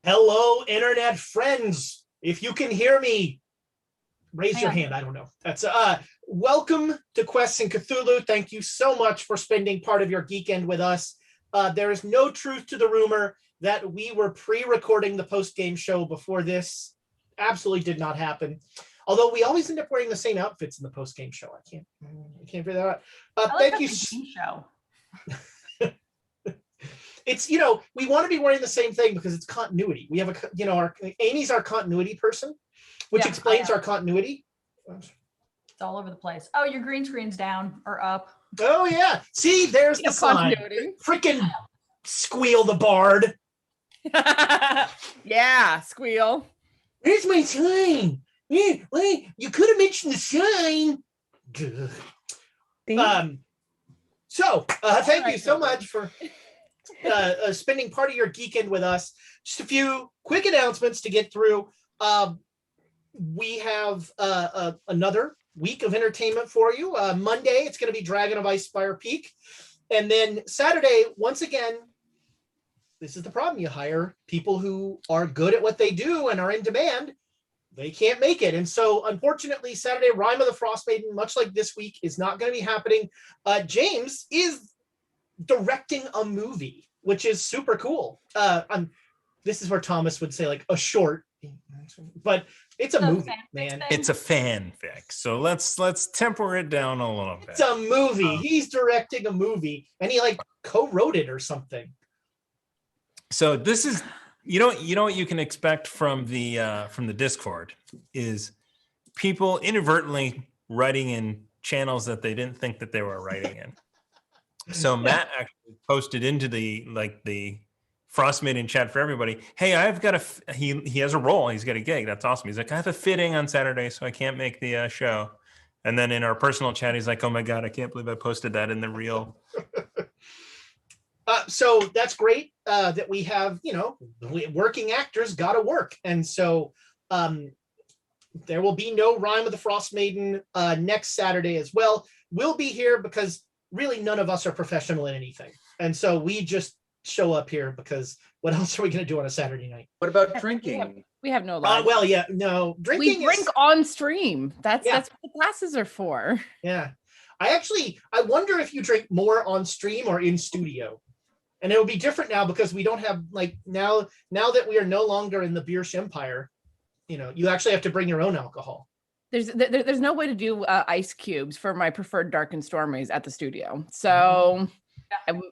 Hello, internet friends. If you can hear me, raise your hand. I don't know. That's welcome to Quests and Cthulhu. Thank you so much for spending part of your geekend with us. There is no truth to the rumor that we were pre-recording the post-game show before this. Absolutely did not happen. Although we always end up wearing the same outfits in the post-game show. I can't figure that out. Thank you. Show. It's, we want to be wearing the same thing because it's continuity. We have Amy's our continuity person, which explains our continuity. It's all over the place. Oh, your green screen's down or up. Oh yeah. See, there's the sign. Freaking Squeal the Bard. Yeah, Squeal. Where's my sign? Wait, you could have mentioned the sign. Thank you so much for spending part of your geekend with us. Just a few quick announcements to get through. We have another week of entertainment for you. Monday, it's going to be Dragon of Ice Spire Peak. And then Saturday, once again, this is the problem. You hire people who are good at what they do and are in demand. They can't make it. And so, unfortunately, Saturday, Rime of the Frost Maiden, much like this week, is not going to be happening. James is directing a movie, which is super cool. This is where Thomas would say, like, a short, but it's a movie, man. It's a fanfic. So let's temper it down a little bit. It's a movie. He's directing a movie, and he co-wrote it or something. So this is, you know what you can expect from the Discord is people inadvertently writing in channels that they didn't think that they were writing in. So Matt actually posted into the Frost Maiden chat for everybody. Hey, I've got he has a role. He's got a gig. That's awesome. He's like, I have a fitting on Saturday, so I can't make the show. And then in our personal chat, he's like, oh my God, I can't believe I posted that in the real. So that's great that we have, working actors got to work. And so there will be no Rime of the Frost Maiden next Saturday as well. We'll be here because really none of us are professional in anything. And so we just show up here because what else are we going to do on a Saturday night? What about drinking? We have no life. Drinking. We drink on stream. That's what the classes are for. Yeah. I wonder if you drink more on stream or in studio. And it will be different now because we don't have now that we are no longer in the Beersh Empire, you actually have to bring your own alcohol. There's no way to do ice cubes for my preferred dark and stormies at the studio. So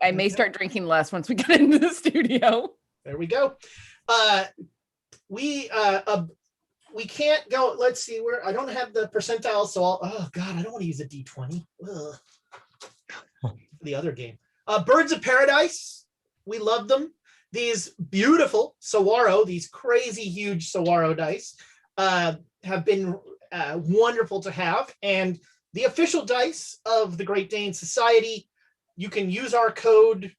I may start drinking less once we get into the studio. There we go. We can't go. Let's see where I don't have the percentile. So I don't want to use a D20. The other game. Birds of Paradise. We love them. These beautiful Saguaro, these crazy huge Saguaro dice have been wonderful to have. And the official dice of the Great Dane Society, you can use our code,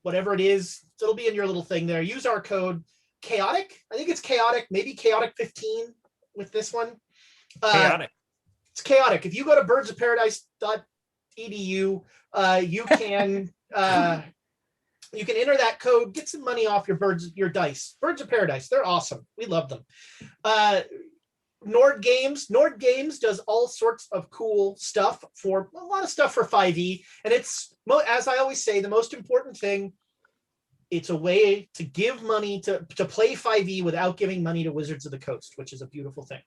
whatever it is. It'll be in your little thing there. Use our code Chaotic. I think it's Chaotic, maybe Chaotic 15 with this one. Chaotic. It's Chaotic. If you go to birdsofparadise.edu, you can enter that code, get some money off your dice. Birds of Paradise, they're awesome. We love them. Nord Games does all sorts of cool stuff for a lot of stuff for 5e. And it's, as I always say, the most important thing, it's a way to give money to play 5e without giving money to Wizards of the Coast, which is a beautiful thing.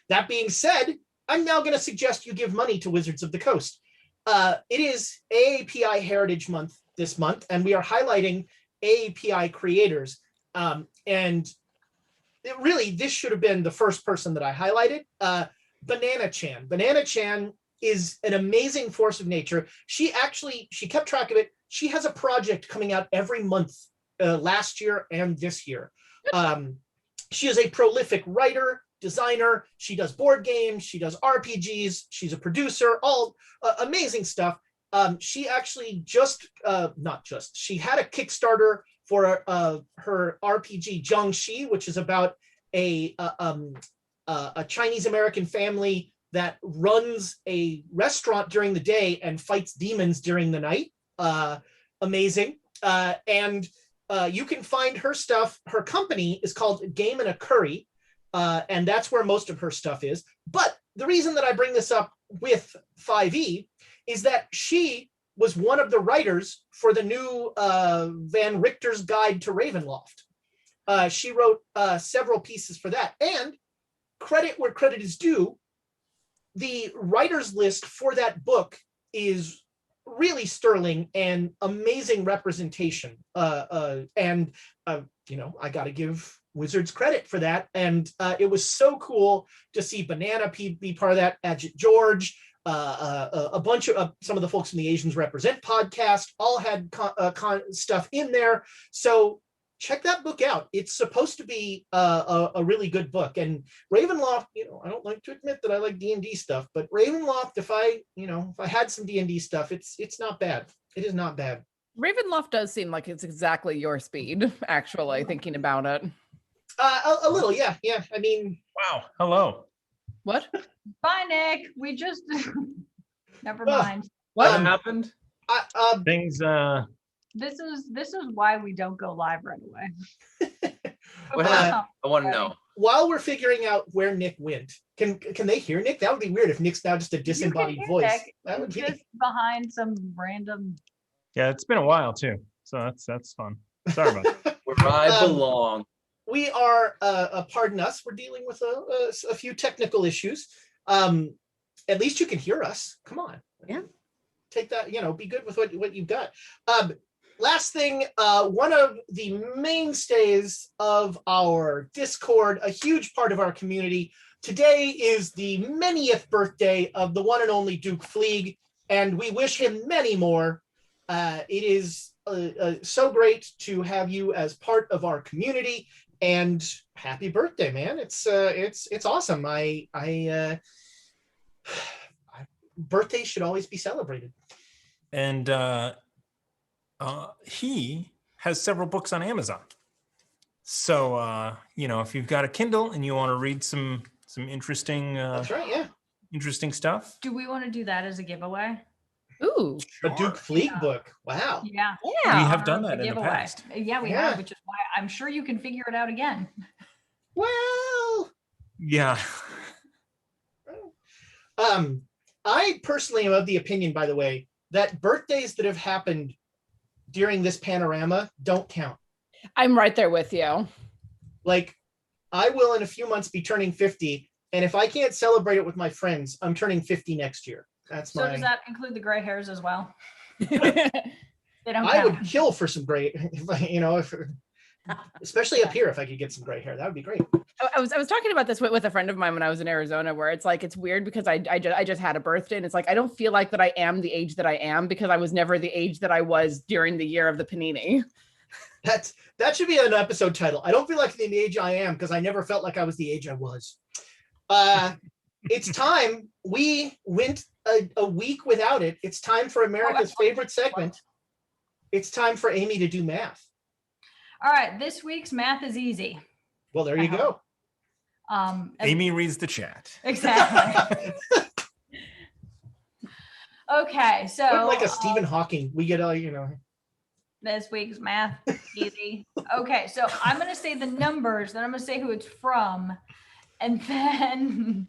That being said, I'm now going to suggest you give money to Wizards of the Coast. It is AAPI Heritage Month this month, and we are highlighting AAPI creators. And this should have been the first person that I highlighted. Banana Chan. Banana Chan is an amazing force of nature. She kept track of it. She has a project coming out every month, last year and this year. She is a prolific writer, designer. She does board games. She does RPGs. She's a producer, all amazing stuff. She actually she had a Kickstarter for her RPG Jiangxi, which is about a Chinese American family that runs a restaurant during the day and fights demons during the night. Amazing. And you can find her stuff. Her company is called Game and a Curry, and that's where most of her stuff is. But the reason that I bring this up with 5e is that she was one of the writers for the new Van Richter's Guide to Ravenloft. She wrote several pieces for that. And credit where credit is due, the writer's list for that book is really sterling and amazing representation. And I got to give Wizards credit for that. And it was so cool to see Banana be part of that, Adjit George, a bunch of some of the folks from the Asians Represent podcast all had stuff in there. So check that book out. It's supposed to be a really good book. And Ravenloft, I don't like to admit that I like D&D stuff, but Ravenloft, if I had some D&D stuff, it's not bad. It is not bad. Ravenloft does seem like it's exactly your speed, actually, thinking about it. A little, yeah. I mean, wow. Hello. What? Bye, Nick. We just never mind. What happened? Things. This is why we don't go live right away. What happened? I want to know. While we're figuring out where Nick went, can they hear Nick? That would be weird if Nick's now just a disembodied voice. Nick. That would be Just behind some random. Yeah, it's been a while too, so that's fun. Sorry about that. Where I belong. We are, pardon us, we're dealing with a few technical issues. At least you can hear us. Come on. Yeah. Take that, be good with what you've got. Last thing, one of the mainstays of our Discord, a huge part of our community, today is the manyth birthday of the one and only Duke Fleeg, and we wish him many more. It is so great to have you as part of our community. And happy birthday, man! It's awesome. Birthdays should always be celebrated. And he has several books on Amazon. So if you've got a Kindle and you want to read some interesting, That's right, yeah. interesting stuff. Do we want to do that as a giveaway? Ooh. A Duke Fleeg book. Wow. Yeah. We have done that in the Giveaway. past. Yeah, we Yeah. have, which is why I'm sure you can figure it out again. Well, Yeah. I personally am of the opinion, by the way, that birthdays that have happened during this panorama don't count. I'm right there with you. Like, I will in a few months be turning 50, and if I can't celebrate it with my friends, I'm turning 50 next year. That's So does that include the gray hairs as well? They don't I would count. kill for some gray, especially up here, if I could get some gray hair, that would be great. I was talking about this with a friend of mine when I was in Arizona, where it's like, it's weird because I just had a birthday, and it's like, I don't feel like that I am the age that I am because I was never the age that I was during the year of the panini. That should be an episode title. I don't feel like the age I am because I never felt like I was the age I was. It's time. We went a week without it. It's time for America's favorite segment. It's time for Amy to do math. All right, this week's math is easy. Well, there you go. Amy reads the chat. Exactly. Okay, so Like a Stephen Hawking. We get this week's math easy. Okay, so I'm going to say the numbers, then I'm going to say who it's from, and then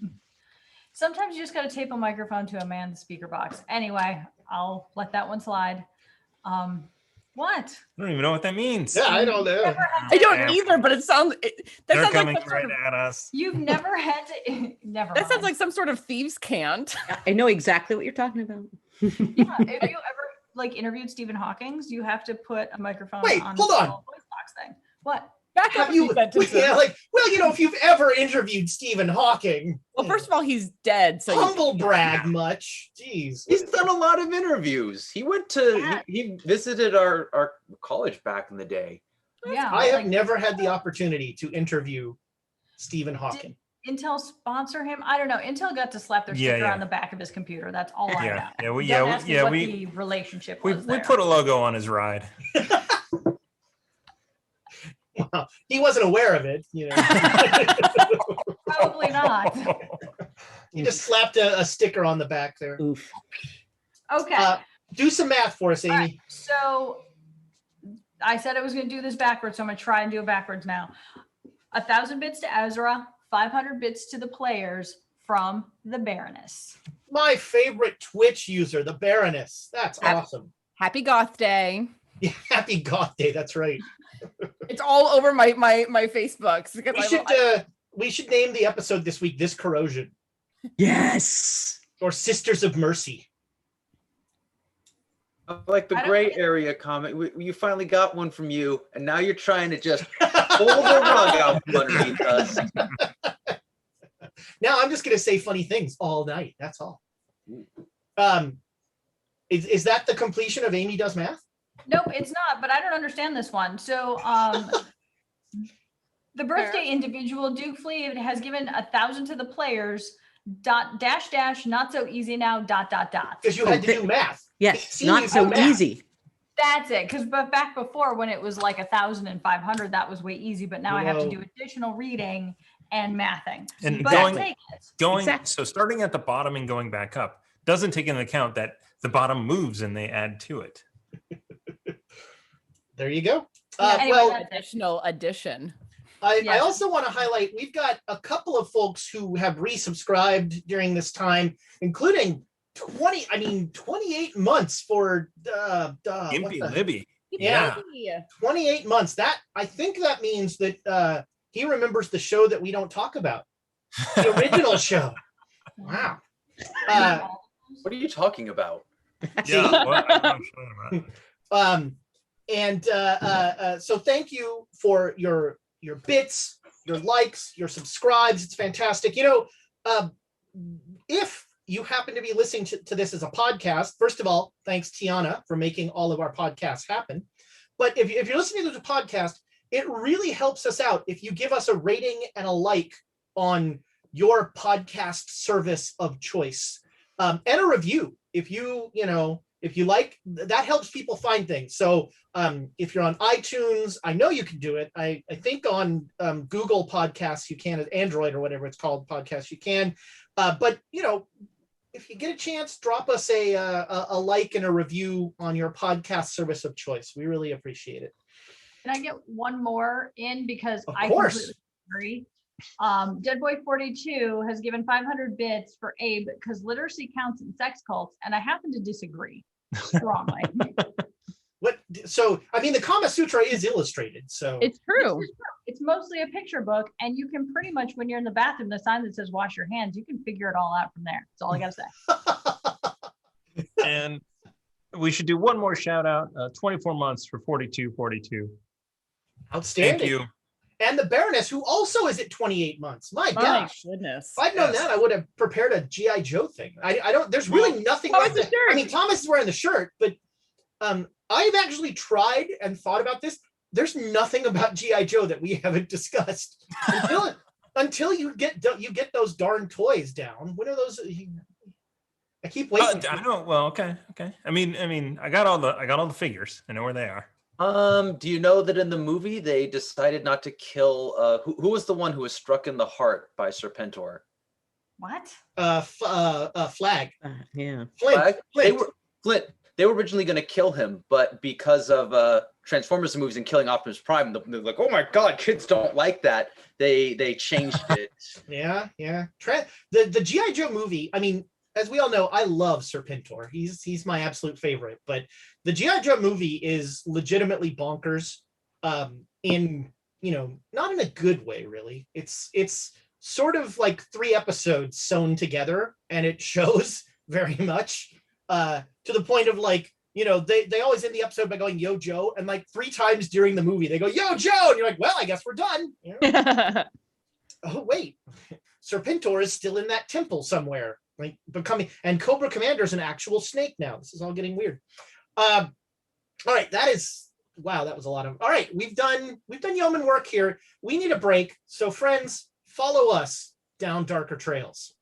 sometimes you just got to tape a microphone to a man the speaker box. Anyway, I'll let that one slide. What? I don't even know what that means. Yeah, I don't know. I don't either, but it sounds. They're sounds coming like some right sort of, at us. You've never had to. Never. that sounds mind. like some sort of thieves' cant. I know exactly what you're talking about. Yeah, if you ever interviewed Stephen Hawking, you have to put a microphone Wait, on hold the on. little voice box thing. What? Back up Have you? sentences. Yeah, if you've ever interviewed Stephen Hawking. Well, first of all, he's dead. So Humble brag much. Jeez. He's done a lot of interviews. He went to he visited our college back in the day. Yeah. I have never had the opportunity to interview Stephen Hawking. Intel sponsor him. I don't know. Intel got to slap their Yeah, sticker yeah. on the back of his computer. That's all I know. Yeah, we- Don't yeah, we- ask me yeah, what we- the relationship We was there. put a logo on his ride. Well, he wasn't aware of it. Probably not. He just slapped a sticker on the back there. Oof. Okay. Do some math for us, Amy. All right, so I said I was going to do this backwards, so I'm going to try and do it backwards now. 1,000 bits to Ezra, 500 bits to the players from the Baroness. My favorite Twitch user, the Baroness. That's awesome. Happy Goth Day. Yeah, happy Goth Day. That's right. It's all over my Facebooks. Because We should name the episode this week "This Corrosion" Yes. or "Sisters of Mercy." Like the gray area comment, you finally got one from you, and now you're trying to just pull the rug out from underneath us. Now I'm just going to say funny things all night. That's all. Is that the completion of Amy Does Math? Nope, it's not, but I don't understand this one. So the birthday individual, Duke Fleet, has given 1,000 to the players, -- not so easy now, .. Because you had to do math. Yes, not so easy. That's it. Because back before when it was like 1,500, that was way easy. But now I have to do additional reading and mathing. And but so starting at the bottom and going back up doesn't take into account that the bottom moves and they add to it. There you go. Additional addition. I also want to highlight, we've got a couple of folks who have resubscribed during this time, including 28 months for Gimpy Libby. Yeah. 28 months. I think that means that he remembers the show that we don't talk about. The original show. Wow. What are you talking about? Yeah. Well, I'm sure about it. So thank you for your bits, your likes, your subscribes. It's fantastic. If you happen to be listening to this as a podcast, first of all, thanks Tiana for making all of our podcasts happen. But if you're listening to the podcast, it really helps us out if you give us a rating and a like on your podcast service of choice, and a review. If you like, that helps people find things. So if you're on iTunes, I know you can do it. I think on Google Podcasts you can, Android or whatever it's called, podcasts you can. But if you get a chance, drop us a like and a review on your podcast service of choice. We really appreciate it. Can I get one more in, because Of I course. completely agree. Deadboy42 has given 500 bits for Abe because literacy counts in sex cults, and I happen to disagree strongly. So the Kama Sutra is illustrated, so It's true. It's mostly a picture book, and you can pretty much, when you're in the bathroom, the sign that says wash your hands, you can figure it all out from there. That's all I gotta say. And we should do one more shout out. 24 months for 4242. outstanding. Thank you. And the Baroness, who also is at 28 months. My gosh. Goodness. If I'd known that, I would have prepared a G.I. Joe thing. I don't, there's really nothing Oh, like it's a that. shirt. Thomas is wearing the shirt, but I've actually tried and thought about this. There's nothing about G.I. Joe that we haven't discussed until you get those darn toys down. When are those? I keep waiting. I know. Well, okay. I got all the figures. I know where they are. Do you know that in the movie they decided not to kill who was the one who was struck in the heart by Serpentor? What? Flag. Yeah. Flint. Flint. They were originally going to kill him, but because of Transformers movies and killing Optimus Prime, they're like, "Oh my God, kids don't like that." They changed it. Yeah. The G.I. Joe movie. As we all know, I love Serpentor. He's my absolute favorite. But the G.I. Joe movie is legitimately bonkers. In not in a good way, really. It's sort of like 3 episodes sewn together, and it shows very much to the point of they always end the episode by going "Yo Joe," and 3 times during the movie they go "Yo Joe," and you're like, well, I guess we're done. Oh wait, Serpentor is still in that temple somewhere. And Cobra Commander is an actual snake now. This is all getting weird. All right, that was a lot of. All right, we've done yeoman work here. We need a break. So friends, follow us down darker trails.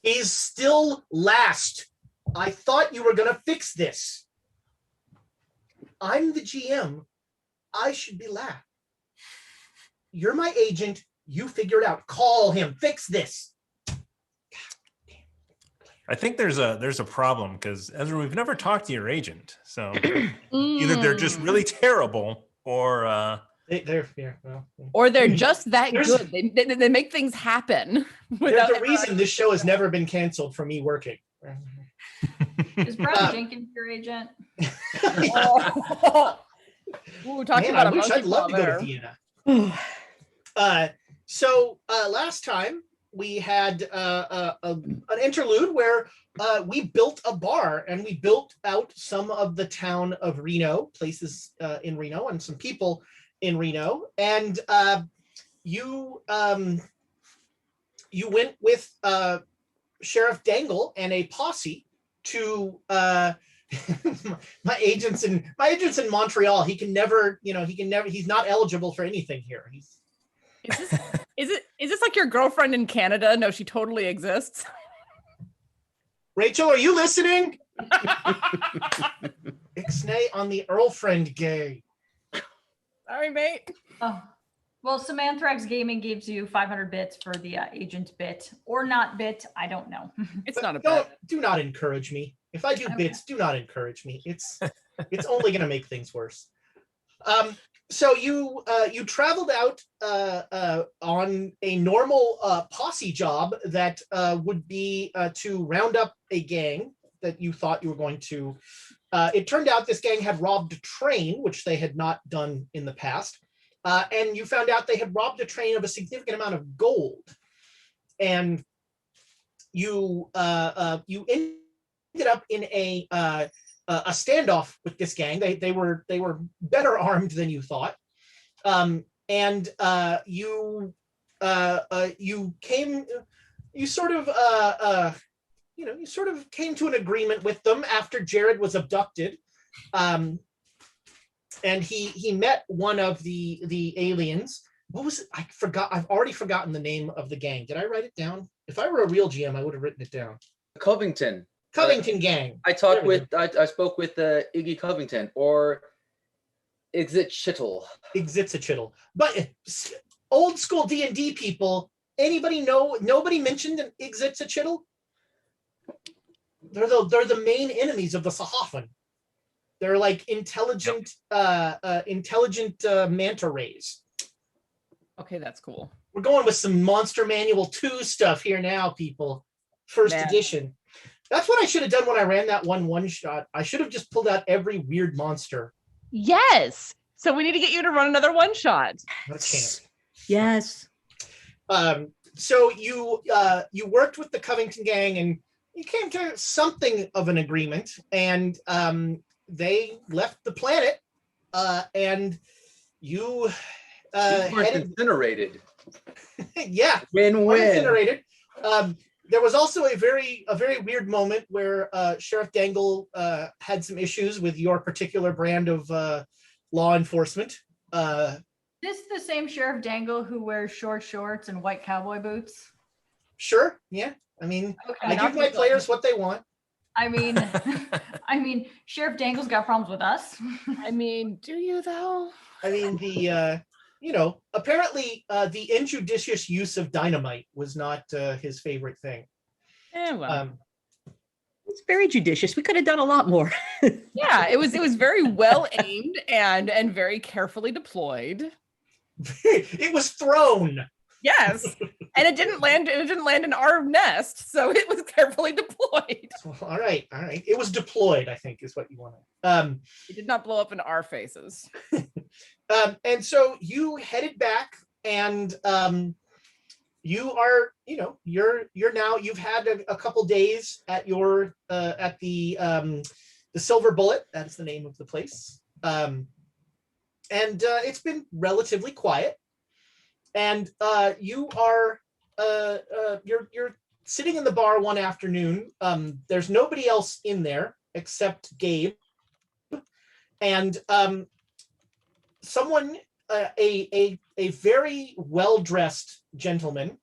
is still last. I thought you were going to fix this. I'm the GM. I should be last. You're my agent. You figure it out. Call him. Fix this. I think there's a problem because Ezra, we've never talked to your agent, so either they're just really terrible, or They're yeah, well, or they're just that There's- good. They make things happen. there's without a ever reason this show has never been canceled for me working. Is Brown Jenkins your agent? Oh. Ooh, talking Man, about I a wish monkey I'd love to paw go there. to Vienna. So last time we had an interlude where we built a bar and we built out some of the town of Reno, places in Reno, and some people in Reno. And you went with Sheriff Dangle and a posse to my agents in Montreal. He's not eligible for anything here. Is this like your girlfriend in Canada? No, she totally exists. Rachel, are you listening? Ixnay on the Earlfriend gay. Sorry, mate. Oh, well, Samanthrax Gaming gives you 500 bits for the agent bit or not bit. I don't know. It's not a Don't, bit. do not encourage me. If I do Okay. bits, do not encourage me. It's only going to make things worse. So you traveled out on a normal posse job that would be to round up a gang that you thought you were going to. It turned out this gang had robbed a train, which they had not done in the past. And you found out they had robbed a train of a significant amount of gold. And you ended up in a standoff with this gang. They were better armed than you thought, and you sort of came to an agreement with them after Jared was abducted, and he met one of the aliens. What was it? I forgot. I've already forgotten the name of the gang. Did I write it down? If I were a real GM, I would have written it down. Covington. Covington gang. I There we spoke with Iggy Covington, or is it Chittle? Exitsachittle. But old school D&D people, nobody mentioned an Exitsachittle? They're the main enemies of the Sahafan. They're like intelligent manta rays. Okay, that's cool. We're going with some Monster Manual 2 stuff here now, people. First Man. edition. That's what I should have done when I ran that one shot. I should have just pulled out every weird monster. Yes. So we need to get you to run another one shot. Not a chance. Yes. So you worked with the Covington gang and you came to something of an agreement, and they left the planet, and you Incinerated. yeah, Win-win. incinerated. There was also a very weird moment where Sheriff Dangle had some issues with your particular brand of law enforcement. This the same Sheriff Dangle who wears short shorts and white cowboy boots? Sure, yeah. I mean, Okay, I give my players what they want. I mean, Sheriff Dangle's got problems with us. I mean, do you though? I mean, apparently the injudicious use of dynamite was not his favorite thing. Well. It's very judicious. We could have done a lot more. Yeah, it was very well aimed and very carefully deployed. It was thrown. Yes. And it didn't land in our nest, so it was carefully deployed. All right. It was deployed, I think, is what you wanted. It did not blow up in our faces. And so you headed back, and you are, you're now, you've had a couple days at your at the Silver Bullet. That's the name of the place. And it's been relatively quiet. And you are you're sitting in the bar one afternoon. There's nobody else in there except Gabe, and someone, a very well-dressed gentleman,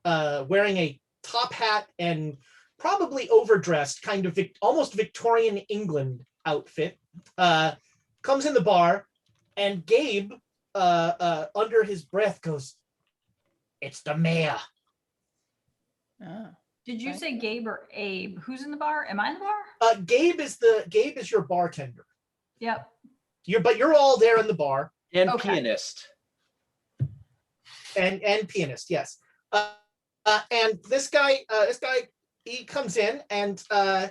wearing a top hat and probably overdressed, kind of almost Victorian England outfit, comes in the bar, and Gabe, under his breath, goes, "It's the mayor." Oh. Did you say Gabe or Abe? Who's in the bar? Am I in the bar? Gabe is your bartender. Yep. You're all there in the bar. And Okay. pianist. And pianist, yes. And this guy, he comes in and how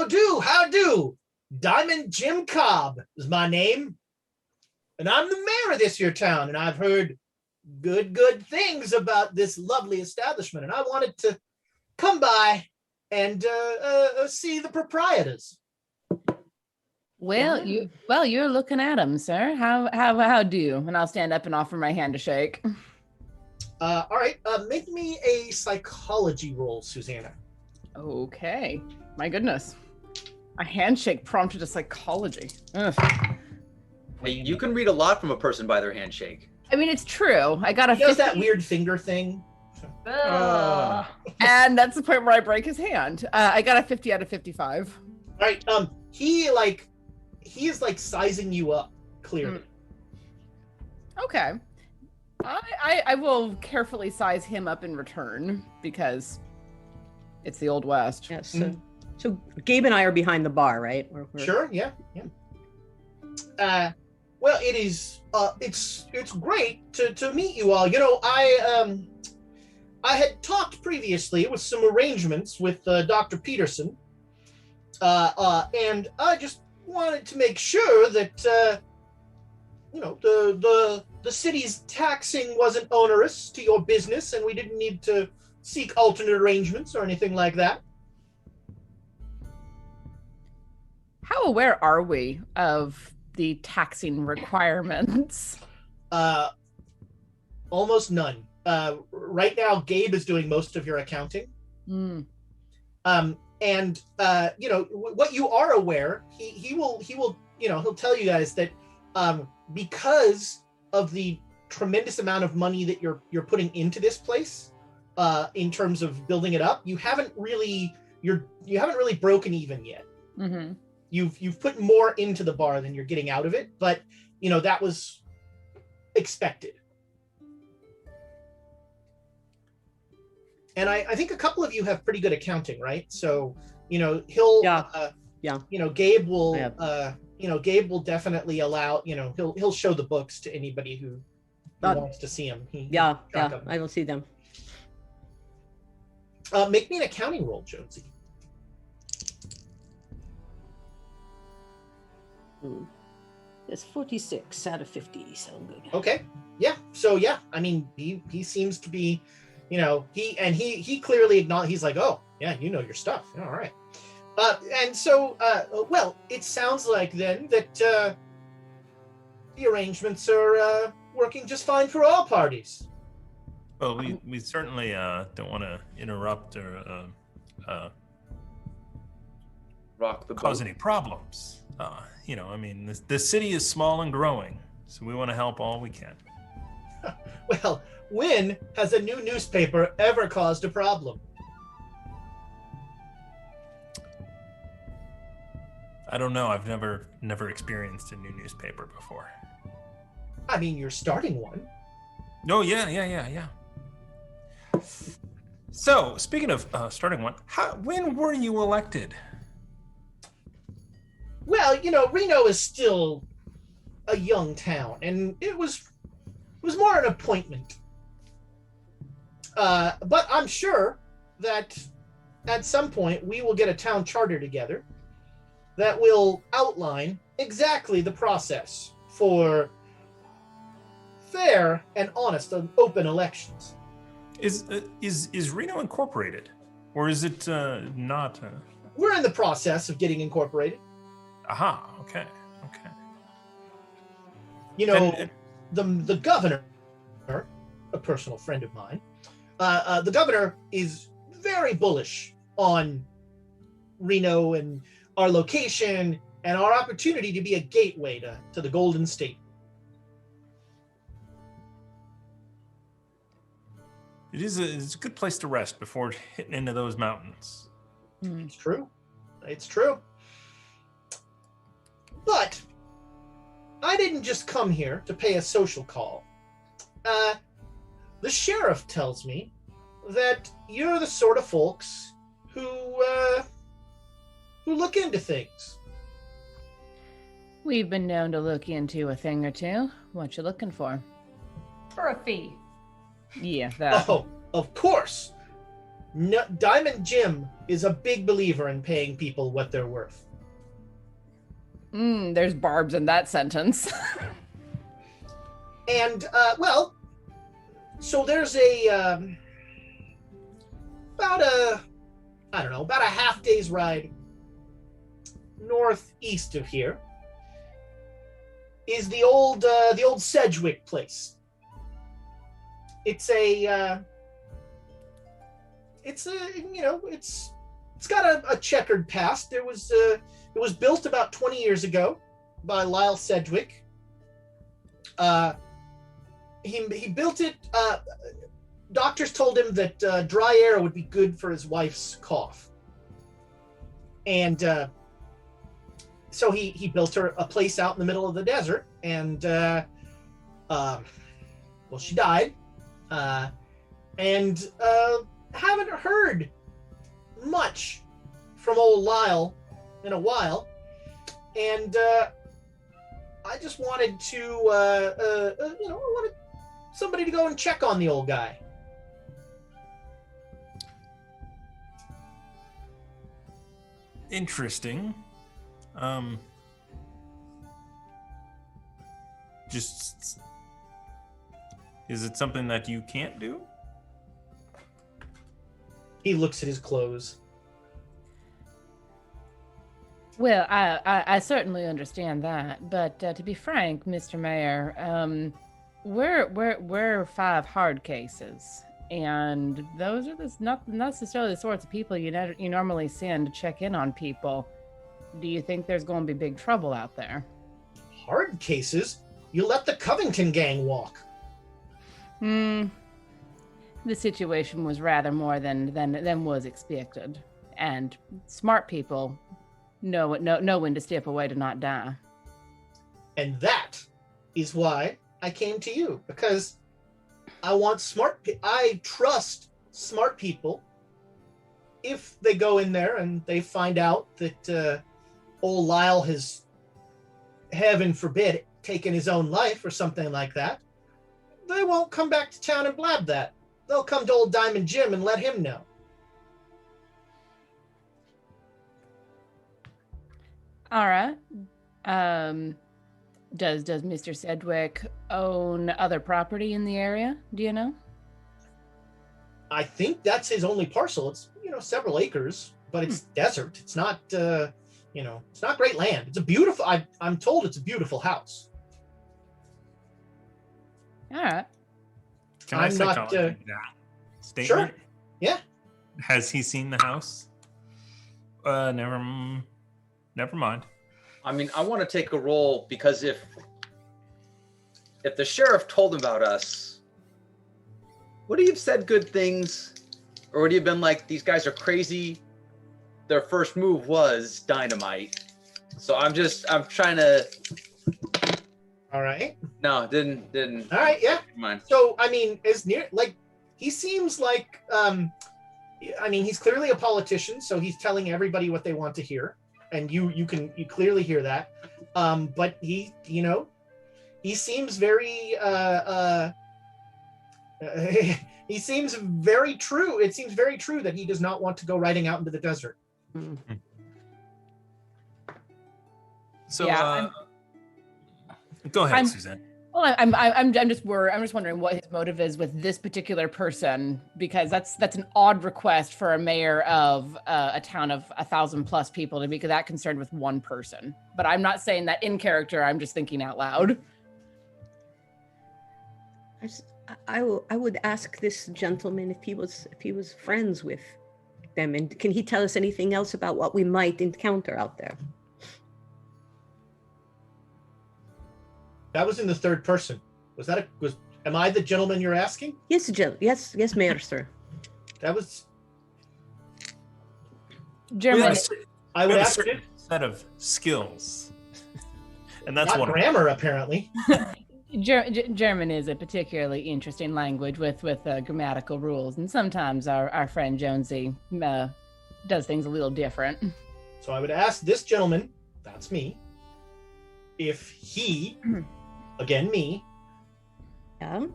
do? Diamond Jim Cobb is my name, and I'm the mayor of this here town, and I've heard good things about this lovely establishment, and I wanted to come by and see the proprietors. Well, you're looking at him, sir. How do? And I'll stand up and offer my hand to shake. All right, make me a psychology roll, Susanna. Okay. My goodness. A handshake prompted a psychology. Ugh. Hey, you can read a lot from a person by their handshake. I mean, it's true. I got a He does 50, that weird finger thing. Ugh. and that's the point where I break his hand. I got a 50 out of 55. All right, he is like sizing you up clearly. Okay. I will carefully size him up in return because it's the Old West. Yes. So Gabe and I are behind the bar, right? Sure, yeah. Well, it is. It's great to meet you all. You know, I had talked previously with some arrangements with Dr. Peterson, and I just wanted to make sure that you know the city's taxing wasn't onerous to your business, and we didn't need to seek alternate arrangements or anything like that. How aware are we of the taxing requirements? Almost none. Right now, Gabe is doing most of your accounting. And you know what you are aware. He will you know he'll tell you guys that because of the tremendous amount of money that you're putting into this place, in terms of building it up, you haven't really broken even yet. Mm-hmm. You've put more into the bar than you're getting out of it, but you know that was expected. And I think a couple of you have pretty good accounting, right? So you know he'll you know Gabe will you know Gabe will definitely allow, you know, he'll show the books to anybody who wants to see them. I will see them. Make me an accounting roll, Jonesy. It's 46 out of 50. So good. Okay. Yeah. So yeah, I mean, he seems to be, you know, he clearly acknowledged. He's like, oh yeah, you know your stuff. All right. And so, well, it sounds like then that the arrangements are working just fine for all parties. Well, we certainly don't want to interrupt or Rock the cause boat. any problems. You know, I mean, the city is small and growing, so we want to help all we can. Well, when has a new newspaper ever caused a problem? I don't know. I've never experienced a new newspaper before. I mean, you're starting one. Oh, yeah. So, speaking of starting one, when were you elected? Well, you know, Reno is still a young town, and it was more an appointment. But I'm sure that at some point we will get a town charter together that will outline exactly the process for fair and honest and open elections. Is Reno Incorporated, or is it not? We're in the process of getting incorporated. Aha. Okay. You know, the governor, a personal friend of mine, the governor is very bullish on Reno and our location and our opportunity to be a gateway to the Golden State. it's a good place to rest before hitting into those mountains. It's true. It's true. But I didn't just come here to pay a social call. The sheriff tells me that you're the sort of folks who look into things. We've been known to look into a thing or two. What you looking for? For a fee. Yeah, that. Oh, of course. No, Diamond Jim is a big believer in paying people what they're worth. There's barbs in that sentence. And, so there's about a half day's ride northeast of here is the old Sedgwick place. It's got a checkered past. It was built about 20 years ago by Lyle Sedgwick. He built it. Doctors told him that dry air would be good for his wife's cough, and so he built her a place out in the middle of the desert. And she died, and haven't heard much from old Lyle in a while. And I just wanted to, I wanted somebody to go and check on the old guy. Interesting. Just, is it something that you can't do? He looks at his clothes. Well, I certainly understand that, but to be frank, Mr. Mayor, we're 5 hard cases, and those are not necessarily the sorts of people you normally send to check in on people. Do you think there's going to be big trouble out there? Hard cases? You let the Covington gang walk. The situation was rather more than was expected, and smart people know when to step away to not die. And that is why I came to you, because I trust smart people. If they go in there and they find out that old Lyle has, heaven forbid, taken his own life or something like that, they won't come back to town and blab that. They'll come to old Diamond Jim and let him know. All right. Does Mr. Sedgwick own other property in the area? Do you know? I think that's his only parcel. It's, several acres, but it's desert. It's not, it's not great land. It's a beautiful, I'm told it's a beautiful house. All right. Can I I'm not, that statement? Sure. Yeah. Has he seen the house? Never mind. I mean, I want to take a roll because if the sheriff told him about us, would he have said good things? Or would he have been like, these guys are crazy? Their first move was dynamite. So I'm trying to. All right. No, didn't. All right. Yeah. Never mind. So, I mean, he seems like, he's clearly a politician, so he's telling everybody what they want to hear. And you clearly hear that. But he seems very, he seems very true. It seems very true that he does not want to go riding out into the desert. So, Yeah, go ahead, Suzanne. Well, I'm just wondering what his motive is with this particular person, because that's an odd request for a mayor of a town of 1,000+ people to be that concerned with one person. But I'm not saying that in character. I'm just thinking out loud. I would ask this gentleman if he was friends with them, and can he tell us anything else about what we might encounter out there? That was in the third person. Was Am I the gentleman you're asking? Yes, yes, Mayor, sir. That was. German. I would ask certain set of skills, and that's not one. grammar, apparently. German is a particularly interesting language with grammatical rules, and sometimes our friend Jonesy does things a little different. So I would ask this gentleman, that's me, if he, again me, Yeah.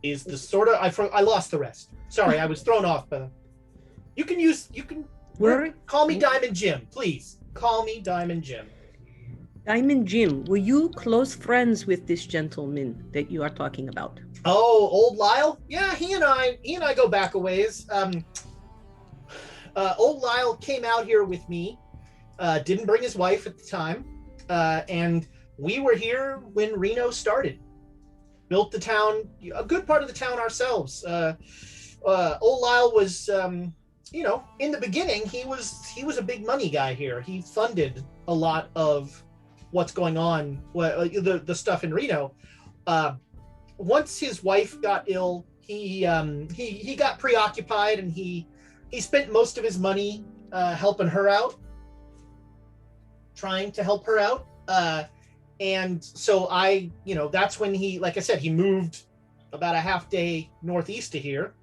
is the sort of I lost the rest. Sorry, I was thrown off. You can call me Diamond Jim, please. Call me Diamond Jim. Diamond Jim, were you close friends with this gentleman that you are talking about? Oh, old Lyle? Yeah, he and I go back a ways. Old Lyle came out here with me. Didn't bring his wife at the time, and we were here when Reno started. Built the town, a good part of the town ourselves. Old Lyle was, in the beginning, he was a big money guy here. He funded a lot of what's going on, the stuff in Reno. Once his wife got ill, he got preoccupied, and he spent most of his money helping her out, trying to help her out. And so that's when he, like I said, he moved about a half day northeast of here.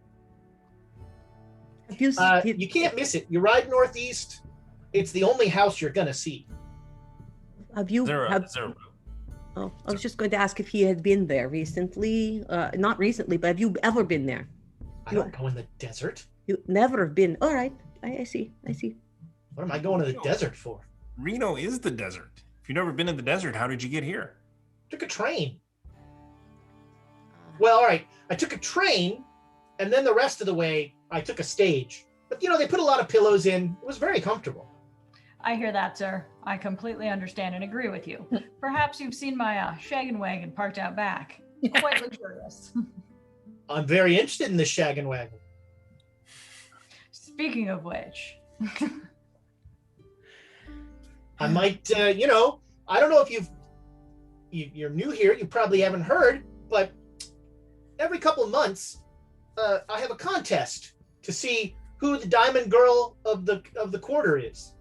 You can't miss it. You ride northeast, it's the only house you're gonna see. Have you? Oh, I was just going to ask if he had been there recently. Not recently, but have you ever been there? I don't go in the desert. You never have been. All right, I see. What am I going to the desert for? Reno is the desert. If you've never been in the desert, how did you get here? Took a train. Well, all right. I took a train, and then the rest of the way, I took a stage. But, they put a lot of pillows in. It was very comfortable. I hear that, sir. I completely understand and agree with you. Perhaps you've seen my shaggin' wagon parked out back. Quite luxurious. I'm very interested in this shaggin' wagon. Speaking of which... I might, I don't know if you're new here, you probably haven't heard, but every couple of months, I have a contest to see who the diamond girl of the quarter is.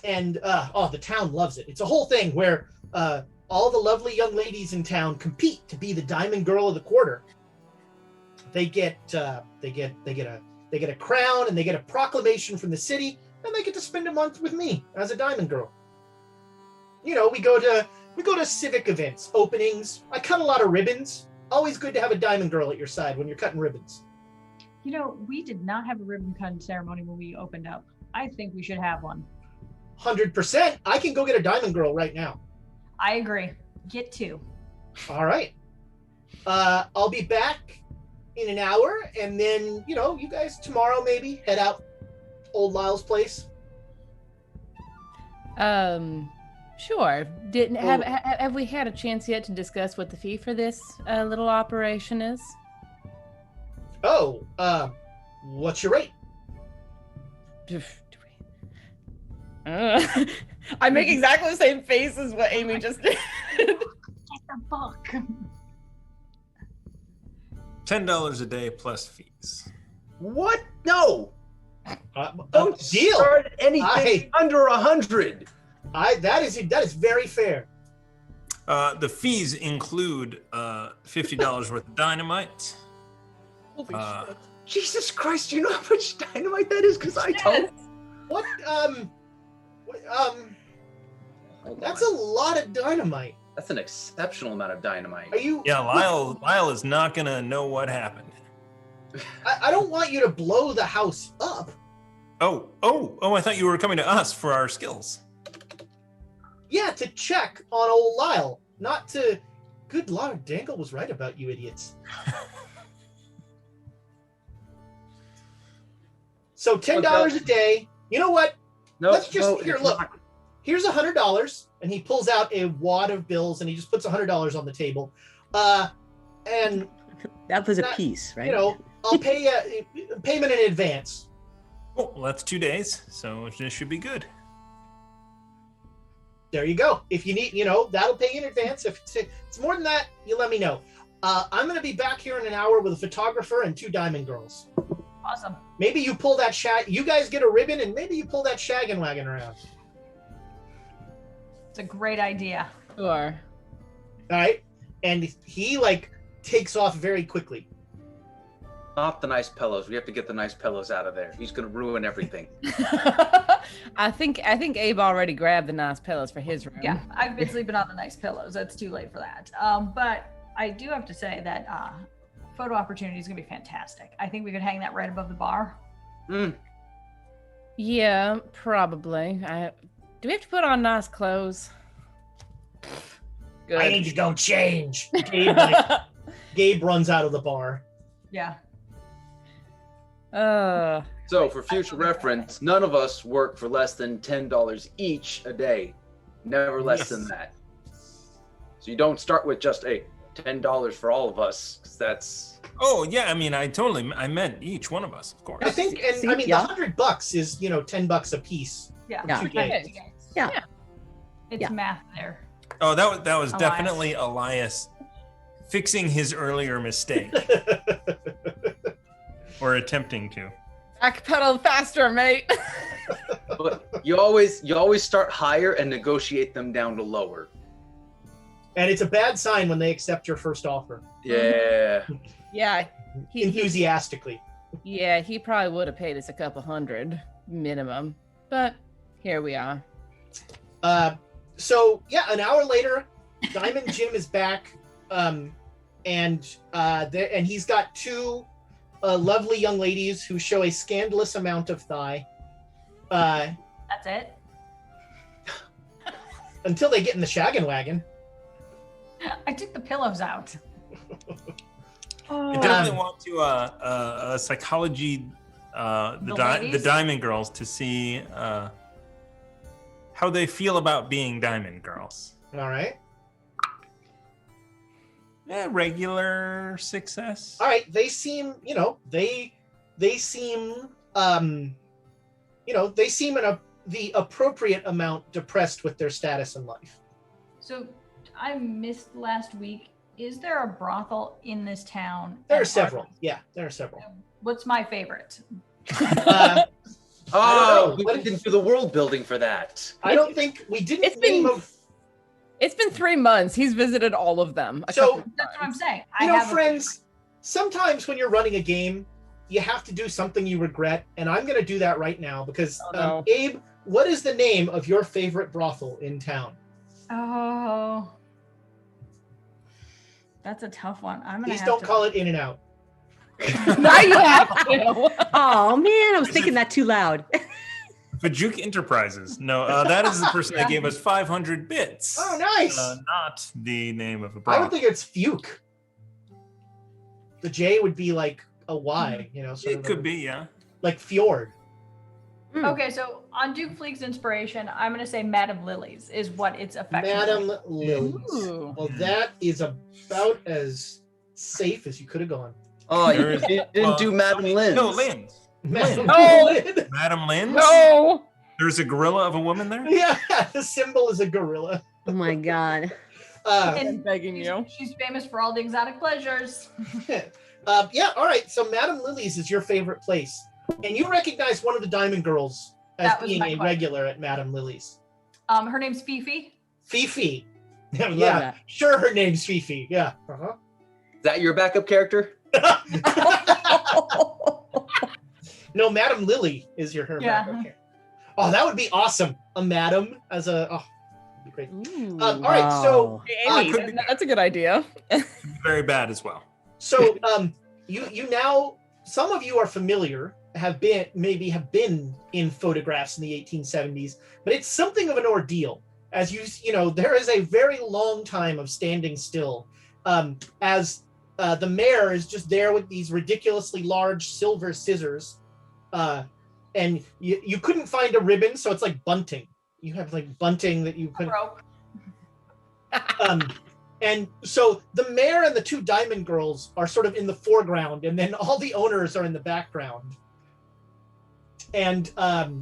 And, the town loves it. It's a whole thing where all the lovely young ladies in town compete to be the diamond girl of the quarter. They get a crown, and they get a proclamation from the city, and they get to spend a month with me as a diamond girl. We go to civic events, openings. I cut a lot of ribbons. Always good to have a diamond girl at your side when you're cutting ribbons. We did not have a ribbon cutting ceremony when we opened up. I think we should have one. 100%. I can go get a diamond girl right now. I agree. Get two. All right. I'll be back in an hour, and then, you guys tomorrow maybe head out Old Lyle's place. Sure. Have we had a chance yet to discuss what the fee for this little operation is? Oh, what's your rate? I make exactly the same face as what Amy just did. Get the book. $10 a day plus fees. What? No. Don't deal. Start anything under 100. That is very fair. The fees include $50 worth of dynamite. Holy shit. Jesus Christ, do you know how much dynamite that is? Because I don't. What? That's a lot of dynamite. That's an exceptional amount of dynamite. Are you? Yeah, Lyle is not gonna know what happened. I don't want you to blow the house up. Oh! I thought you were coming to us for our skills. Yeah, to check on old Lyle, not to. Good Lord, Dangle was right about you idiots. So $10 a day. You know what? Let's just here. Look, here's $100, and he pulls out a wad of bills, and he just puts $100 on the table. And that was a piece, right? I'll pay a payment in advance. Oh, well, that's 2 days, so this should be good. There you go. If you need, that'll pay in advance. If it's more than that, you let me know. I'm going to be back here in an hour with a photographer and 2 diamond girls. Awesome. Maybe you pull that shag. You guys get a ribbon, and maybe you pull that shaggin' wagon around. It's a great idea. Sure. All right, and he like takes off very quickly. Not the nice pillows. We have to get the nice pillows out of there. He's gonna ruin everything. I think Abe already grabbed the nice pillows for his room. Yeah, I've been sleeping on the nice pillows. It's too late for that. But I do have to say that photo opportunity is going to be fantastic. I think we could hang that right above the bar. Yeah, probably. Do we have to put on nice clothes? Good. I need to go change. Gabe runs out of the bar. Yeah. So for future reference, none of us work for less than $10 each a day. Never less than that. So you don't start with just a $10 for all of us, 'cause that's... Oh yeah, I mean, I meant each one of us, of course. I think, and I mean, the $100 is $10 a piece. Yeah. Yeah. 2 days. Yeah. It's Yeah. math there. Oh, that was Elias. definitely Elias fixing his earlier mistake or attempting to. Backpedal faster, mate. But you always start higher and negotiate them down to lower. And it's a bad sign when they accept your first offer Yeah. Yeah. enthusiastically. Yeah, he probably would have paid us a couple $100 minimum, but here we are. So yeah, an hour later, Diamond Jim is back, and he's got 2 lovely young ladies who show a scandalous amount of thigh. That's it. Until they get in the shaggin' wagon. I took the pillows out. I definitely want to a psychology the Diamond Girls to see how they feel about being Diamond Girls. All right. Yeah, regular success. All right. They seem, they seem, they seem the appropriate amount depressed with their status in life. So I missed last week. Is there a brothel in this town? There are And several. Yeah, there are several. What's my favorite? Oh, don't know. we didn't do the world building for that. I don't think we didn't It's been- name of. It's been 3 months. He's visited all of them. So, That's what I'm saying. friends, sometimes when you're running a game, you have to do something you regret, and I'm going to do that right now because, Oh, no. Abe, what is the name of your favorite brothel in town? Oh, that's a tough one. I'm gonna. Please have don't to... call it In and Out. Now you have to. Oh man, I was thinking that too loud. Vajuk Enterprises. No, that is the person that gave us 500 bits. Oh, nice. Not the name of a I brothel. would think it's Fuke. The J would be like a Y, sort It of could be, yeah. like Fjord. Okay, so on Duke Fleek's inspiration, I'm gonna say Madame Lily's is what it's affectionately. Madam Lilies. Ooh. Well, that is about as safe as you could have gone. Oh, you There is- didn't do Madam Lynn. No, Lynn's. Madam No. Lynn. Madam Lynn's? No. There's a gorilla of a woman there? Yeah, the symbol is a gorilla. Oh my god. I'm begging you. She's famous for all the exotic pleasures. Yeah, all right. So Madam Lily's is your favorite place. And you recognize one of the Diamond Girls as That was being my a question. regular at Madam Lily's. Her name's Fifi. Fifi. Yeah, that. sure, her name's Fifi. Yeah. Uh-huh. Is that your backup character? No, Madam Lily is her Yeah. backup character. Oh, that would be awesome. A madam as a... Oh, that'd be great. Ooh. All right, so... Amy, could be- that's a good idea. Very bad as well. So, you now, some of you are familiar, have been in photographs in the 1870s, but it's something of an ordeal. As there is a very long time of standing still, as the mayor is just there with these ridiculously large silver scissors, and you couldn't find a ribbon, so it's like bunting. You have like bunting that you couldn't. Rope. And so the mayor and the 2 Diamond Girls are sort of in the foreground, and then all the owners are in the background. And there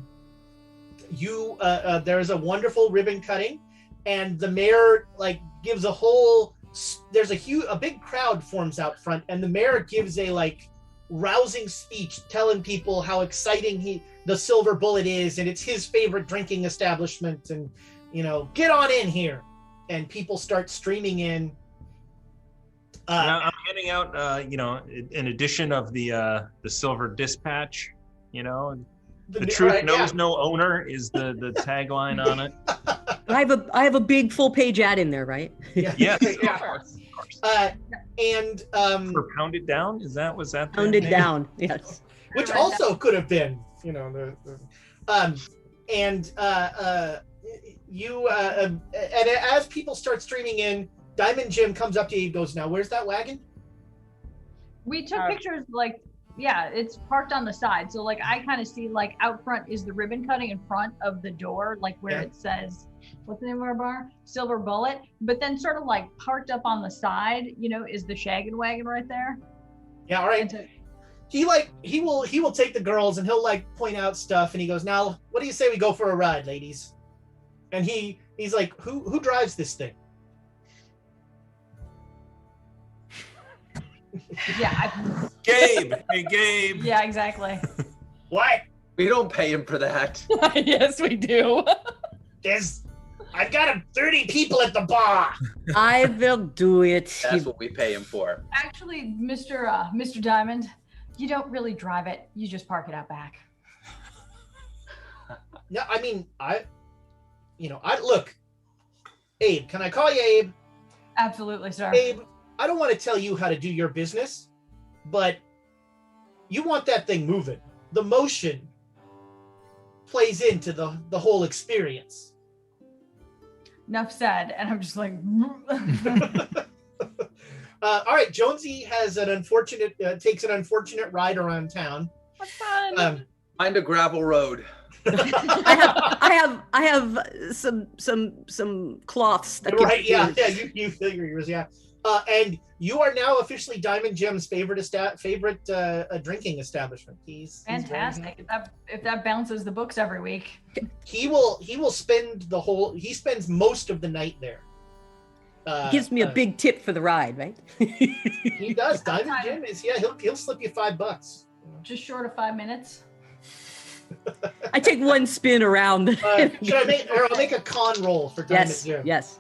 is a wonderful ribbon cutting, and the mayor gives a whole there's a big crowd forms out front, and the mayor gives a like rousing speech telling people how exciting the Silver Bullet is, and it's his favorite drinking establishment, and get on in here. And people start streaming in. I'm handing out, an edition of the Silver Dispatch. The truth knows no owner is the tagline on it. I have a big full page ad in there, right? Yeah. Yes, Yeah. of course. And For Pound It Down, was that the Pound it name? down. Yes. which also could have been, and as people start streaming in, Diamond Jim comes up to you and goes, "Now, where's that wagon?" We took pictures, it's parked on the side. So I kind of see out front is the ribbon cutting in front of the door, where it says, what's the name of our bar? Silver Bullet. But then sort of parked up on the side, is the shaggin' wagon right there. Yeah, all right. He will take the girls and he'll point out stuff, and he goes, "Now, what do you say we go for a ride, ladies?" And he's like, who drives this thing? Yeah. Gabe. Hey, Gabe. Yeah, exactly. What? We don't pay him for that. Yes, we do. I've got 30 people at the bar. I will do it. That's what we pay him for. Actually, Mr. Diamond, you don't really drive it. You just park it out back. No, I mean, I look, Abe, can I call you Abe? Absolutely, sir. Abe, I don't want to tell you how to do your business, but you want that thing moving. The motion plays into the whole experience. Enough said. And I'm just like, all right, Jonesy has takes an unfortunate ride around town. What's fun? Find a gravel road. I have some cloths that can Right? Yeah. You figure yours. Yeah. And you are now officially Diamond Jim's favorite drinking establishment. He's fantastic. If that bounces the books every week. He will spend he spends most of the night there. Gives me a big tip for the ride, right? He does. Diamond Jim is he'll slip you $5. Just short of 5 minutes. I take one spin around. I'll make a con roll for Diamond Jim. Yes.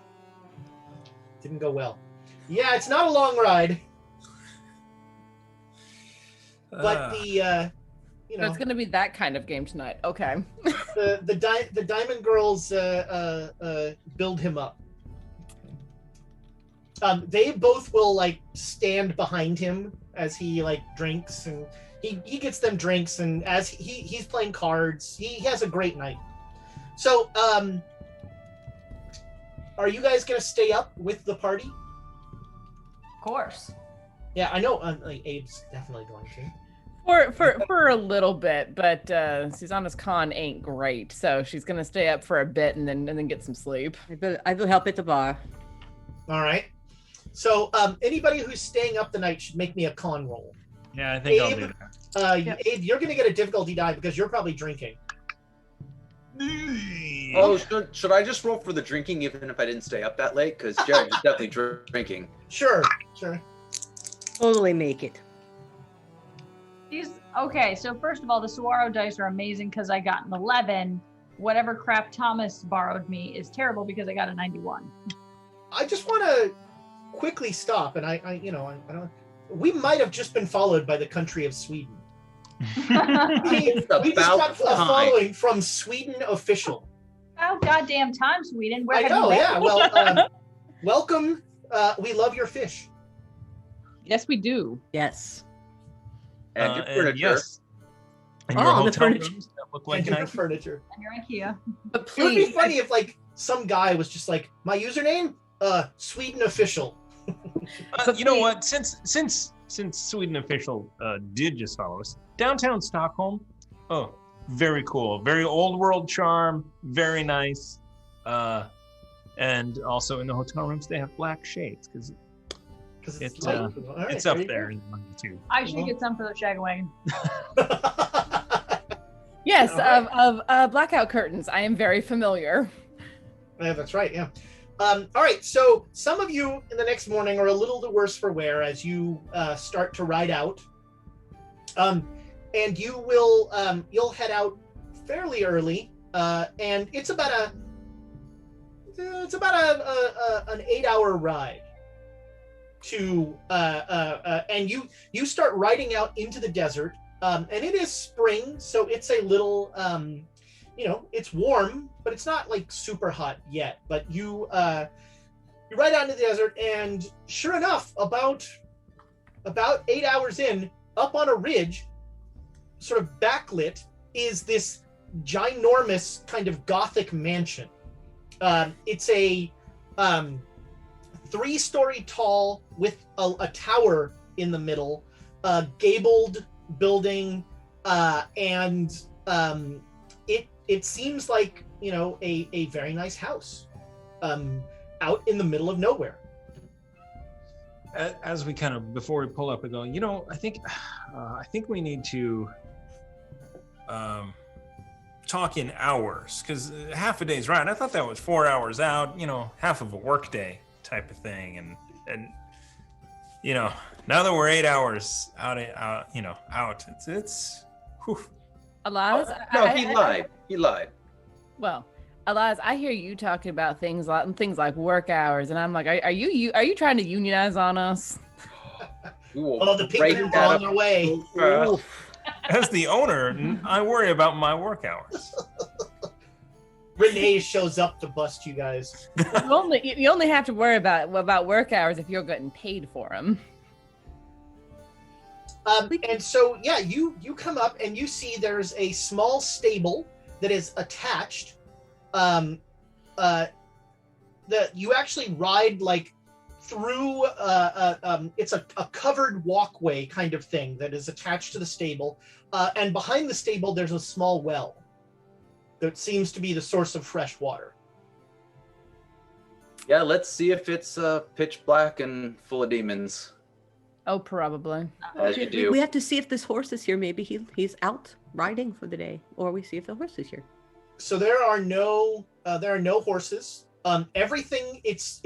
Didn't go well. Yeah, it's not a long ride. But So it's going to be that kind of game tonight. Okay. the Diamond Girls build him up. They both will stand behind him as he drinks, and he gets them drinks, and as he's playing cards, he has a great night. So are you guys gonna stay up with the party? Of course. Yeah, I know. Abe's definitely going to. For a little bit, but Susanna's con ain't great, so she's gonna stay up for a bit and then get some sleep. I will help at the bar. All right. So anybody who's staying up the night should make me a con roll. Yeah, I think I'll do that. Abe, you're gonna get a difficulty die because you're probably drinking. Oh, should I just roll for the drinking even if I didn't stay up that late? Because Jared is definitely drinking. Sure. Totally make it. Okay, so first of all, the Saguaro dice are amazing because I got an 11. Whatever crap Thomas borrowed me is terrible because I got a 91. I just want to quickly stop, and I don't. We might have just been followed by the country of Sweden. we just got a following from Sweden official. Oh, goddamn time, Sweden. Where I have know, you been? yeah. Well, welcome. We love your fish. Yes, we do. Yes. And your furniture. Yes. And Oh, your the hotel furniture. rooms that look like And an your IKEA. furniture. And your IKEA. But It would be please, funny if some guy was just like, my username, Sweden official. You know what? Since Sweden official did just follow us, downtown Stockholm. Oh, very cool. Very old world charm. Very nice. And also in the hotel rooms they have black shades because it's light. All right, it's up you there in the money too. I should get some for the shag wagon. go. yes, All right. of blackout curtains. I am very familiar. Yeah, that's right. Yeah. All right, so some of you in the next morning are a little the worse for wear as you start to ride out. And you will you'll head out fairly early, and it's about an 8-hour ride to and you start riding out into the desert, and it is spring, so it's a little it's warm, but it's not like super hot yet. But you ride out into the desert, and sure enough, about 8 hours in, up on a ridge, sort of backlit, is this ginormous kind of Gothic mansion. It's a 3-story tall with a tower in the middle, a gabled building, and it seems like a very nice house out in the middle of nowhere. As we kind of, before we pull up, we go, I think we need to talk in hours, because half a day's ride, I thought that was 4 hours out, half of a work day type of thing. And now that we're 8 hours out, it's whew. Elias, No, he lied. Well, Elias, I hear you talking about things like work hours, and I'm like, are you trying to unionize on us? Oh, the Pinkertons are on their way. As the owner, I worry about my work hours. Renee shows up to bust you guys. You only have to worry about work hours if you're getting paid for them. And so, yeah, you come up and you see there's a small stable that is attached. That you actually ride like through. It's a covered walkway kind of thing that is attached to the stable. And behind the stable, there's a small well that seems to be the source of fresh water. Yeah, let's see if it's pitch black and full of demons. Oh, probably. As you do. We have to see if this horse is here. Maybe he's out riding for the day, or we see if the horse is here. So there are no horses. Everything it's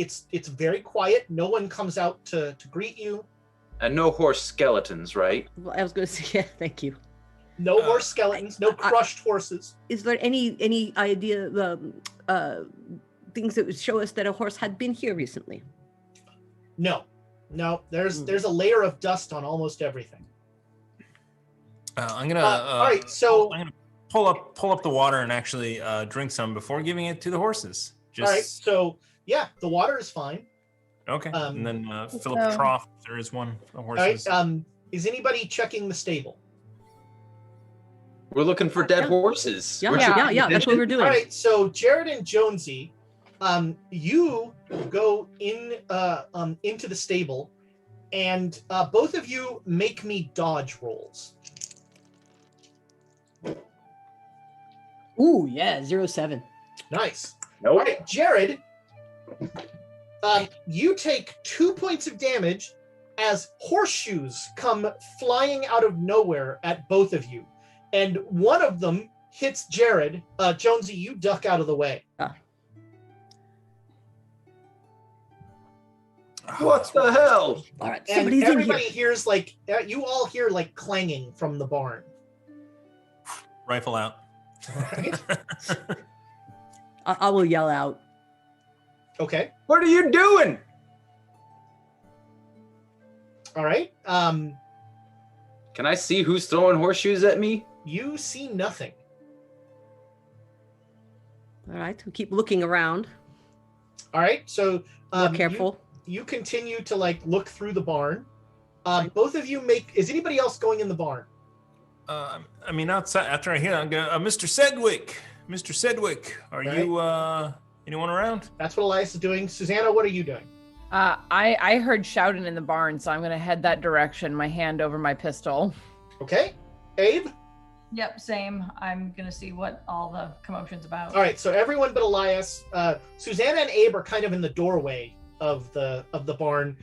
very quiet. No one comes out to greet you. And no horse skeletons, right? Well, I was going to say, yeah, thank you. No horse skeletons. No crushed horses. Is there any idea things that would show us that a horse had been here recently? No. There's a layer of dust on almost everything. I'm gonna. All right, so I'm gonna pull up the water and actually drink some before giving it to the horses. All right, so yeah, the water is fine. Okay, and then fill up the trough if there is one. The horses. All right, is anybody checking the stable? We're looking for dead horses. Yeah, that's what we're doing. All right, so Jared and Jonesy, you go into the stable, and both of you make me dodge rolls. Ooh, yeah, 07. Nice. Nope. All right, Jared, you take 2 points of damage as horseshoes come flying out of nowhere at both of you. And one of them hits Jared. Jonesy, you duck out of the way. What the hell? All right, And somebody's in everybody here. hears you all hear clanging from the barn. Rifle out. Right? I will yell out. Okay. What are you doing? All right. Can I see who's throwing horseshoes at me? You see nothing. All right, we keep looking around. All right. So More careful. You continue to look through the barn. Both of you is anybody else going in the barn? I mean, outside after I hear, I'm gonna, Mr. Sedgwick, are you anyone around? That's what Elias is doing. Susanna, what are you doing? I heard shouting in the barn, so I'm gonna head that direction, my hand over my pistol. Okay. Abe? Yep, same. I'm gonna see what all the commotion's about. All right, so everyone but Elias. Susanna and Abe are kind of in the doorway of the barn.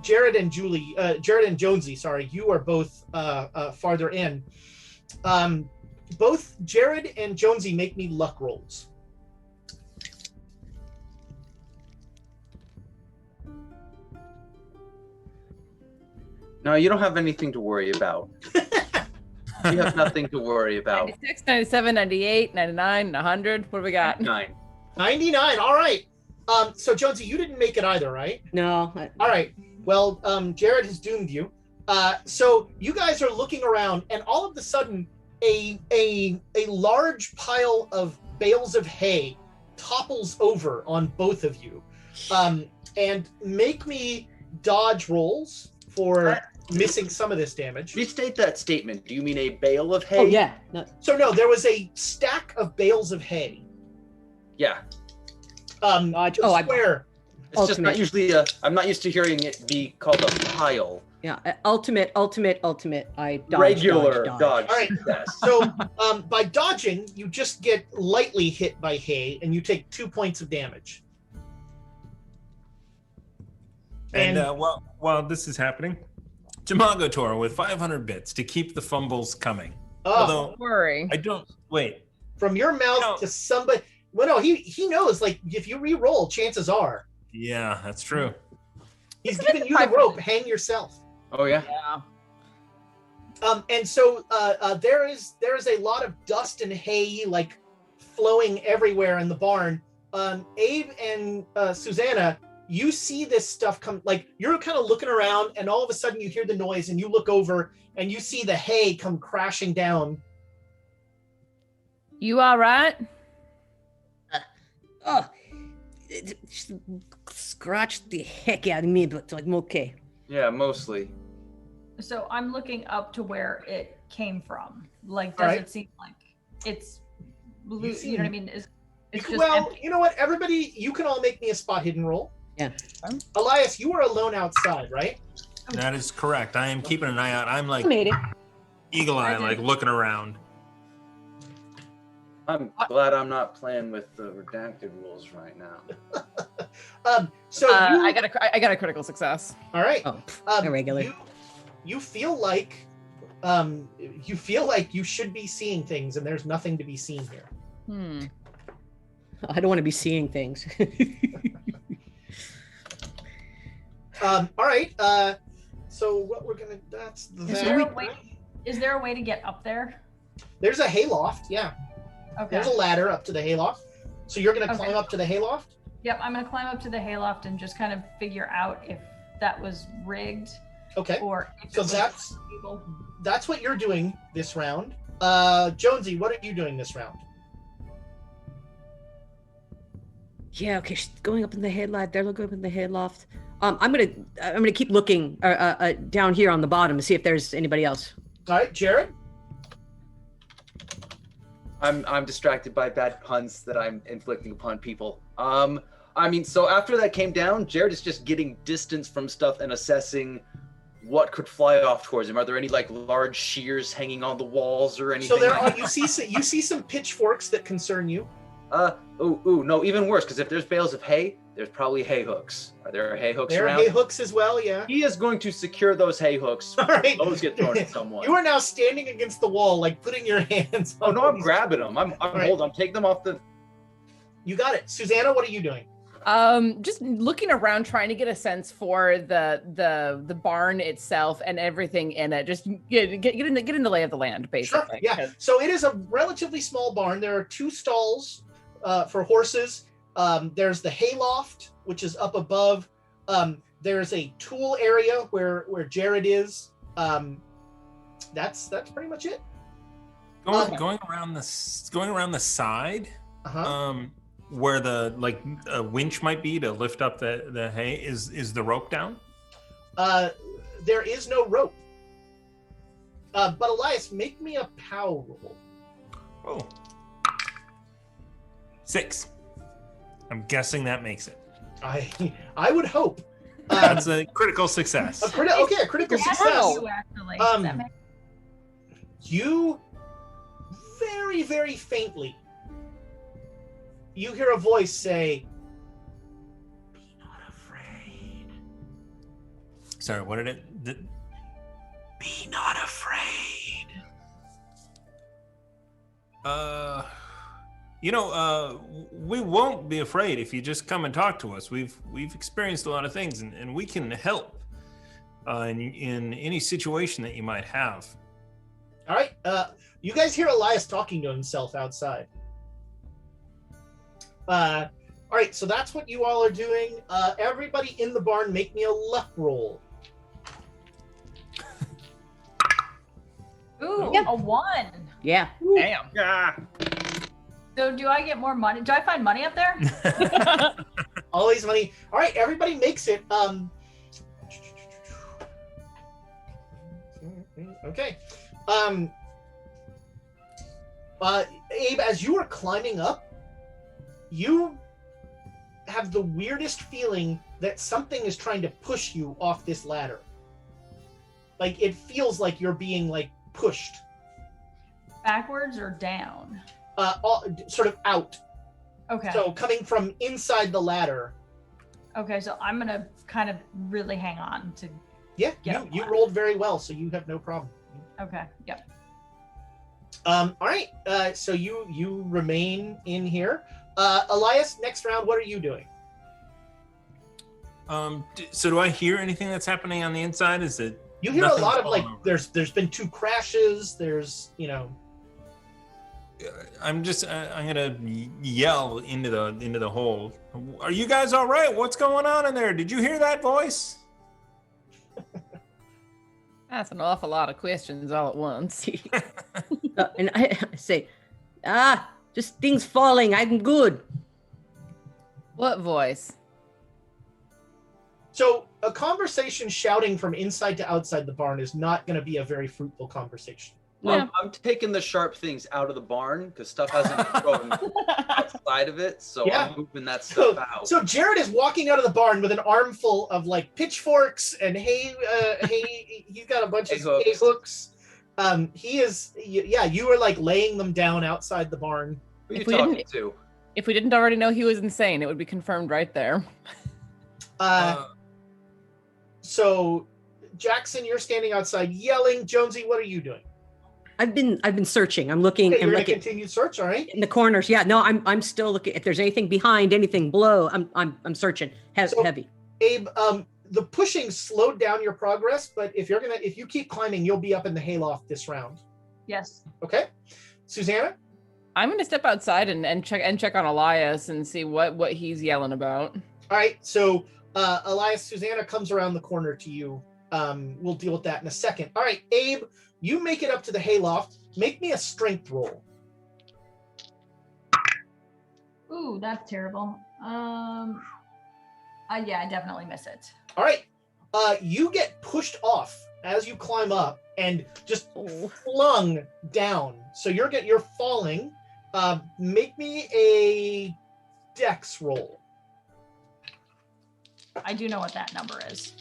Jared and Jonesy, sorry, you are both farther in. Both Jared and Jonesy make me luck rolls. No, you don't have anything to worry about. You have nothing to worry about. 96, 97, 98, 99, 100. What do we got? 9. 99. All right. So Jonesy, you didn't make it either, right? No. All right. Well, Jared has doomed you. So you guys are looking around, and all of a sudden, a large pile of bales of hay topples over on both of you. And make me dodge rolls for missing some of this damage. Restate that statement. Do you mean a bale of hay? Oh yeah. No. So no, there was a stack of bales of hay. Yeah. Dodge. I swear. It's just not usually I'm not used to hearing it be called a pile. Yeah. Ultimate. I dodge. Regular dodge. dodge. All right. Success. So by dodging, you just get lightly hit by hay, and you take 2 points of damage. And while this is happening, Jamago Toro with 500 bits to keep the fumbles coming. Although Don't worry. I don't wait. From your mouth to somebody. Well, no, he knows. Like if you re-roll, chances are Yeah, that's true. he's giving you the rope. Hang yourself. Oh yeah. Yeah. And so there is a lot of dust and hay like flowing everywhere in the barn. Abe and Susanna, you see this stuff come, like you're kind of looking around, and all of a sudden you hear the noise, and you look over and you see the hay come crashing down. You all right? Oh, it scratched the heck out of me, but I'm okay. Yeah, mostly. So I'm looking up to where it came from. Like, does All right. it seem like it's blue? You You know what I mean? It's just Well, empty. you know what? Everybody, you can all make me a spot hidden roll. Yeah. Elias, you are alone outside, right? That is correct. I am keeping an eye out. I'm like I made it. eagle eye, I did. like looking around. I'm glad I'm not playing with the redacted rules right now. So you, I got a critical success. all right. Oh, irregular. You feel like you should be seeing things, and there's nothing to be seen here. I don't want to be seeing things. All right. So what we're gonna that's Is there a way? Is there a way to get up there? There's a hayloft. Yeah. Okay. There's a ladder up to the hayloft. So you're gonna Okay. climb up to the hayloft. Yep, I'm gonna climb up to the hayloft and just kind of figure out if that was rigged Okay. or if So it was that's able. that's what you're doing this round. Jonesy, what are you doing this round? Yeah, okay. She's going up in the hayloft. They're looking up in the hayloft. I'm gonna keep looking down here on the bottom to see if there's anybody else. All right, Jared. I'm distracted by bad puns that I'm inflicting upon people. I mean, so after that came down, Jared is just getting distance from stuff and assessing what could fly off towards him. Are there any like large shears hanging on the walls or anything? So there like are you see some pitchforks that concern you. No, even worse, because if there's bales of hay, there's probably hay hooks. Are there hay hooks There are around? hay hooks as well. Yeah. He is going to secure those hay hooks. All right. Those get thrown at someone. You are now standing against the wall, like putting your hands. Oh on no, I'm these- grabbing them. I'm right. hold on, take them off the. You got it, Susanna. What are you doing? Just looking around, trying to get a sense for the barn itself and everything in it. Just get in the lay of the land, Sure. basically. Yeah. 'cause- So it is a relatively small barn. There are 2 stalls for horses. There's the hayloft, which is up above. There's a tool area where Jared is. That's pretty much it. Going around the side, Uh-huh. where the like a winch might be to lift up the hay. Is the rope down? There is no rope. But Elias, make me a pow roll. Oh. 6. I'm guessing that makes it. I would hope. That's a critical success. A critical Yes, success. you actually. Um, That makes- You very, very faintly, you hear a voice say, "Be not afraid. Sorry, what did it? Be not afraid." We won't be afraid if you just come and talk to us. We've experienced a lot of things, and we can help. in any situation that you might have. All right. You guys hear Elias talking to himself outside. All right. So that's what you all are doing. Everybody in the barn, make me a luck roll. Ooh, Yep. a 1. Yeah. Damn. Yeah. So do I get more money? Do I find money up there? Always money. All right. Everybody makes it. Okay. Abe, as you are climbing up, you have the weirdest feeling that something is trying to push you off this ladder. Like, it feels like you're being, like, pushed. Backwards or down? Sort of out. Okay. So, coming from inside the ladder. Okay, so I'm gonna kind of really hang on to. Yeah, Get up you on. rolled very well, so you have no problem. Okay. Yep. All right. So you remain in here. Elias, next round, what are you doing? So do I hear anything that's happening on the inside? Is it? You hear a Nothing's lot of like falling over. there's been 2 crashes. There's I'm gonna yell into the hole. Are you guys all right? What's going on in there? Did you hear that voice? That's an awful lot of questions all at once. And I say, just things falling. I'm good. What voice? So a conversation shouting from inside to outside the barn is not going to be a very fruitful conversation. Yeah. I'm taking the sharp things out of the barn because stuff hasn't been thrown outside of it, so Yeah. I'm moving that So, stuff out. so Jared is walking out of the barn with an armful of like pitchforks and hay. He's got a bunch Hay of hooks. hay hooks. He is. Yeah, you are like laying them down outside the barn. Who are you if we talking didn't- to? If we didn't already know he was insane, it would be confirmed right there. So, Jackson, you're standing outside yelling. Jonesy, what are you doing? I've been searching. I'm looking Okay, and you're going to looking continue search, all right? in the corners. Yeah, no, I'm still looking. If there's anything behind, anything below, I'm searching. So- Heavy. Abe, the pushing slowed down your progress, but if you keep climbing, you'll be up in the hay loft this round. Yes. Okay, Susanna. I'm gonna step outside and check on Elias and see what he's yelling about. All right, so Elias, Susanna comes around the corner to you. We'll deal with that in a second. All right, Abe, you make it up to the hay loft. Make me a strength roll. Ooh, that's terrible. Yeah, I definitely miss it. All right, you get pushed off as you climb up and just Oh. flung down. So you're falling. Make me a dex roll. I do know what that number is.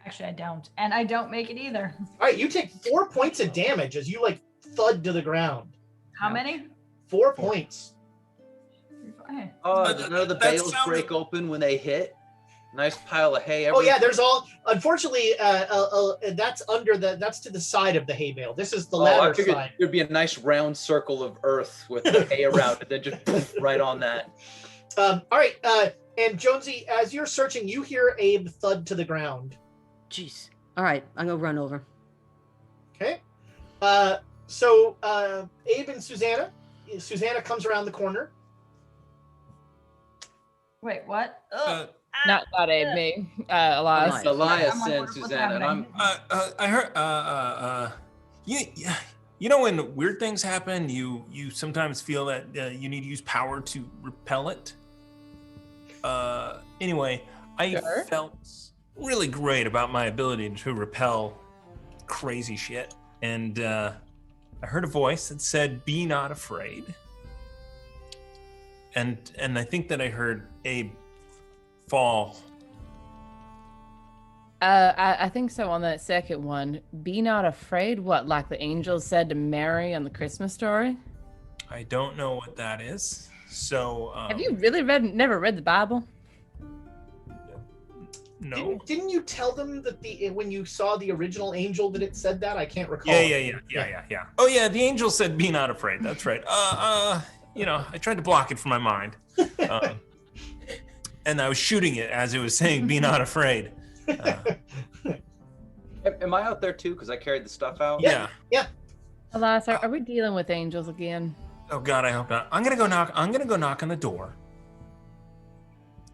Actually, I don't, and I don't make it either. All right, you take 4 points of damage as you like thud to the ground. How many? 4 points. Okay. Oh, did none of the That bales sounded- break open when they hit? Nice pile of hay. Oh yeah, there's all. Unfortunately, that's to the side of the hay bale. This is the I ladder figured side. there'd be a nice round circle of earth with the hay around it, then just poof, right on that. All right, and Jonesy, as you're searching, you hear Abe thud to the ground. Jeez. All right, I'm gonna run over. Okay. So Abe and Susanna comes around the corner. Wait, what? Ugh. Not Abe, me. Elias. Elias I'm like, and what's Susanna, and I'm happening? I heard. You know when weird things happen, you sometimes feel that you need to use power to repel it. Anyway, I Sure. felt really great about my ability to repel crazy shit, and I heard a voice that said, "Be not afraid." And I think that I heard Abe fall. I think so on that second one. Be not afraid. What, like the angels said to Mary on the Christmas story? I don't know what that is. So Have you really never read the Bible? No. Didn't you tell them that when you saw the original angel that it said that? I can't recall. Yeah. Oh yeah, the angel said, "Be not afraid." That's right. I tried to block it from my mind, and I was shooting it as it was saying, "Be not afraid." Am I out there too? Because I carried the stuff out. Yeah. Elias, are we dealing with angels again? Oh God, I hope not. I'm gonna go knock on the door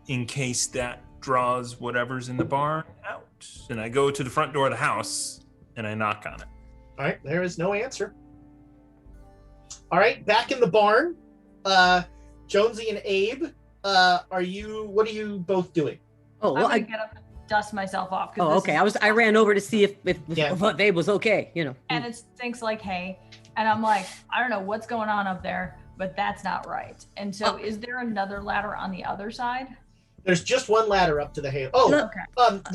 in case that draws whatever's in the barn out. And I go to the front door of the house and I knock on it. All right, there is no answer. All right, back in the barn, Jonesy and Abe, what are you both doing? Oh, I'm well, gonna get up and dust myself off. oh, okay. I ran over to see if Yeah. Abe was okay. You know. And it stinks like hay. And I'm like, I don't know what's going on up there, but that's not right. And so is there another ladder on the other side? There's just one ladder up to the hay. Oh, Okay.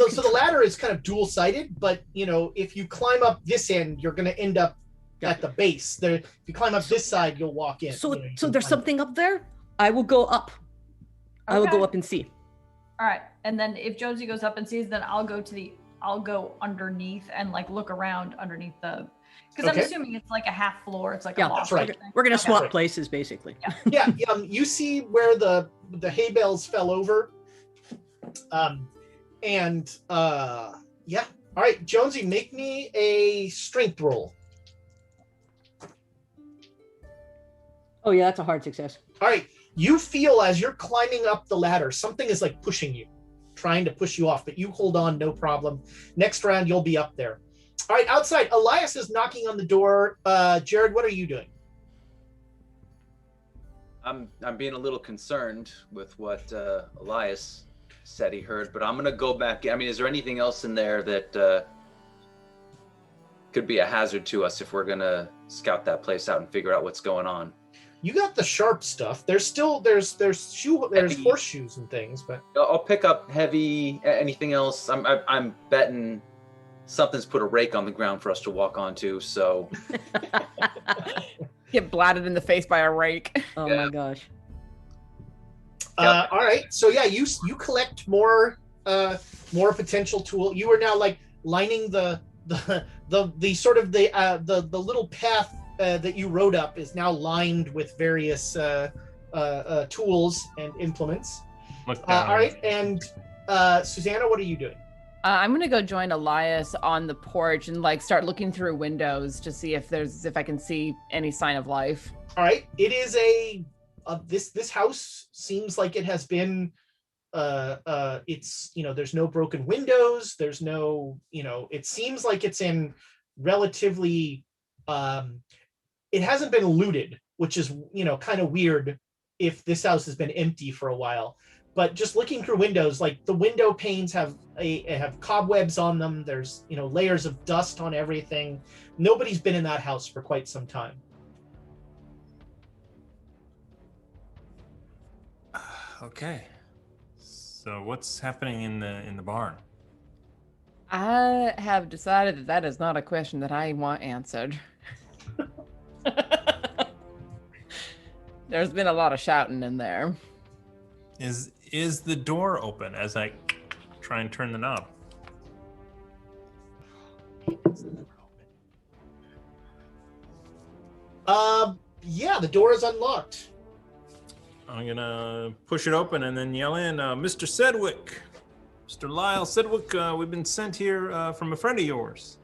so the ladder is kind of dual-sided, but if you climb up this end, you're going to end up at the base. If you climb up this side, you'll walk in. So, You so can there's climb something up there. I will go up. I will Okay. go up and see. All right. And then if Jonesy goes up and sees, then I'll go underneath and like look around underneath because I'm Okay. assuming it's like a half floor. It's like Yeah, a loft. that's right. type thing. We're gonna Okay. swap Right. places, basically. Yeah, you see where the hay bales fell over. Yeah. All right, Jonesy, make me a strength roll. Oh yeah, that's a hard success. All right, you feel as you're climbing up the ladder, something is like pushing you, trying to push you off, but you hold on, no problem. Next round, you'll be up there. All right, outside, Elias is knocking on the door. Jared, what are you doing? I'm being a little concerned with what Elias said he heard, but I'm gonna go back. I mean, is there anything else in there that could be a hazard to us if we're gonna scout that place out and figure out what's going on? You got the sharp stuff. There's horseshoes and things, but I'll pick up heavy. Anything else? I'm betting something's put a rake on the ground for us to walk onto. So Get blatted in the face by a rake. Oh Yeah. my gosh. all right. So yeah, you collect more potential tool. You are now like lining the sort of the little path that you rode up is now lined with various tools and implements. Look down. All right, and Susanna, what are you doing? I'm gonna go join Elias on the porch and like start looking through windows to see if I can see any sign of life. All right, it is this house seems like it has been it's there's no broken windows, there's no it seems like it's in relatively it hasn't been looted, which is kind of weird if this house has been empty for a while. But just looking through windows, like the window panes have cobwebs on them. There's layers of dust on everything. Nobody's been in that house for quite some time. Okay. So what's happening in the barn? I have decided that is not a question that I want answered. There's been a lot of shouting in there. Is the door open as I try and turn the knob? Yeah, the door is unlocked. I'm gonna push it open and then yell in, Mr. Sedgwick, Mr. Lyle Sedgwick, we've been sent here from a friend of yours.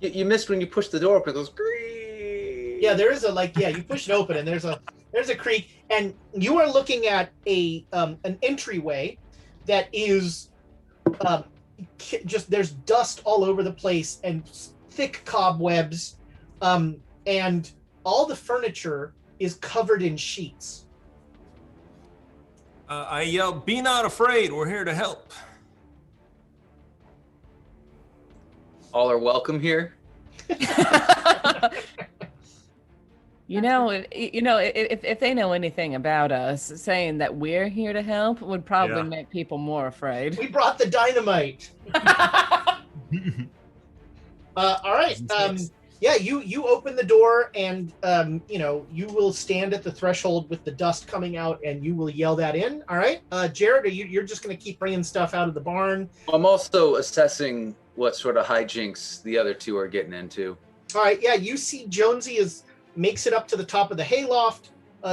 You missed when you pushed the door open. It goes green. Yeah, there is you push it open and there's a creak, and you are looking at an entryway that is just there's dust all over the place and thick cobwebs, and all the furniture is covered in sheets. I yell, "Be not afraid, we're here to help." All are welcome here. If they know anything about us, saying that we're here to help would probably Yeah. make people more afraid. We brought the dynamite. All right. Yeah, you open the door and you will stand at the threshold with the dust coming out and you will yell that in. All right. Jared, you're just going to keep bringing stuff out of the barn. I'm also assessing what sort of hijinks the other two are getting into. All right. Yeah, you see Jonesy makes it up to the top of the hay loft.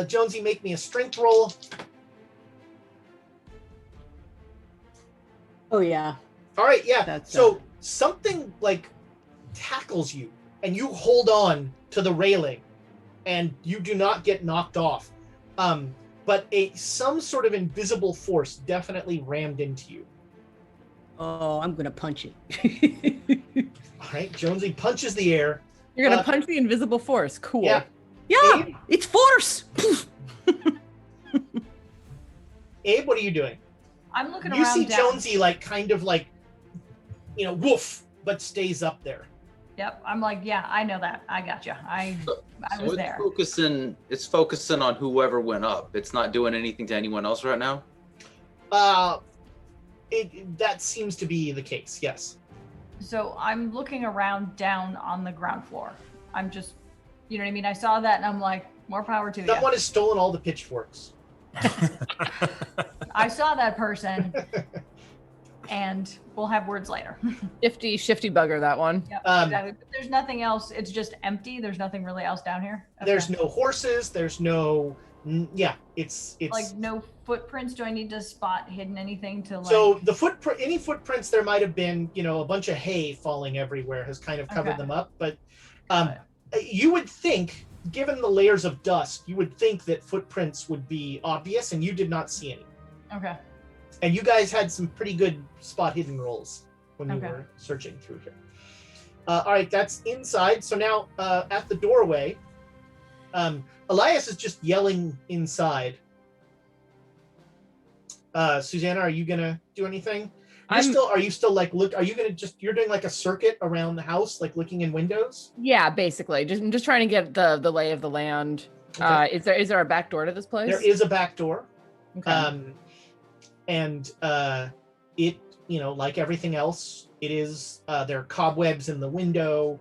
Jonesy, make me a strength roll. Oh yeah. All right. Yeah. That's, So something like tackles you, and you hold on to the railing, and you do not get knocked off. But some sort of invisible force definitely rammed into you. Oh, I'm gonna punch it. All right, Jonesy punches the air. You're gonna punch the invisible force. Cool. Yeah. Yeah, Abe? it's force. Abe, what are you doing? I'm looking You around see down. Jonesy kind of woof, but stays up there. Yep. I'm like, yeah, I know that. I gotcha. I was there. It's focusing on whoever went up. It's not doing anything to anyone else right now. That seems to be the case. Yes. So I'm looking around down on the ground floor. I'm just, you know what I mean? I saw that and I'm like, more power to you. Someone has stolen all the pitchforks. I saw that person, and we'll have words later. Shifty bugger, that one. Yep, exactly. But there's nothing else. It's just empty. There's nothing really else down here. Okay. There's no horses. There's no. Yeah, it's like no footprints. Do I need to spot hidden anything to like? So the footprint, any footprints there might have been, a bunch of hay falling everywhere has kind of covered them up. But you would think, given the layers of dust, you would think that footprints would be obvious, and you did not see any. Okay. And you guys had some pretty good spot hidden rolls when you were searching through here. All right, that's inside. So now at the doorway, Elias is just yelling inside. Susanna, are you gonna do anything? Are you doing like a circuit around the house, like looking in windows? Yeah, basically. I'm just trying to get the lay of the land. Okay. Is there a back door to this place? There is a back door. Okay. And it, like everything else, it is, there are cobwebs in the window.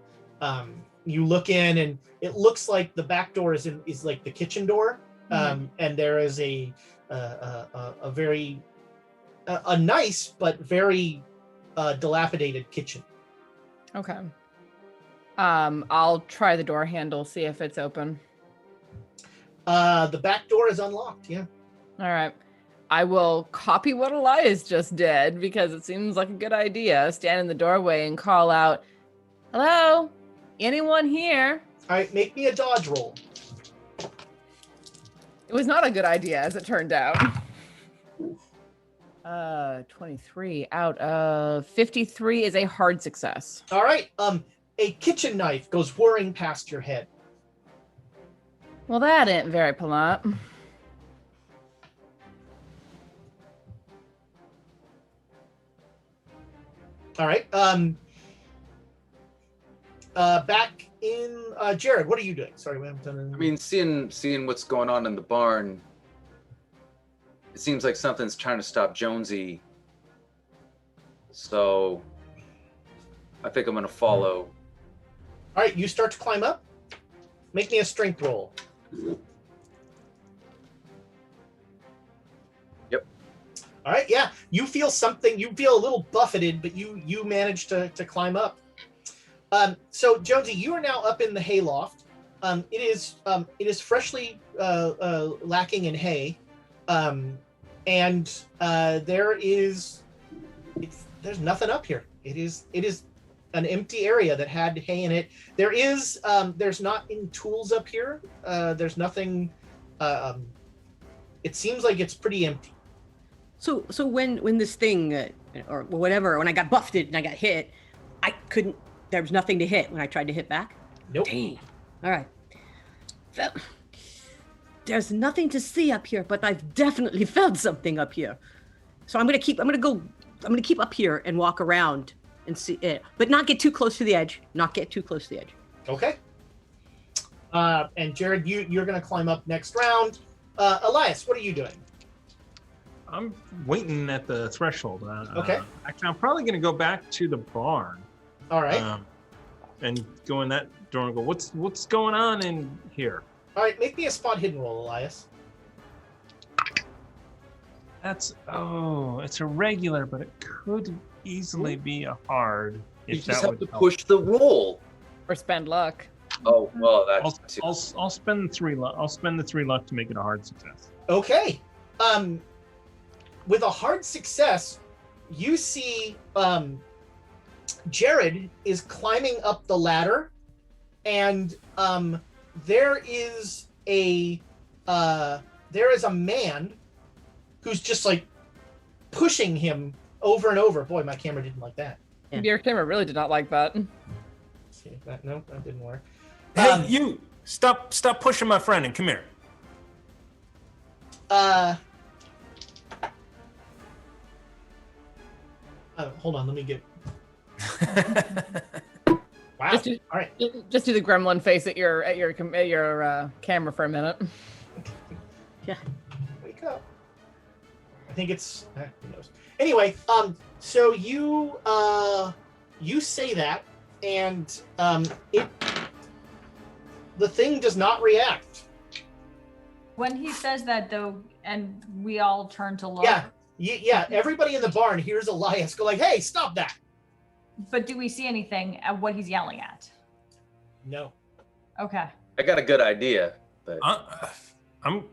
You look in and it looks like the back door is like the kitchen door. And there is a very, a nice, but very dilapidated kitchen. Okay. I'll try the door handle, see if it's open. The back door is unlocked. Yeah. All right. I will copy what Elias just did because it seems like a good idea. Stand in the doorway and call out, "Hello? Anyone here?" All right, make me a dodge roll. It was not a good idea, as it turned out. 23 out of 53 is a hard success. All right. A kitchen knife goes whirring past your head. Well, that ain't very polite. All right. Back in Jared, what are you doing? Sorry, we haven't done anything. I mean, seeing what's going on in the barn, it seems like something's trying to stop Jonesy. So I think I'm gonna follow. All right, you start to climb up. Make me a strength roll. Yep. All right, yeah. You feel something. You feel a little buffeted, but you manage to climb up. So Jonesy, you are now up in the hay loft. It is freshly lacking in hay, and there's nothing up here. It is an empty area that had hay in it. There's not any tools up here. There's nothing. It seems like it's pretty empty. So when this thing or whatever, when I got buffeted and I got hit, there was nothing to hit when I tried to hit back. Nope. Dang. All right. There's nothing to see up here, but I've definitely felt something up here. So I'm gonna keep up here and walk around and see it, but not get too close to the edge. Okay. And Jared, you're gonna climb up next round. Elias, what are you doing? I'm waiting at the threshold. Okay. Actually, I'm probably going to go back to the barn. All right. And go in that door and go, what's going on in here? All right, make me a spot hidden roll, Elias. It's a regular, but it could easily be a hard. You If just that have would to help. push the roll. Or spend luck. Oh well, that's I'll spend 3 luck. I'll spend the 3 luck to make it a hard success. Okay. With a hard success, you see Jared is climbing up the ladder, and there is a man who's just like pushing him over and over. Boy, my camera didn't like that. Yeah. Your camera really did not like that. See if that? Nope, that didn't work. Hey, you stop pushing my friend and come here. Hold on, let me get. Wow. Just do, All right. just do the gremlin face at your camera for a minute. Wake up. I think it's who knows. Anyway, so you say that, and the thing does not react. When he says that, though, and we all turn to look. Yeah. Everybody in the barn hears Elias go like, "Hey, stop that!" But do we see anything at what he's yelling at? No. Okay. I got a good idea, but I'm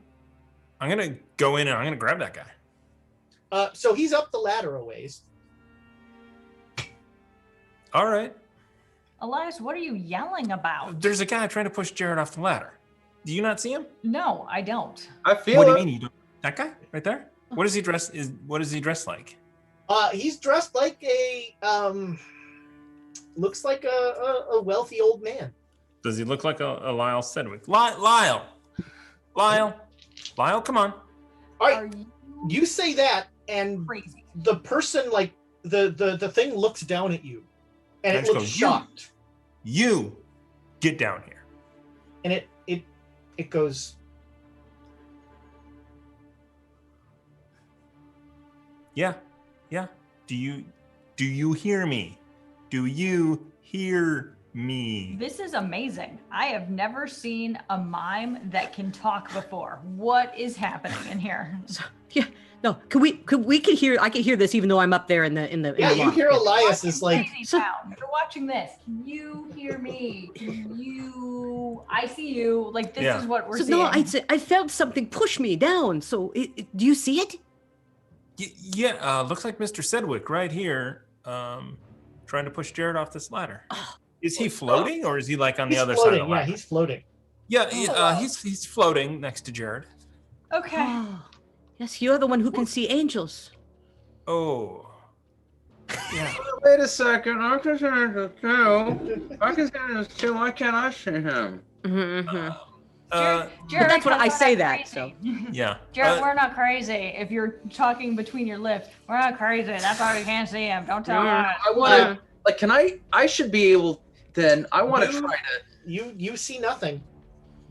gonna go in and I'm gonna grab that guy. So he's up the ladder a ways. All right. Elias, what are you yelling about? There's a guy trying to push Jared off the ladder. Do you not see him? No, I don't. I feel What do you it. mean you don't? That guy right there? What is he dressed? What is he dressed like? He's dressed like a looks like a wealthy old man. Does he look like a Lyle Sedgwick? Lyle, come on. All Are right, you you say that, and crazy? the person, like the thing, looks down at you, and I it just looks go, shocked, You get down here. and it goes. Yeah. Do you hear me? Do you hear me? This is amazing. I have never seen a mime that can talk before. What is happening in here? No, I can hear this even though I'm up there in the Yeah, you loft. hear Elias is like, Crazy town. You're watching this. You hear me. I see you. Like, this Yeah. is what we're So seeing. no, I felt something push me down. So do you see it? Yeah, looks like Mr. Sedgwick right here, trying to push Jared off this ladder. Is he floating or is he like on the he's other floating. side of the Yeah, ladder? he's floating. Yeah, he's floating next to Jared. Okay. Oh, yes, you're the one who can see angels. Oh. Yeah. Wait a second. I can see him too. I can see him too. Why can't I see him? Mm-hmm. Jared, that's what we're I not say that, crazy. so. Yeah. Jared, we're not crazy. If you're talking between your lips, we're not crazy. That's why we can't see him. Don't tell us. I want to. Like, can I should be able. Then I want to You- try to. You see nothing.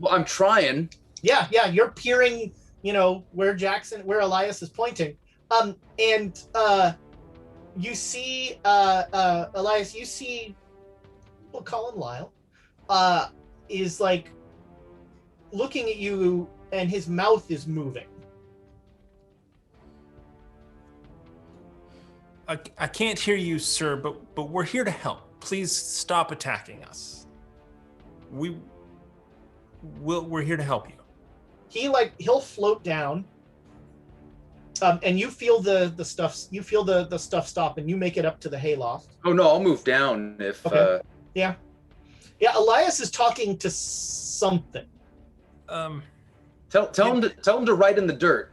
Well, I'm trying. Yeah, you're peering, where Elias is pointing. And you see Elias, you see, we'll call him Lyle, is like looking at you, and his mouth is moving. I can't hear you, sir, but we're here to help. Please stop attacking us. We're here to help you. He'll float down, and you feel the stuff. You feel the stuff stop, and you make it up to the hay loft. Oh no, I'll move down if. Okay. Yeah. Elias is talking to something. Tell him to write in the dirt.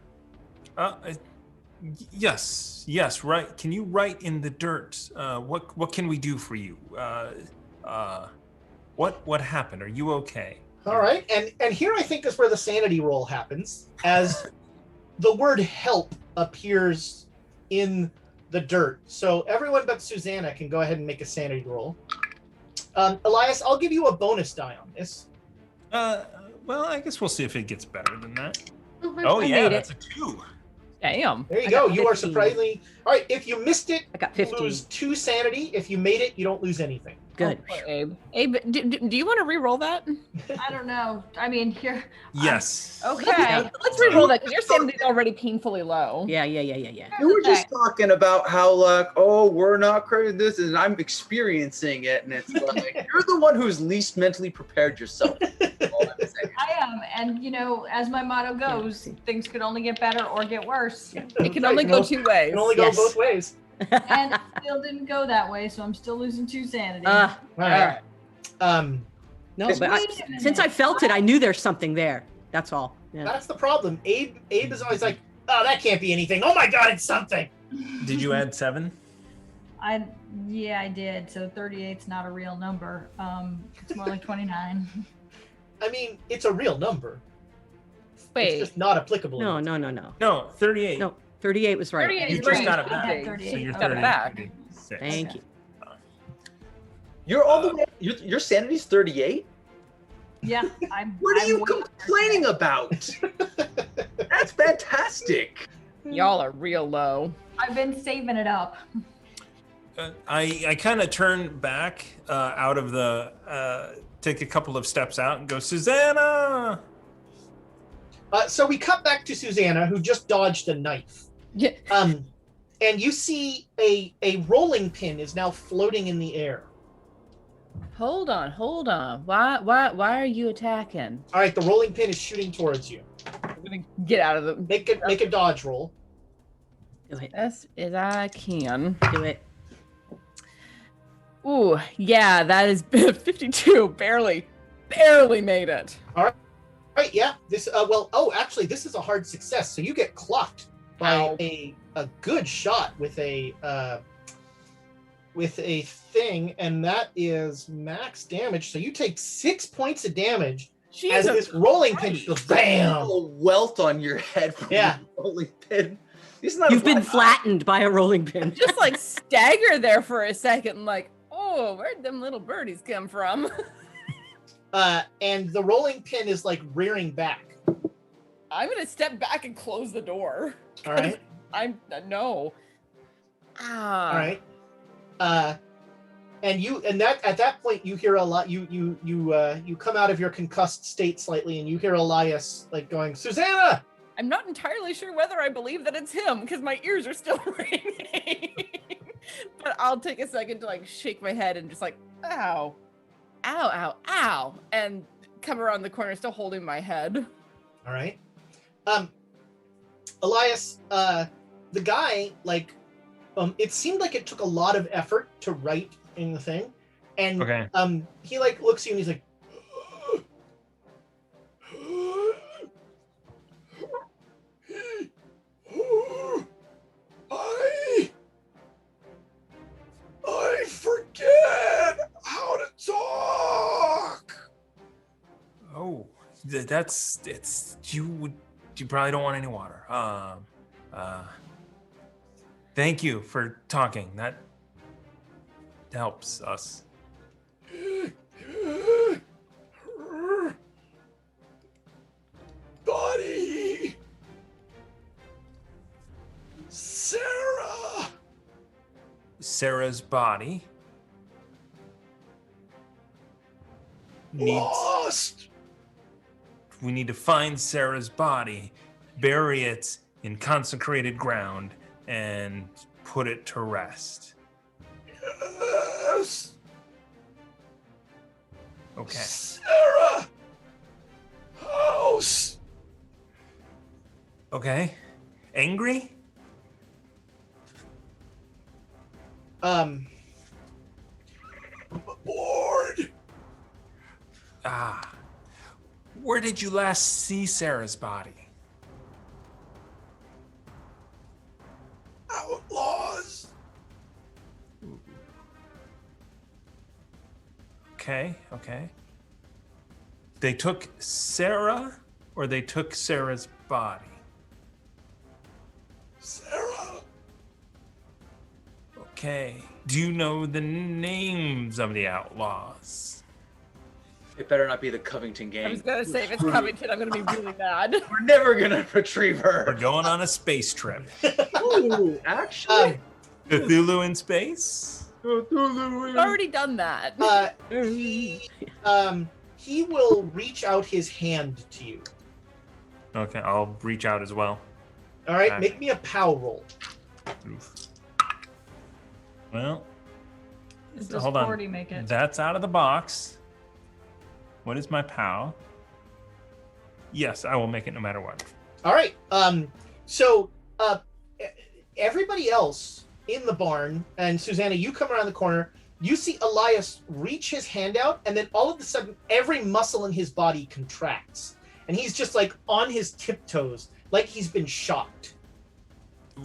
Yes, right. Can you write in the dirt? What can we do for you? What happened? Are you okay? All right, and here I think is where the sanity roll happens, as the word "help" appears in the dirt. So everyone but Susanna can go ahead and make a sanity roll. Elias, I'll give you a bonus die on this. Well, I guess we'll see if it gets better than that. I Yeah, made that's it. a 2. Damn. There you I go. got You are 15. surprisingly all right. If you missed it, I got you 15. lose 2 sanity. If you made it, you don't lose anything. Good. Oh, poor Abe. Abe, do you want to re-roll that? I don't know. I mean, here. Yes. Okay. Let's re-roll that because your sanity's already painfully low. Yeah. Here's You were the just thing. talking about how like, oh, we're not crazy. This is, and I'm experiencing it, and it's like you're the one who's least mentally prepared yourself. All I'm saying. I am, and as my motto goes, things could only get better or get worse. It can only go two ways. You can only go Yes. both ways. And it still didn't go that way, so I'm still losing 2 sanity. All right. No, but Wait a minute. since I felt it, I knew there's something there. That's all. Yeah. That's the problem. Abe is always like, oh, that can't be anything. Oh my God, it's something. Did you add 7? Yeah, I did. So 38's not a real number. It's more like 29. I mean, it's a real number. Wait. It's just not applicable. No. No, 38. No, 38 was right. 38 You is just right. got it I back. had So 38. you're Got it 30. back. 36. Thank you. You're all the way. Your sanity's 38. Yeah, What are I'm you way complaining about? That's fantastic. Y'all are real low. I've been saving it up. I kind of turn back out of the, take a couple of steps out and go, Susanna! So we cut back to Susanna, who just dodged a knife. Yeah. And you see a rolling pin is now floating in the air. Hold on. Why are you attacking? All right, the rolling pin is shooting towards you. I'm gonna get out of the Make a dodge roll. Do it. best as I can. Do it. Ooh, yeah, that is 52. Barely made it. All right, yeah. This actually, this is a hard success. So you get clocked by Ow. a good shot with a thing, and that is max damage. So you take 6 points of damage as this rolling pin goes bam. A welt on your head from Yeah. the rolling pin. He's not You've been alive. flattened by a rolling pin. Just like stagger there for a second, like, oh, where'd them little birdies come from? And the rolling pin is like rearing back. I'm gonna step back and close the door. All right. I'm no. Ah. All right. And at that point you hear a lot. You come out of your concussed state slightly, and you hear Elias like going, Susanna. I'm not entirely sure whether I believe that it's him because my ears are still ringing. But I'll take a second to like shake my head and just like, ow, and come around the corner, still holding my head. All right. Elias, the guy, like, it seemed like it took a lot of effort to write in the thing, and Okay. he like looks at you and he's like, I forget how to talk. Oh, you probably don't want any water. Thank you for talking. That helps us. Buddy. Sarah. Sarah's body needs. Lost. We need to find Sarah's body, bury it in consecrated ground, and put it to rest. Yes. Okay. Sarah. House. Okay. Angry? Bored. Ah. Where did you last see Sarah's body? Outlaws. Okay. They took Sarah, or they took Sarah's body? Sarah. Okay. Do you know the names of the outlaws? It better not be the Covington gang. I was gonna say if it's Covington, I'm gonna be really mad. We're never gonna retrieve We're her. going on a space trip. Ooh, actually. Cthulhu in space? I've already done that. He will reach out his hand to you. Okay, I'll reach out as well. All right, Okay. make me a POW roll. Oof. Well, Does hold on. 40 make it? That's out of the box. What is my POW? Yes, I will make it no matter what. All right. So everybody else in the barn, and Susanna, you come around the corner. You see Elias reach his hand out, and then all of a sudden, every muscle in his body contracts, and he's just like on his tiptoes, like he's been shocked.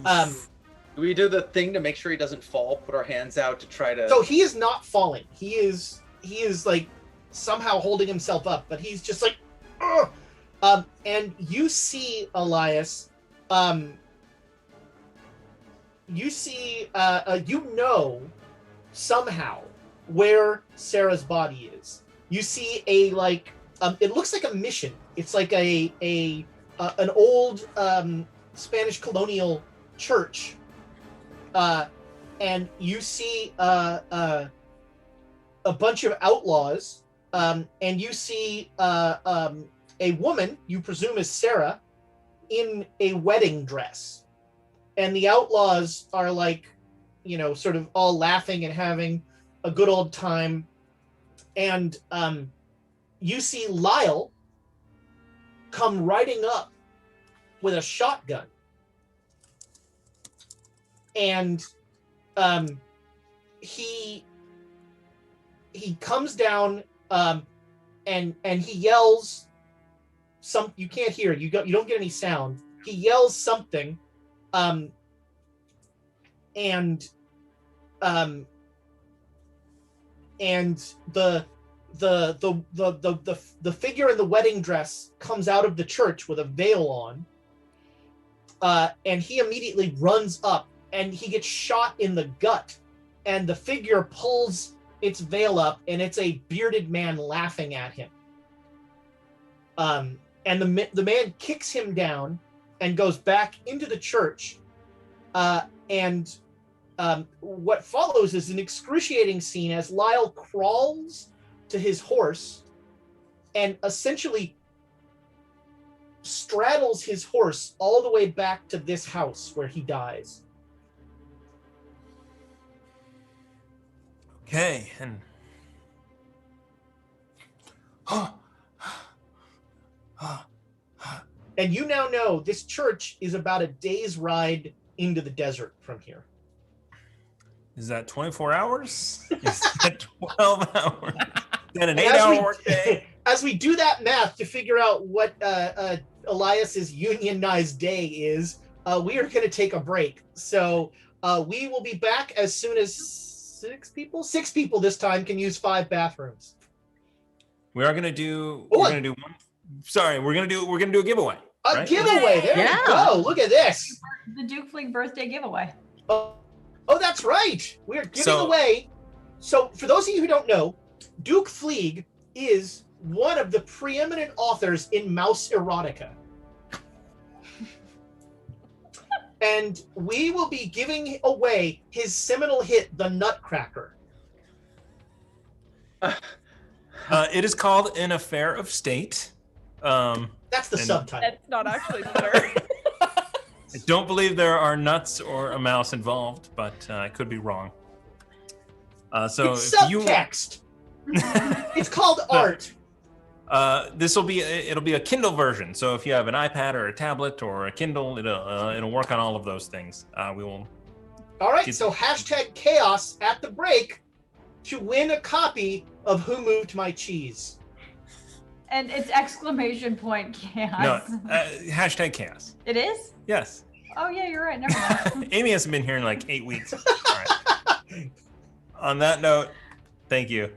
Do we do the thing to make sure he doesn't fall? Put our hands out to try to. So he is not falling. He is like somehow holding himself up, but he's just like, ugh! And you see Elias. You see, somehow where Sarah's body is. You see a it looks like a mission. It's like an old Spanish colonial church, and you see a bunch of outlaws, and you see a woman you presume is Sarah in a wedding dress. And the outlaws are sort of all laughing and having a good old time. And you see Lyle come riding up with a shotgun. And he comes down and he yells you can't hear it. You don't get any sound. He yells something. And the figure in the wedding dress comes out of the church with a veil on, and he immediately runs up and he gets shot in the gut, and the figure pulls its veil up and it's a bearded man laughing at him. And the man kicks him down and goes back into the church. And what follows is an excruciating scene as Lyle crawls to his horse and essentially straddles his horse all the way back to this house where he dies. Okay, and and you now know this church is about a day's ride into the desert from here. Is that 24 hours? Is that 12 hours? Is that an 8-hour workday? As we do that math to figure out what Elias's unionized day is, we are going to take a break. So we will be back as soon as 6 people this time can use 5 bathrooms. We are going to do. We're going to do one. Sorry, we're going to do a giveaway. A giveaway. There you go. Look at this. The Duke Fleek birthday giveaway. Oh, that's right. We're giving away. So for those of you who don't know, Duke Fleeg is one of the preeminent authors in mouse erotica. And we will be giving away his seminal hit, The Nutcracker. It is called An Affair of State. That's the subtitle. That's not actually better. I don't believe there are nuts or a mouse involved, but I could be wrong. So it's if you subtext. It's called art. It'll be a Kindle version. So if you have an iPad or a tablet or a Kindle, it'll work on all of those things. We will. All right. So #chaos at the break to win a copy of Who Moved My Cheese. And it's exclamation point chaos. No, #chaos. It is? Yes. Oh yeah, you're right. Never mind. Amy hasn't been here in like 8 weeks. All right. On that note, thank you.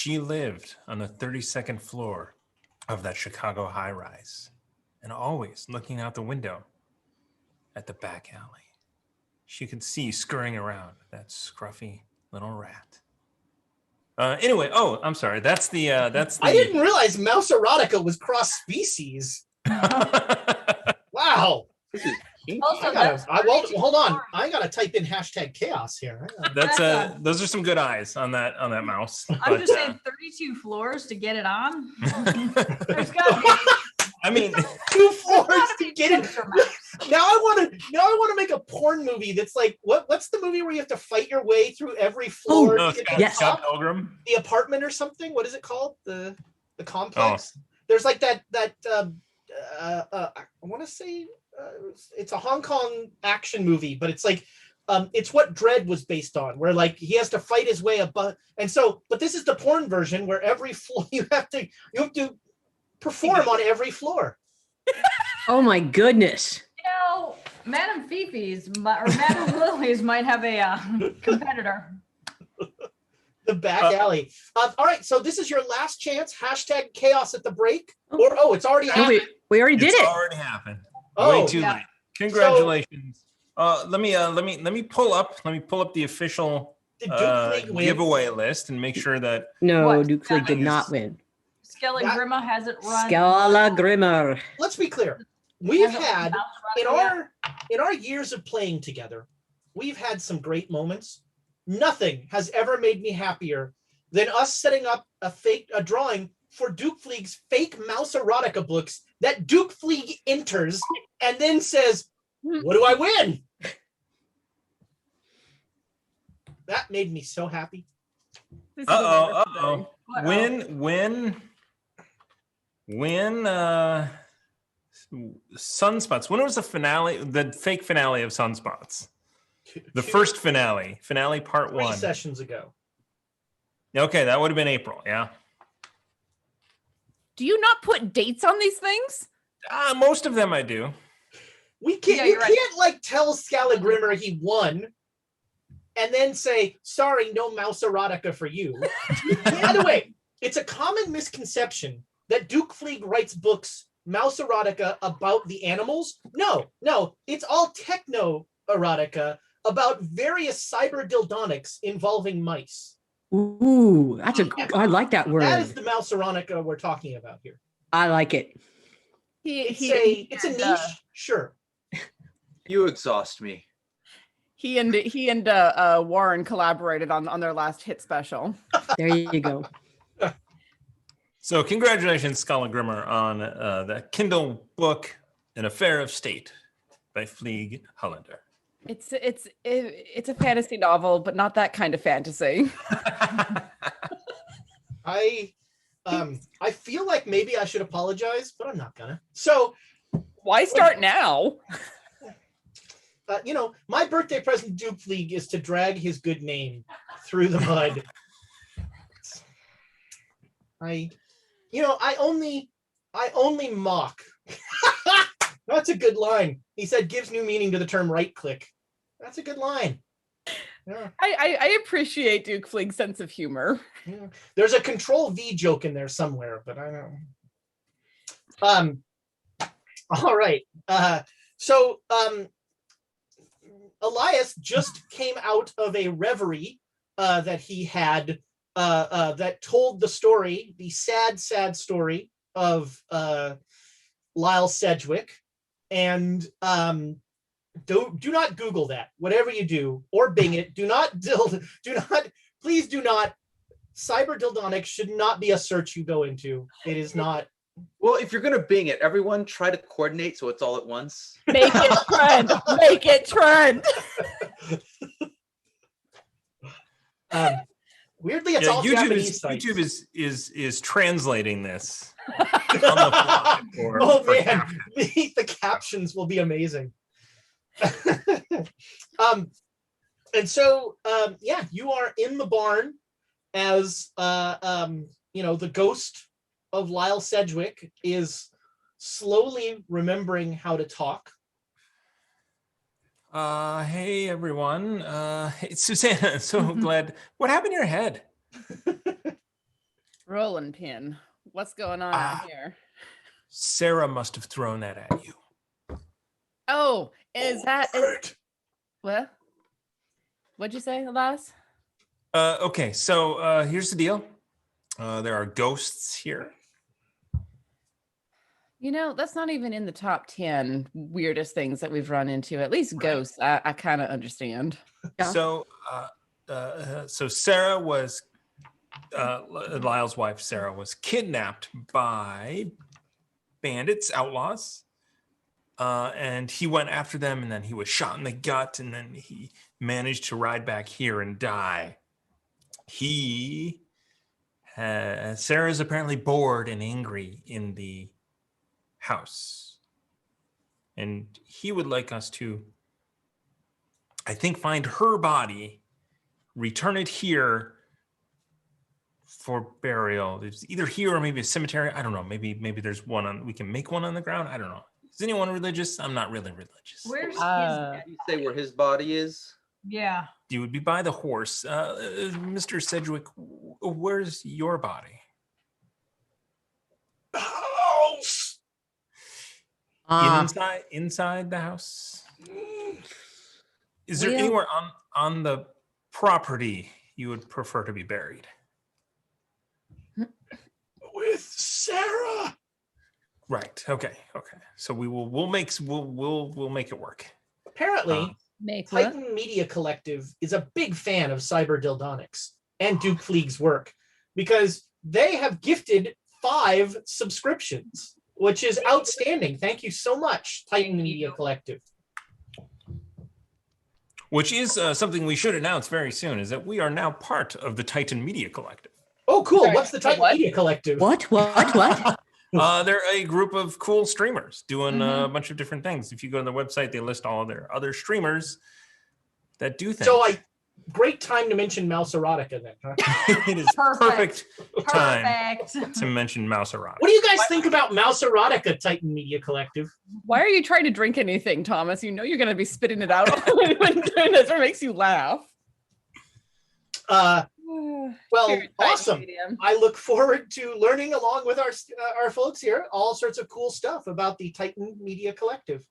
She lived on the 32nd floor of that Chicago high-rise, and always looking out the window at the back alley. She could see scurrying around that scruffy little rat. Anyway, I'm sorry. That's the. I didn't realize Mouse erotica was cross species. Wow. This is kinky. Also, Hold on. I gotta type in #chaos here. Those are some good eyes on that mouse. I'm just saying 32 floors to get it on. There's gotta be I mean, 2 floors to get it. Now I want to make a porn movie that's like what's the movie where you have to fight your way through every floor to get to the Scott top? Pilgrim. The apartment or something? What is it called? The complex? There's like that I want to say it's a Hong Kong action movie, but it's like it's what Dread was based on, where like he has to fight his way above, but this is the porn version where every floor you have to perform on every floor. Oh my goodness. Madame Fifi's or Madame Lily's might have a competitor. The back alley. All right, so this is your last chance. #chaos at the break. Or it's already happened. We already did It's it. already happened. Oh, Way too late. Congratulations. Let me pull up the official Did Duke Fleeg win? giveaway list and make sure that No, What? Duke Fleeg did not win. Skelly Grima hasn't run. Scala Grimmer. Let's be clear. We've Hasn't had run in our years of playing together, we've had some great moments. Nothing has ever made me happier than us setting up a drawing for Duke Fleeg's fake Mouse erotica books that Duke Fleeg enters and then says, "What do I win?" That made me so happy. Uh-oh. When Sunspots, when was the finale, the fake finale of Sunspots? The first finale part 3 1. sessions ago. Okay, that would have been April, yeah. Do you not put dates on these things? Most of them I do. We can't. Yeah, you you're right. can't like tell Scalagrimmer he won, and then say, "Sorry, no Mouse erotica for you." By the way, it's a common misconception that Duke Fleeg writes books Mouse erotica about the animals. No, it's all techno erotica about various cyber dildonics involving mice. Ooh, I like that word. That is the Mouse erotica we're talking about here. I like it. It's a niche, sure. You exhaust me. He and Warren collaborated on their last hit special. There you go. So congratulations, Scalagrimmer, on the Kindle book, An Affair of State by Fleeg Hollander. It's a fantasy novel, but not that kind of fantasy. I feel like maybe I should apologize, but I'm not gonna. So Why start now? my birthday present to Duke Fleeg is to drag his good name through the mud. I only mock. That's a good line. He said gives new meaning to the term right click. That's a good line. Yeah. I appreciate Duke Fleeg's sense of humor. Yeah. There's a Control V joke in there somewhere, but I don't. All right. So Elias just came out of a reverie that he had that told the story, the sad story of Lyle Sedgwick, and do not Google that. Whatever you do, or Bing it. Please do not. Cyber dildonics should not be a search you go into. It is not. Well, if you're gonna Bing it, everyone try to coordinate so it's all at once. Make it trend. Make it trend. Weirdly, it's all Japanese sites. YouTube is translating this. On the fly for Man, captions. the captions will be amazing. And so, you are in the barn as the ghost of Lyle Sedgwick is slowly remembering how to talk. Hey everyone. Hey Susanna, so glad. What happened to your head? Rolling pin. What's going on out here? Sarah must have thrown that at you. Oh, what? What'd you say, Elias? Okay, so here's the deal. There are ghosts here. You know, that's not even in the top 10 weirdest things that we've run into. At least ghosts, I kind of understand. Yeah. So Sarah was, Lyle's wife, Sarah, was kidnapped by bandits, outlaws. And he went after them, and then he was shot in the gut, and then he managed to ride back here and die. Sarah's apparently bored and angry in the house. And he would like us to, I think, find her body, return it here for burial. It's either here or maybe a cemetery. I don't know. Maybe there's one we can make one on the ground. I don't know. Is anyone religious? I'm not really religious. Where's his? You say where his body is? Yeah. You would be by the horse. Mr. Sedgwick, where's your body? House. Inside the house? Is there Well- anywhere on the property you would prefer to be buried? With Sarah. Right. Okay. So we'll make it work. Apparently, Make what? Titan Media Collective is a big fan of Cyber Dildonics and Duke Fleeg's work because they have gifted 5 subscriptions, which is outstanding. Thank you so much, Titan Media Collective. Which is something we should announce very soon, is that we are now part of the Titan Media Collective. Oh, cool. Sorry, What's the Titan what? Media Collective? What? They're a group of cool streamers doing a bunch of different things. If you go to their website, they list all of their other streamers that do things. So great time to mention Mouse Erotica then, huh? It is Perfect. perfect time Perfect. to mention Mouse Erotica. What do you guys think about Mouse Erotica, Titan Media Collective? Why are you trying to drink anything, Thomas? You know you're going to be spitting it out when doing this, or it makes you laugh. Well, Here, Titan awesome. Medium. I look forward to learning along with our folks here all sorts of cool stuff about the Titan Media Collective.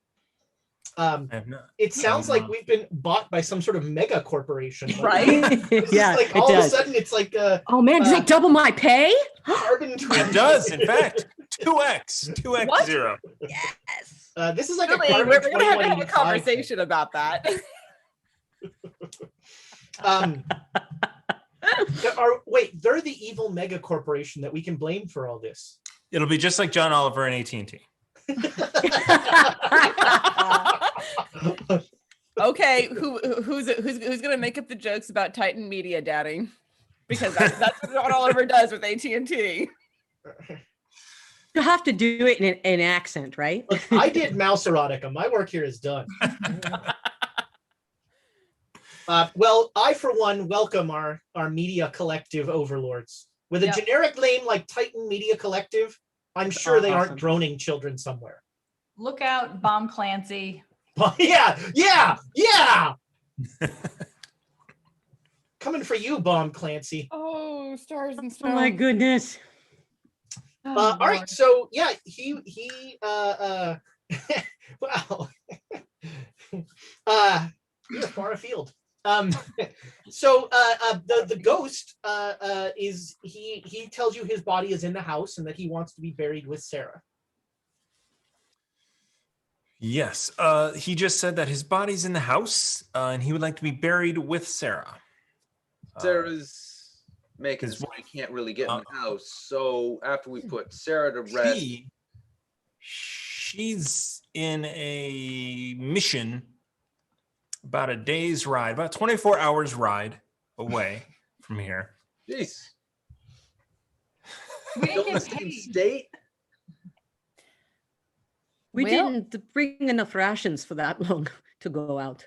I have not. It sounds like we've been bought by some sort of mega corporation, Right? It's Yeah, like it all of a does. sudden it's like Oh man, does that double my pay? carbon. It does, in fact. 2x What? 0. Yes. This is like Really, a carbon we're going to have a 2185. conversation about that. They're the evil mega corporation that we can blame for all this. It'll be just like John Oliver and AT&T. Okay, who's going to make up the jokes about Titan Media, Daddy? Because that's what John Oliver does with AT&T. You have to do it in an accent, right? Look, I did Mouse Erotica. My work here is done. Well, I, for one, welcome our media collective overlords. With a generic name like Titan Media Collective, I'm sure they aren't Awesome. droning children somewhere. Look out, Bomb Clancy. Yeah. Coming for you, Bomb Clancy. Oh, stars and Oh stones. my goodness. All right, so yeah, he wow. You're far afield. So the ghost is he tells you his body is in the house and that he wants to be buried with Sarah. Yes. He just said that his body's in the house and he would like to be buried with Sarah. Sarah's making his so he can't really get in the house. So after we put Sarah to rest, she's in a mission about a day's ride, about 24 hours ride away from here. jeez, We still didn't in the get same paid. state. We Well- didn't bring enough rations for that long to go out.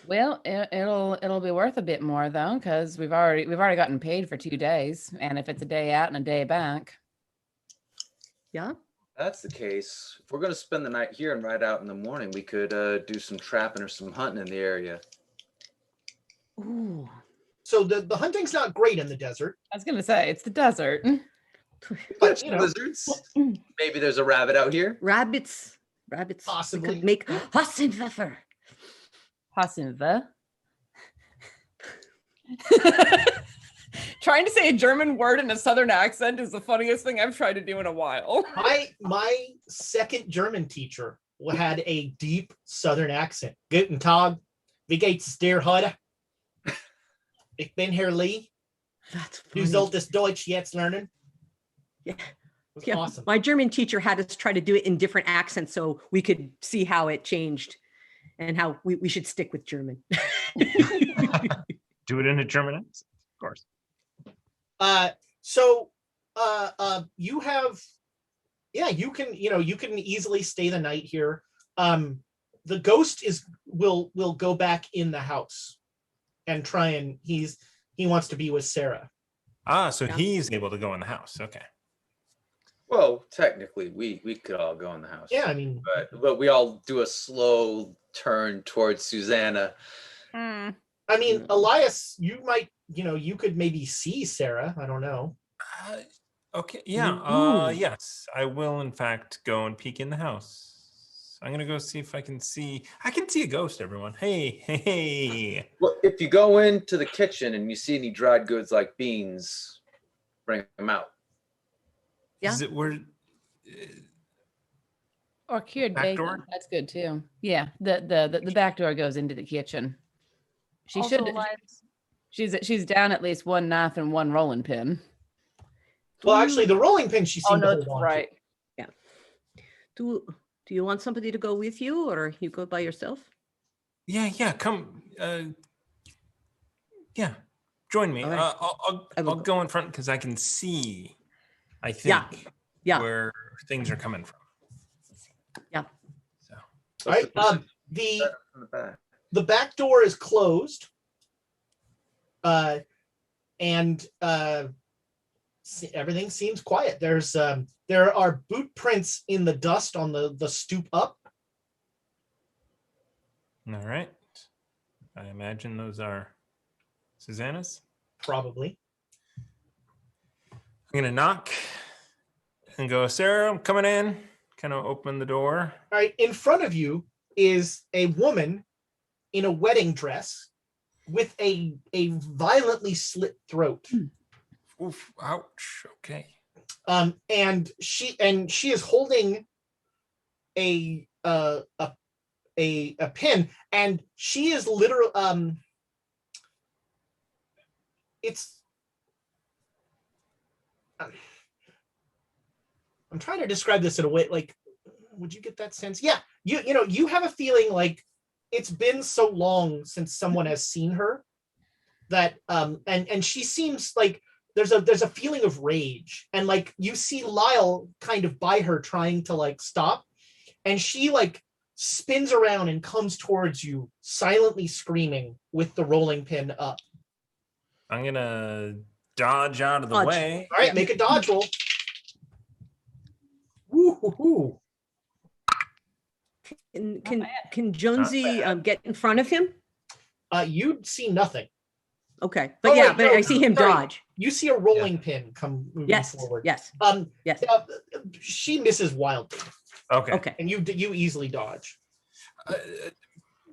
Well, it'll be worth a bit more though, because we've already gotten paid for 2 days, and if it's a day out and a day back, Yeah. That's the case. If we're gonna spend the night here and ride out in the morning, we could do some trapping or some hunting in the area. Ooh. so the hunting's not great in the desert, I was gonna say it's the desert. but you know, Lizards. Maybe there's a rabbit out here. Rabbits. We Possibly. could make Hassenpfeffer. Hassenpfeffer. Trying to say a German word in a Southern accent is the funniest thing I've tried to do in a while. my second German teacher had a deep Southern accent. Guten Tag, wie geht's dir heute? Ich bin Herr Lee. That's Du funny. solltest Deutsch jetzt lernen. Yeah. It was Yeah, awesome. my German teacher had us try to do it in different accents so we could see how it changed and how we should stick with German. Do it in a German accent, of course. So you have, you can easily stay the night here. The ghost will go back in the house and try and he wants to be with Sarah. So Yeah. he's able to go in the house. Okay. Well, technically, we could all go in the house. Yeah, I mean, But we all do a slow turn towards Susanna. Elias, you might, you could maybe see Sarah. I don't know. Okay. Yeah. Ooh. Yes, I will in fact go and peek in the house. I'm gonna go see if I can see a ghost, everyone. Hey. Well, if you go into the kitchen and you see any dried goods like beans, bring them out. Yeah. Is it where? Or cured Back bacon. door? That's good too. Yeah, the back door goes into the kitchen. She Also, should. Elias, She's down at least one knife and one rolling pin. Well, actually, the rolling pin she Oh seemed no, to that's hold on to. right. Do you want somebody to go with you or you go by yourself? Yeah. Come. Yeah. Join me. All right. I will I'll go. go in front because I can see. I think. Yeah. Where things are coming from. Yeah. So. All right. From The the back. the back door is closed. And everything seems quiet. There are boot prints in the dust on the stoop up. All right. I imagine those are Susanna's. Probably. I'm gonna knock and go, Sarah, I'm coming in. Kind of open the door. All right. In front of you is a woman in a wedding dress with a violently slit throat. Oof, ouch. Okay. And she is holding a pin, and she is literally I'm trying to describe this in a way, like, would you get that sense? Yeah, you have a feeling like it's been so long since someone has seen her that and she seems like there's a feeling of rage, and like you see Lyle kind of by her trying to like stop, and she like spins around and comes towards you silently screaming with the rolling pin up. I'm gonna dodge out of the Dodge. way. All right, make a dodge roll. Woo-hoo-hoo. Can Jonesy get in front of him? You see nothing. Okay, but Oh, yeah, wait, but no, I see him sorry. dodge. You see a rolling pin come moving Yes, forward. yes, yes. She misses wildly, Okay. Okay. and you easily dodge.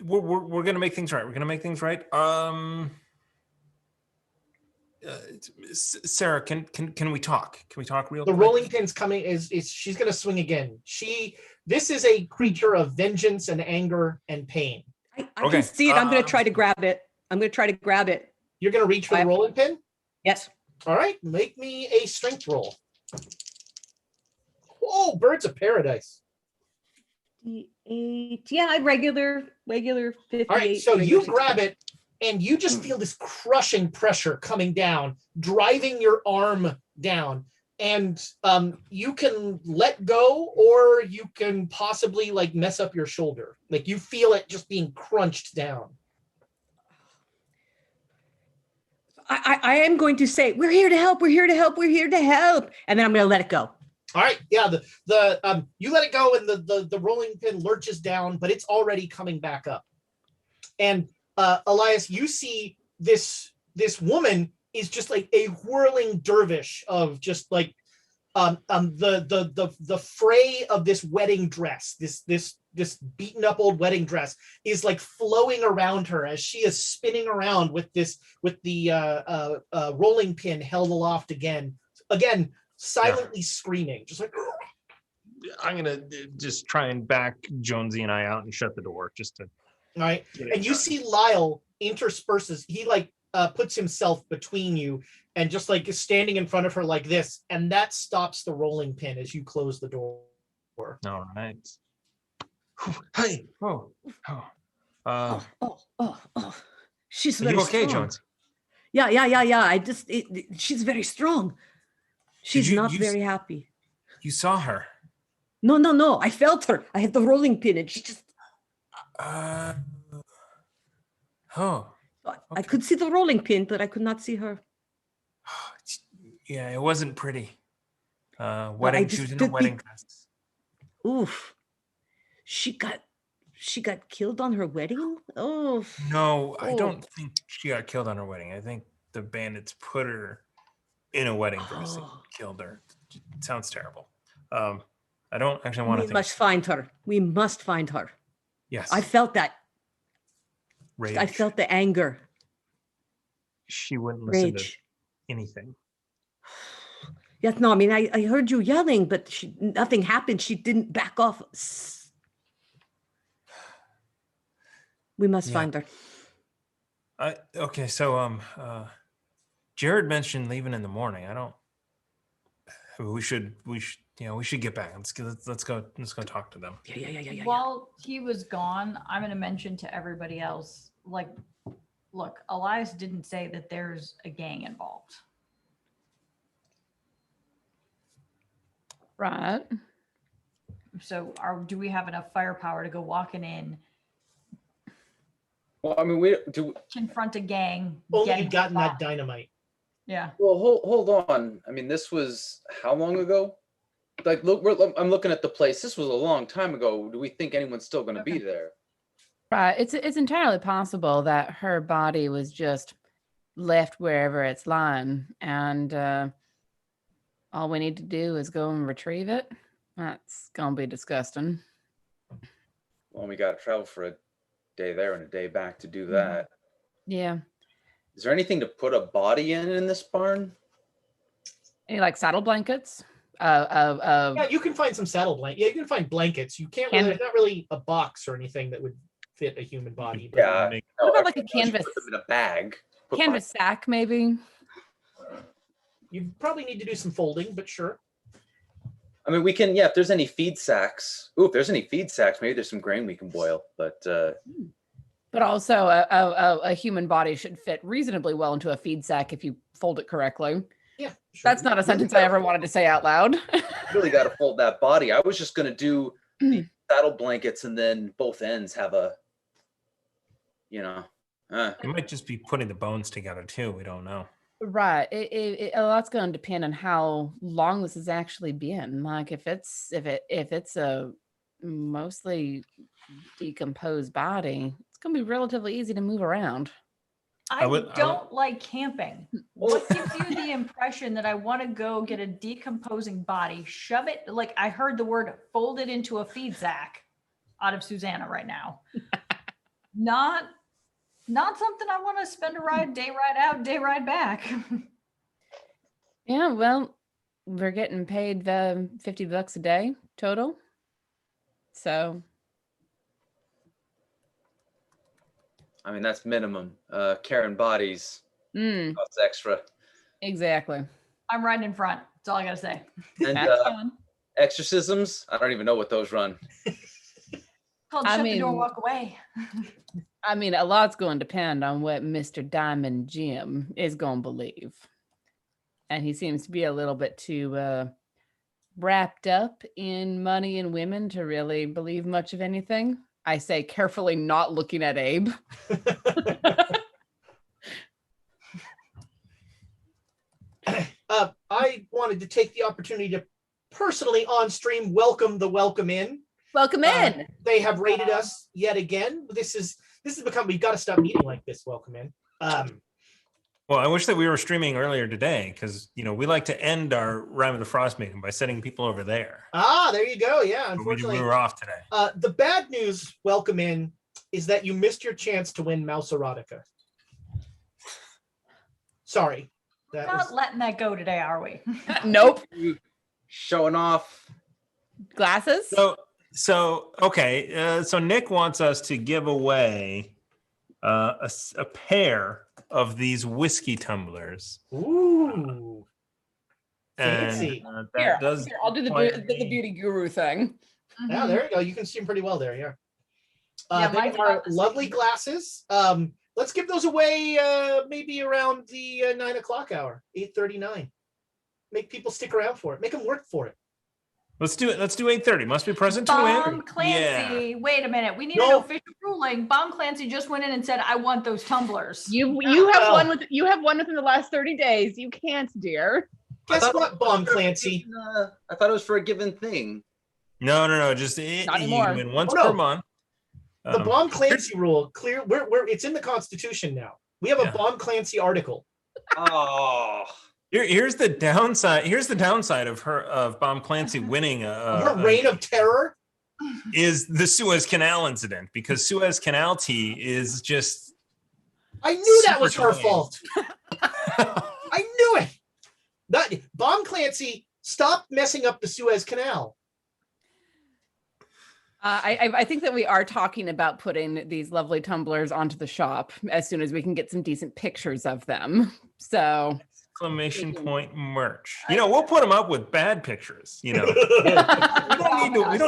We're gonna make things right. We're gonna make things right. Sarah, can we talk? Can we talk real The quick? rolling pin's coming. Is she's going to swing again? This is a creature of vengeance and anger and pain. I Okay, can see it. I'm going to try to grab it. You're going to reach for the rolling pin. Yes. All right, make me a strength roll. Oh, birds of paradise. 58. Yeah, regular 58. All right, so regular you 60. grab it, and you just feel this crushing pressure coming down, driving your arm down. And you can let go, or you can possibly like mess up your shoulder. Like you feel it just being crunched down. I am going to say, we're here to help. We're here to help. We're here to help. And then I'm going to let it go. All right, yeah. You let it go, and the rolling pin lurches down, but it's already coming back up. And Elias, you see this this woman is just like a whirling dervish of just like the fray of this wedding dress, this beaten up old wedding dress is like flowing around her as she is spinning around with the rolling pin held aloft again, silently screaming, just like. I'm gonna just try and back Jonesy and I out and shut the door just to. All right, and you see Lyle intersperses. He like puts himself between you and just like is standing in front of her like this, and that stops the rolling pin as you close the door. All right. Hey. She's Are very you okay, strong. Jonesy? Yeah. She's very strong. She's not you very happy. You saw her. No. I felt her. I had the rolling pin, and she just. I could see the rolling pin, but I could not see her. Yeah, it wasn't pretty. Wedding. She was in a wedding dress. Oof. She got killed on her wedding? Oh. No, I don't think she got killed on her wedding. I think the bandits put her in a wedding dress and killed her. It sounds terrible. I don't actually want to think. We must find her. We must find her. Yes. I felt that. Rage. I felt the anger. She wouldn't listen to anything. Yes, no, I mean, I heard you yelling, but nothing happened. She didn't back off. We must find her. Okay, so Jared mentioned leaving in the morning. We should get back. Let's go talk to them. Yeah. While he was gone, I'm going to mention to everybody else, like, look, Elias didn't say that there's a gang involved. Right. So do we have enough firepower to go walking in, Well, I mean, we do. confront a gang? Only get you'd him gotten that shot? dynamite. Yeah. Well, hold on. I mean, this was how long ago? Like, look, I'm looking at the place. This was a long time ago. Do we think anyone's still going to be there? Right. It's entirely possible that her body was just left wherever it's lying, and all we need to do is go and retrieve it. That's gonna be disgusting. Well, we got to travel for a day there and a day back to do that. Yeah. Is there anything to put a body in this barn? Any like saddle blankets? Yeah, you can find some saddle blankets. Yeah, you can find blankets. You can't really, there's not really a box or anything that would fit a human body. But Yeah. What about like a canvas? Put them in a bag. Canvas sack, maybe. you probably need to do some folding, but sure. I mean, we can, yeah, if there's any feed sacks. Ooh, if there's any feed sacks, maybe there's some grain we can boil. But also a human body should fit reasonably well into a feed sack if you fold it correctly. Yeah, sure. That's not a sentence I ever wanted to say out loud. Really got to fold that body. I was just going to do the saddle blankets and then both ends have a, It might just be putting the bones together too. We don't know. Right. A lot's going to depend on how long this has actually been. Like if it's a mostly decomposed body, it's going to be relatively easy to move around. I don't like camping. What gives you the impression that I want to go get a decomposing body, shove it, like I heard the word fold it into a feed sack out of Susanna right now. Not something I want to spend a day ride out, day ride back. Yeah, well, we're getting paid $50 a day total. So I mean, that's minimum. Carrying bodies costs extra. Exactly. I'm riding in front. That's all I gotta say. And That's fun. exorcisms, I don't even know what those run. Called shut the door, walk away. I mean, a lot's going to depend on what Mr. Diamond Jim is going to believe. And he seems to be a little bit too wrapped up in money and women to really believe much of anything. I say carefully not looking at Abe. I wanted to take the opportunity to personally on stream welcome the welcome in. Welcome in. They have rated us yet again. This is become, we've got to stop meeting like this. Welcome in. Well, I wish that we were streaming earlier today because, we like to end our Rhyme of the Frost meeting by sending people over there. Ah, there you go. Yeah, But unfortunately. we were off today. The bad news, welcome in, is that you missed your chance to win Mouse Erotica. Sorry. We're not letting that go today, are we? Nope. You showing off. Glasses? So okay. So Nick wants us to give away a pair of these whiskey tumblers. Ooh. Fancy. And, Here, does here, I'll do the require beauty guru thing. Yeah, there you go. You can see them pretty well there. Yeah. Yeah, They mine's are about the same. lovely glasses. Let's give those away maybe around the 9 o'clock hour, 8:39. Make people stick around for it. Make them work for it. Let's do it. Let's do 8:30. Must be present to Bomb win. Clancy. Yeah. Wait a minute. We need No. an official ruling. Bomb Clancy just went in and said, "I want those tumblers." You Well. have one within the last 30 days. You can't, dear. Guess thought- what, Bomb Clancy? I thought it was for a given thing. No. Just Not you anymore. win once Oh, no. per month. The Bomb Clancy rule, clear. It's in the Constitution now. We have a Yeah. Bomb Clancy article. Oh, Here's the downside. Here's the downside of Bomb Clancy winning Her reign of terror. is the Suez Canal incident, because Suez Canal tea is just I knew that Super was her lame. fault. I knew it. Bomb Clancy, stop messing up the Suez Canal. I think that we are talking about putting these lovely tumblers onto the shop as soon as we can get some decent pictures of them. So exclamation point merch. We'll put them up with bad pictures. We don't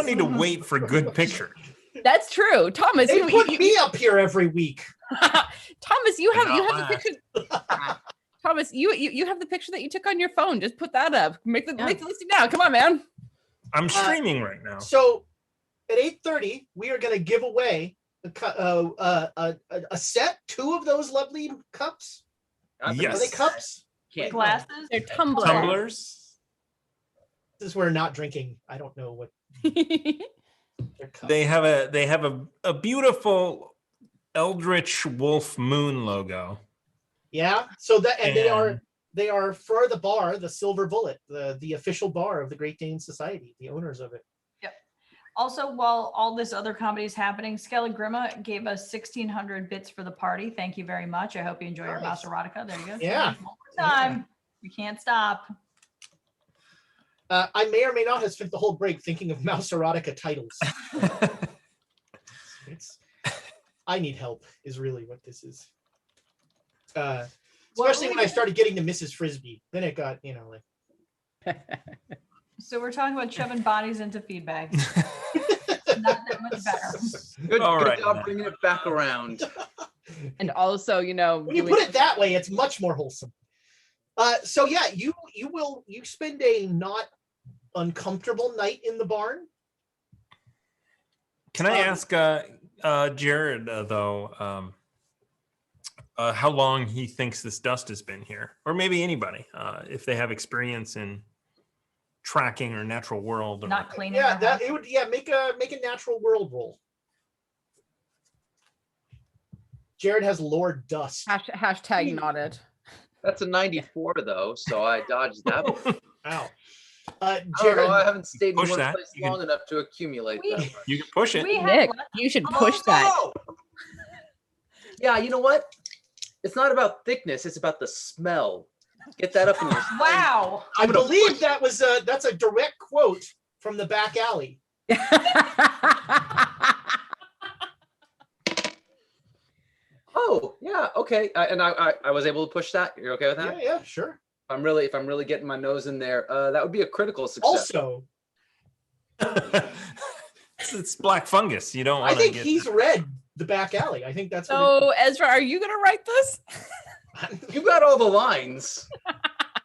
need to wait for good pictures. that's true, Thomas. They You, put you- me up here every week. Thomas, you have the Not picture. Thomas, you have the picture that you took on your phone. Just put that up. Make the listing now. Come on, man. I'm streaming right now. So at 8:30, we are going to give away a set, 2 of those lovely cups. Yes. Are they cups? Can't. Glasses. They're tumblers. Tumblers. This is where not drinking. I don't know what they're cups. They have a beautiful Eldritch Wolf Moon logo. Yeah. So that and And- they are for the bar, the Silver Bullet, the official bar of the Great Dane Society, the owners of it. Also, while all this other comedy is happening, Skelly Grima gave us 1,600 bits for the party. Thank you very much. I hope you enjoy your Nice. Mouse Erotica. There you go. Yeah. One more time. We can't stop. I may or may not have spent the whole break thinking of Mouse Erotica titles. I need help is really what this is. Especially when I started getting to Mrs. Frisbee. Then it got, So we're talking about shoving bodies into feed bags. Not that much better. Good, All good right, job Matt. bringing it back around. And also, when you put it that way, it's much more wholesome. So yeah, you spend a not uncomfortable night in the barn. Can I ask Jared though how long he thinks this dust has been here, or maybe anybody if they have experience in tracking or natural world? Or, Not cleaning. Yeah, our that house. it would. Yeah, make a natural world roll. Jared has Lord Dust. hashtag not it. That's a 94 though, so I dodged that one. Ow. I don't Jared, know, I haven't stayed in Push one that. place You can- long enough to accumulate We- that. You can push it. We have Nick, left- you should push that. Oh, Yeah, you know what? It's not about thickness, it's about the smell. Get that up in your Wow. I believe that was that's a direct quote from the back alley. Oh, yeah, okay. I was able to push that. You're okay with that? Yeah, sure. If I'm really getting my nose in there, that would be a critical success. Also, It's black fungus. You don't I want to think get. he's read the back alley. I think that's what So, Ezra, are you going to write this? You got all the lines.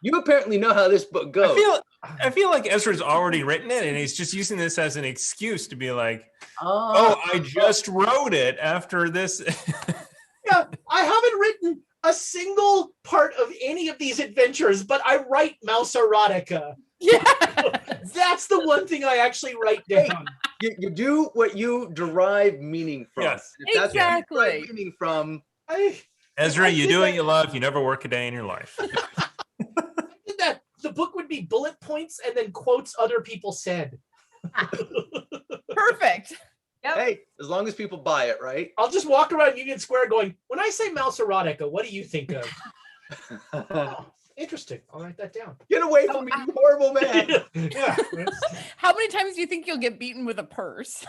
You apparently know how this book goes. I feel like Ezra's already written it, and he's just using this as an excuse to be like, Oh, "Oh, I just wrote it after this." Yeah, I haven't written a single part of any of these adventures, but I write Mouse Erotica. Yeah. That's the one thing I actually write down. you do what you derive meaning from. Yes. If that's what you Exactly. derive meaning from, I Ezra, you do what you love. You never work a day in your life. That the book would be bullet points and then quotes other people said. Perfect. Yep. Hey, as long as people buy it, right? I'll just walk around Union Square going, when I say mouse erotica, what do you think of? Oh, interesting. I'll write that down. Get away from me, you horrible man. Yeah. How many times do you think you'll get beaten with a purse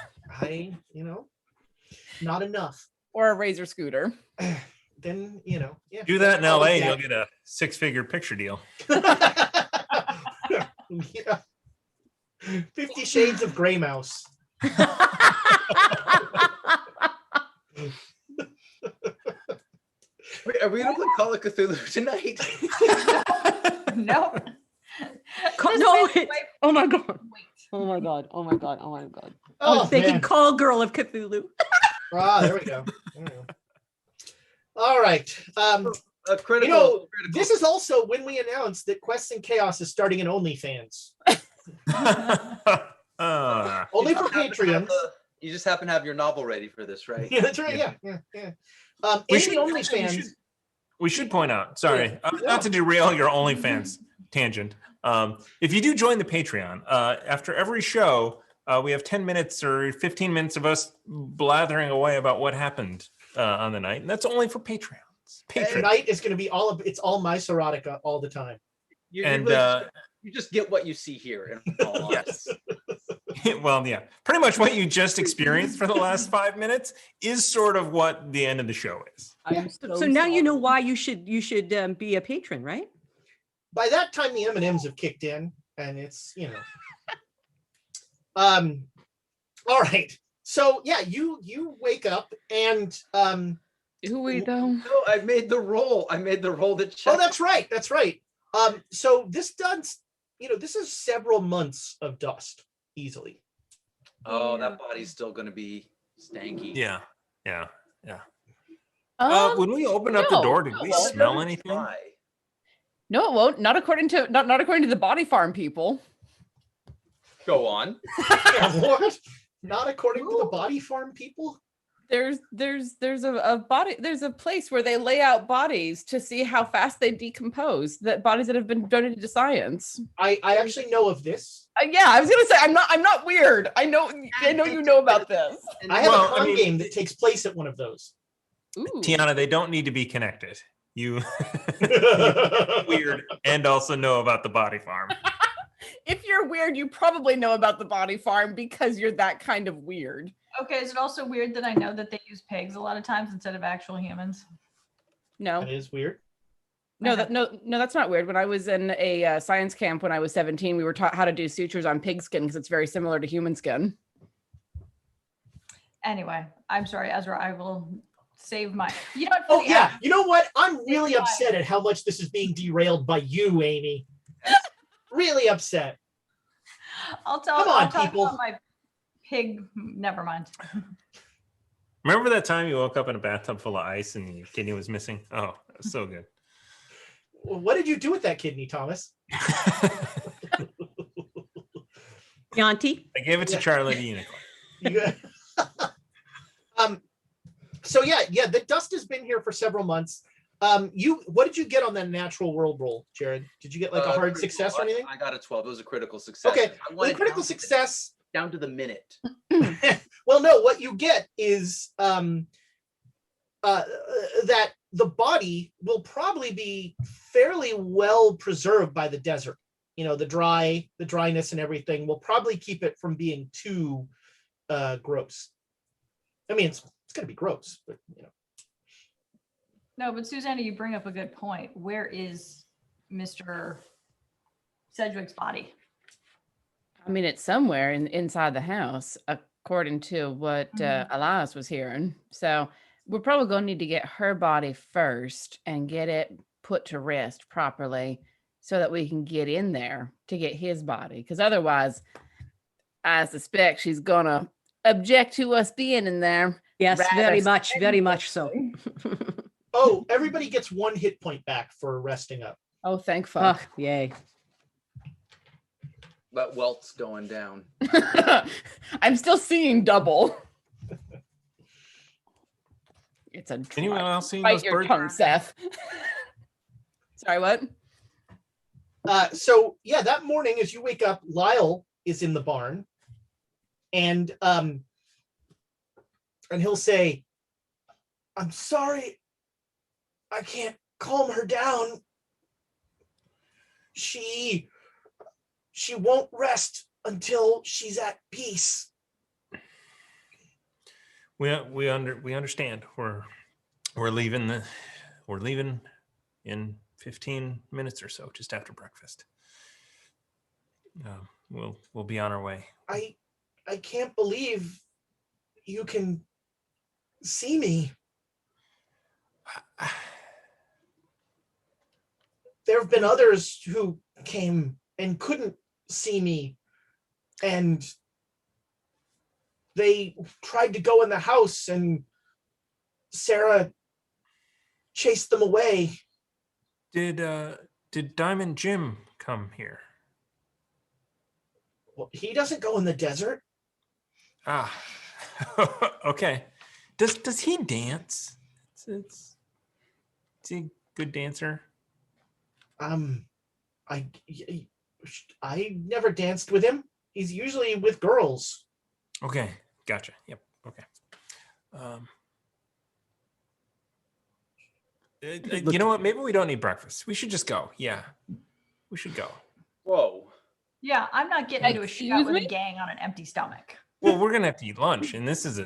Not enough. or a razor scooter? Then, yeah. Do that in LA and you'll get a 6-figure picture deal. Yeah. 50 Shades of Grey Mouse. Wait, are we gonna play Call of Cthulhu tonight? Nope. No. Wait. Oh my god. Wait. Oh my god. Oh my god. Oh my god. I Oh, was thinking man. Call Girl of Cthulhu. There we go. All right. A critical. This is also when we announced that Quests and Chaos is starting an OnlyFans. Only for Patreons. You just happen to have your novel ready for this, right? Yeah, that's right. Yeah. We In should- the OnlyFans. We should point out, sorry, not to derail your OnlyFans tangent. If you do join the Patreon, after every show, we have 10 minutes or 15 minutes of us blathering away about what happened on the night. And that's only for Patreons. Tonight is going to be it's all mice erotica all the time. You just get what you see here. In all Yes. Well, yeah, pretty much what you just experienced for the last 5 minutes is sort of what the end of the show is. I'm So now you know why you should be a patron, right? By that time, the M&Ms have kicked in, and it's all right. So yeah, you wake up and Who we though? No, I made the roll. That checked. oh, that's right. So this does, this is several months of dust easily. Oh, that body's still going to be stanky. Yeah. Um, When we opened up the no, door, did we no. smell anything? Why? No, it won't. Not according to the body farm people. Go on. Yeah, what? Not according to the body farm people. There's a place where they lay out bodies to see how fast they decompose. That bodies that have been donated to science. I actually know of this. Yeah, I was gonna say I'm not weird. I know you know about this. I have Well, a con game that takes place at one of those. Ooh. Tiana, they don't need to be connected. You weird and also know about the body farm. If you're weird, you probably know about the body farm because you're that kind of weird. Okay, is it also weird that I know that they use pigs a lot of times instead of actual humans? No, That is weird. no, that's not weird. When I was in a science camp when I was 17, we were taught how to do sutures on pig skin because it's very similar to human skin. Anyway, I'm sorry, Ezra. I will save my. Oh yeah, you know what? I'm really upset at how much this is being derailed by you, Amy. Really upset. I'll tell. Come on, I'll talk people. about my pig. Never mind. Remember that time you woke up in a bathtub full of ice and your kidney was missing? Oh, that was so good. What did you do with that kidney, Thomas? Yanti? I gave it to Charlie the Unicorn. So yeah, the dust has been here for several months. What did you get on that natural world roll, Jared? Did you get like a hard Critical. success or anything? I got a 12. It was a critical success. Okay, I well, wanted the critical down to- success. down to the minute. Well, no, what you get is that the body will probably be fairly well preserved by the desert. The dryness and everything will probably keep it from being too gross. I mean, it's gonna be gross, but No, but Susanna, you bring up a good point. Where is Mr. Sedgwick's body? I mean, it's somewhere inside the house, according to what Elias was hearing. So we're probably going to need to get her body first and get it put to rest properly so that we can get in there to get his body. Because otherwise, I suspect she's going to object to us being in there. Yes, Rather very much so. oh, everybody gets 1 hit point back for resting up. Oh, thank fuck. Oh, yay. But welt's going down. I'm still seeing double. It's a Anyone try. else seen Bite those your birds? tongue, Seth. Sorry, what? So yeah, that morning as you wake up, Lyle is in the barn, and he'll say, "I'm sorry, I can't calm her down. She won't rest until she's at peace." We understand. We're leaving in 15 minutes or so, just after breakfast. We'll be on our way. I can't believe you can see me. There have been others who came and couldn't see me, and they tried to go in the house, and Sarah chased them away. Did Diamond Jim come here? Well, he doesn't go in the desert. Ah, okay. Does he dance? Is he a good dancer? I never danced with him. He's usually with girls. Okay, gotcha. Yep. Okay. You know what? Maybe we don't need breakfast. We should just go. Yeah, we should go. Whoa. Yeah, I'm not getting into a shootout Excuse with a me? gang on an empty stomach. Well, we're gonna have to eat lunch, and this is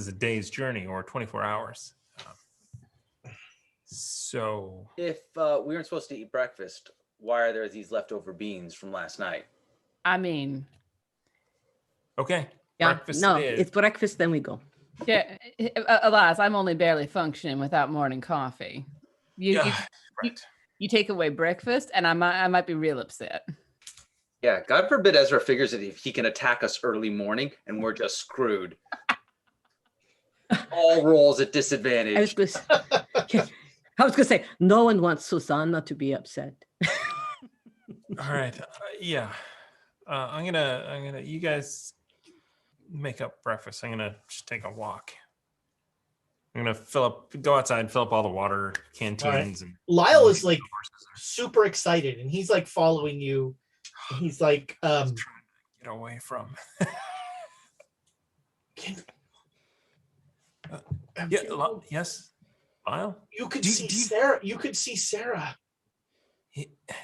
a day's journey or 24 hours. So If we weren't supposed to eat breakfast, why are there these leftover beans from last night? I mean, okay. Yeah, Breakfast no, it is. it's breakfast, then we go. yeah, alas, I'm only barely functioning without morning coffee. Right. You take away breakfast, and I might be real upset. Yeah, God forbid Ezra figures that if he can attack us early morning and we're just screwed. All rolls at disadvantage. I was gonna say, no one wants Susanna to be upset. All right. Yeah. I'm gonna. You guys make up breakfast. I'm gonna just take a walk. I'm gonna go outside, fill up all the water canteens, and Lyle is like super excited, and he's like following you. And he's like, trying to get away from. Yes, Lyle. You could Do you- see do you- Sarah. You could see Sarah.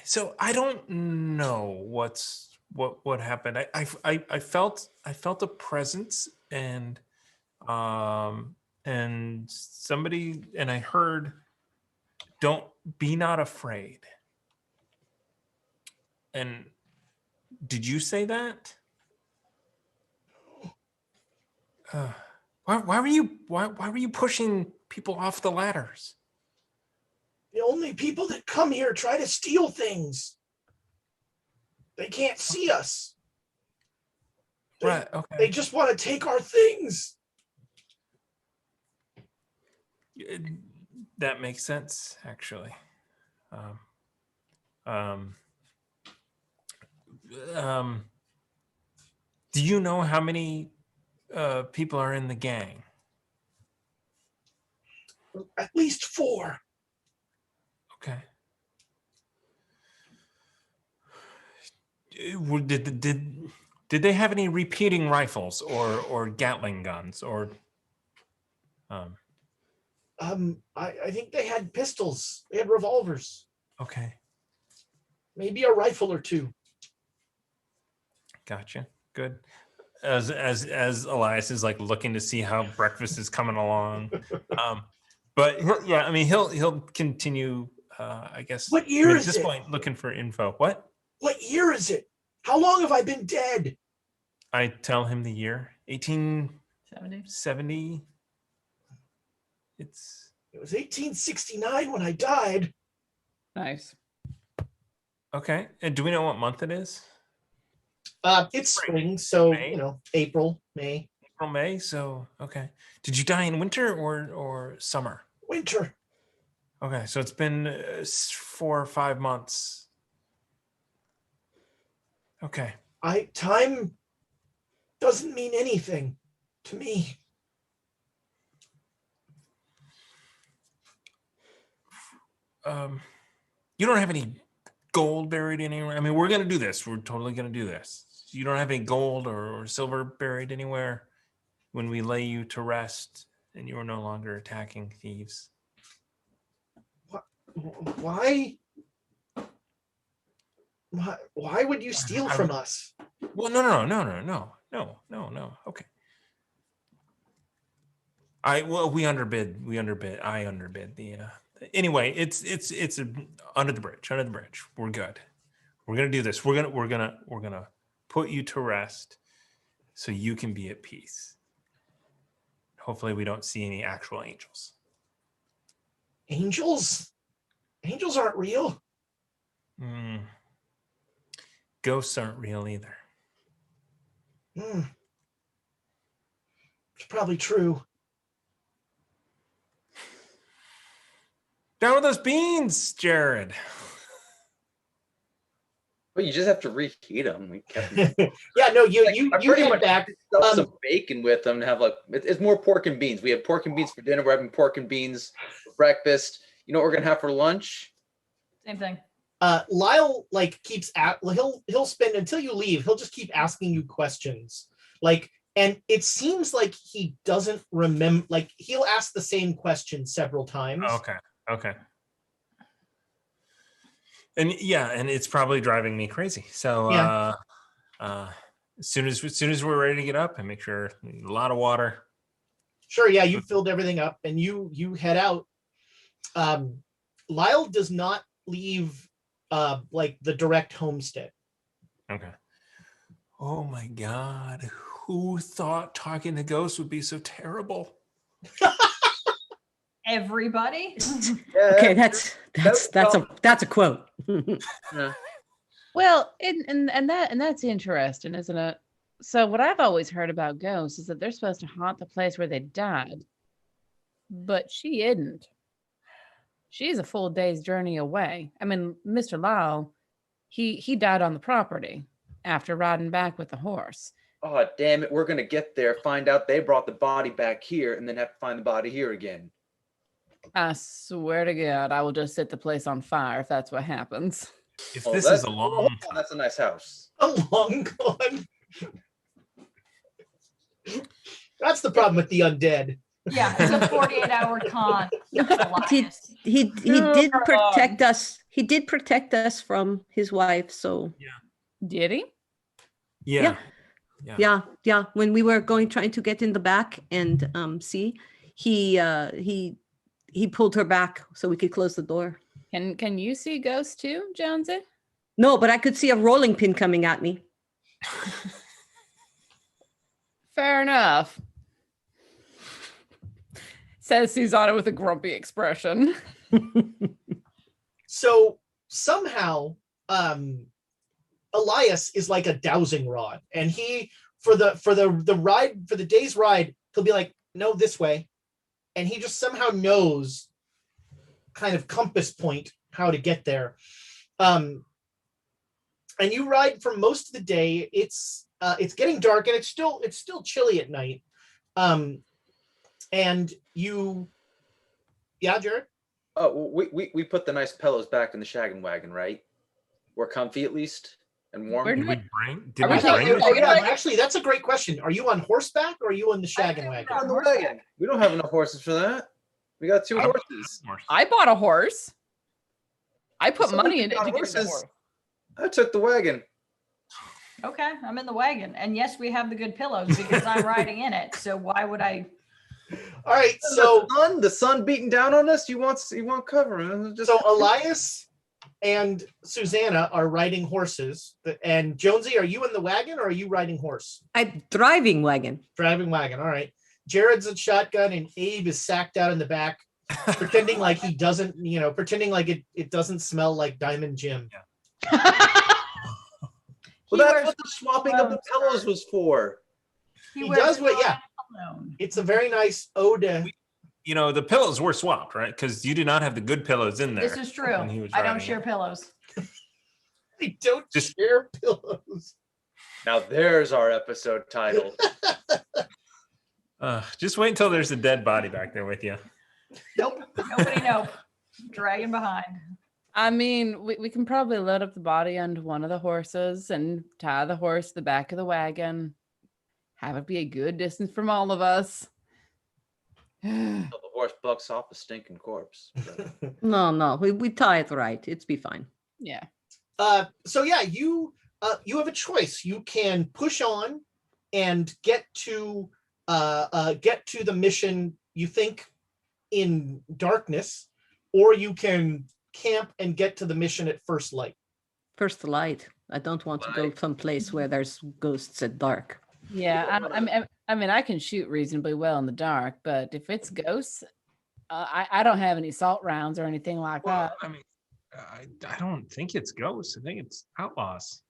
So I don't know what happened. I felt a presence and somebody, and I heard, "Don't be not afraid." And did you say that? Why were you pushing people off the ladders? The only people that come here try to steal things. They can't see us. Right. Okay. They just want to take our things. That makes sense, actually. Do you know how many people are in the gang? At least 4. Okay. Did they have any repeating rifles or Gatling guns or? I think they had pistols. They had revolvers. Okay. Maybe a rifle or 2. Gotcha. Good. As Elias is like looking to see how breakfast is coming along, but he'll continue. I guess. What year at is this it? point, looking for info. What What year is it? How long have I been dead? I tell him the year 70. 1870. It was 1869 when I died. Nice. Okay. And do we know what month it is? It's spring, so May? April, May, April, May. So okay. Did you die in winter or summer? winter. Okay, so it's been 4 or 5 months. Okay. Time doesn't mean anything to me. you don't have any gold buried anywhere? I mean, we're gonna do this. We're totally gonna do this. You don't have any gold or silver buried anywhere when we lay you to rest and you are no longer attacking thieves? Why? Why would you steal from us? Well, no. Okay. We underbid. I underbid the. Anyway, it's under the bridge. We're good. We're gonna do this. We're gonna put you to rest, so you can be at peace. Hopefully, we don't see any actual angels. Angels? Angels aren't real. Ghosts aren't real either. It's probably true. Down with those beans, Jared. Well, you just have to reheat them. We kept them. Yeah, no, you pretty head much back. stuff some bacon with them to have it's more pork and beans. We have pork and beans for dinner. We're having pork and beans for breakfast. You know what we're gonna have for lunch? Same thing. Lyle keeps he'll spend until you leave. He'll just keep asking you questions, and it seems like he doesn't remember. He'll ask the same question several times. Okay. And it's probably driving me crazy. So as soon as we're ready to get up, and make sure a lot of water. Sure. Yeah, you filled everything up, and you head out. Lyle does not leave the direct homestead. Okay. Oh my God. Who thought talking to ghosts would be so terrible? Everybody. Yeah, Okay, that's a quote. yeah. Well, and that's interesting, isn't it? So what I've always heard about ghosts is that they're supposed to haunt the place where they died, but she isn't. She's a full day's journey away. I mean, Mr. Lyle, he died on the property after riding back with the horse. Oh, damn it. We're going to get there, find out they brought the body back here, and then have to find the body here again. I swear to God, I will just set the place on fire if that's what happens. If this is a long... That's a nice house. A long con. That's the problem with the undead. Yeah, it's a 48-hour con. He did protect us. He did protect us from his wife. So Did he? Yeah. When we were trying to get in the back and see, he pulled her back so we could close the door. Can you see ghosts too, Jonesy? No, but I could see a rolling pin coming at me. Fair enough. Says Susanna with a grumpy expression. So somehow, Elias is like a dowsing rod, and he for the day's ride, he'll be like, "No, this way," and he just somehow knows, kind of compass point, how to get there. And you ride for most of the day. It's getting dark, and it's still chilly at night. And you, Jared? Oh, we put the nice pillows back in the shaggin' wagon, right? We're comfy at least and warm. Where Did we Are we bring taking- it? Actually, that's a great question. Are you on horseback or are you on the shaggin' wagon? On the wagon. We don't have enough horses for that. We got 2 horses. I bought a horse. I put Somebody money in it got to get the horses. horse. I took the wagon. Okay, I'm in the wagon. And yes, we have the good pillows because I'm riding in it. So why would I? All right, so The sun beating down on us. You want cover? so Elias and Susanna are riding horses, and Jonesy, are you in the wagon or are you riding horse? I'm driving wagon. Driving wagon. All right. Jared's a shotgun, and Abe is sacked out in the back, pretending like he doesn't, pretending like it doesn't smell like Diamond Jim. Well, that's what the swapping of the pillows was for. He does what? Yeah. It's a very nice ode. The pillows were swapped, right? Because you did not have the good pillows in there. This is true. when he was I don't riding share it. pillows. They don't share pillows. Now there's our episode title. Just wait until there's a dead body back there with you. Nope. Nobody know. dragging behind. I mean, we can probably load up the body onto one of the horses and tie the horse to the back of the wagon. Have it be a good distance from all of us. So the horse bucks off a stinking corpse. No, we tie it right. It's be fine. Yeah. So yeah, you have a choice. You can push on and get to the mission you think in darkness, or you can camp and get to the mission at first light. First light. I don't want to go someplace where there's ghosts at dark. Yeah, I mean, I can shoot reasonably well in the dark, but if it's ghosts, I don't have any salt rounds or anything like Well, that. I mean, I don't think it's ghosts. I think it's outlaws.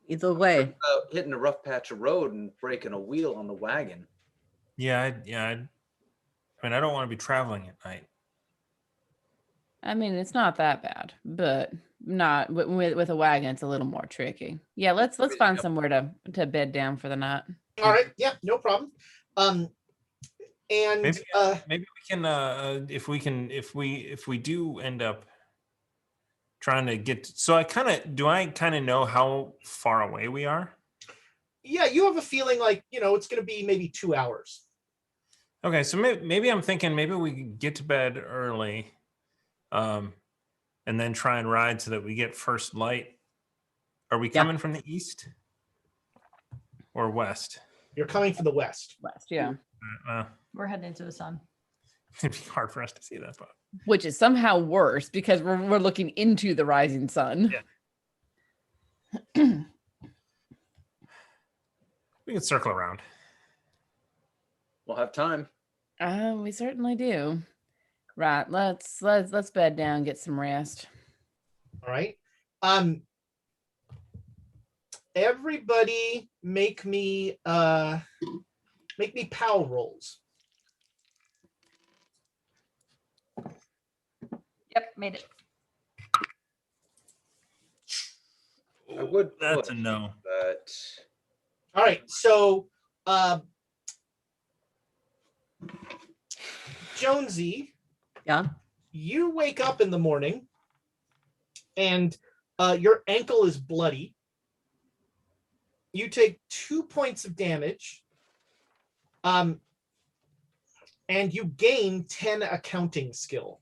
Either way. Hitting a rough patch of road and breaking a wheel on the wagon. I mean, I don't want to be traveling at night. I mean, it's not that bad, but not with a wagon. It's a little more tricky. Yeah, let's find somewhere to bed down for the night. All right, yeah, no problem. And Maybe we can if we do end up trying to get. So I kind of know how far away we are. yeah, you have a feeling like it's going to be maybe 2 hours. Okay, so maybe I'm thinking maybe we can get to bed early, and then try and ride so that we get first light. Are we coming from the east or west? You're coming from the west. West, yeah. We're heading into the sun. It'd be hard for us to see that, but Which is somehow worse because we're looking into the rising sun. Yeah. We can circle around. We'll have time. We certainly do. Right, let's bed down, get some rest. All right. Everybody make me POW rolls. Yep, made it. I would. That's a push, no. But All right, so Jonesy, Yeah. you wake up in the morning and your ankle is bloody. You take 2 points of damage, and you gain 10 accounting skill.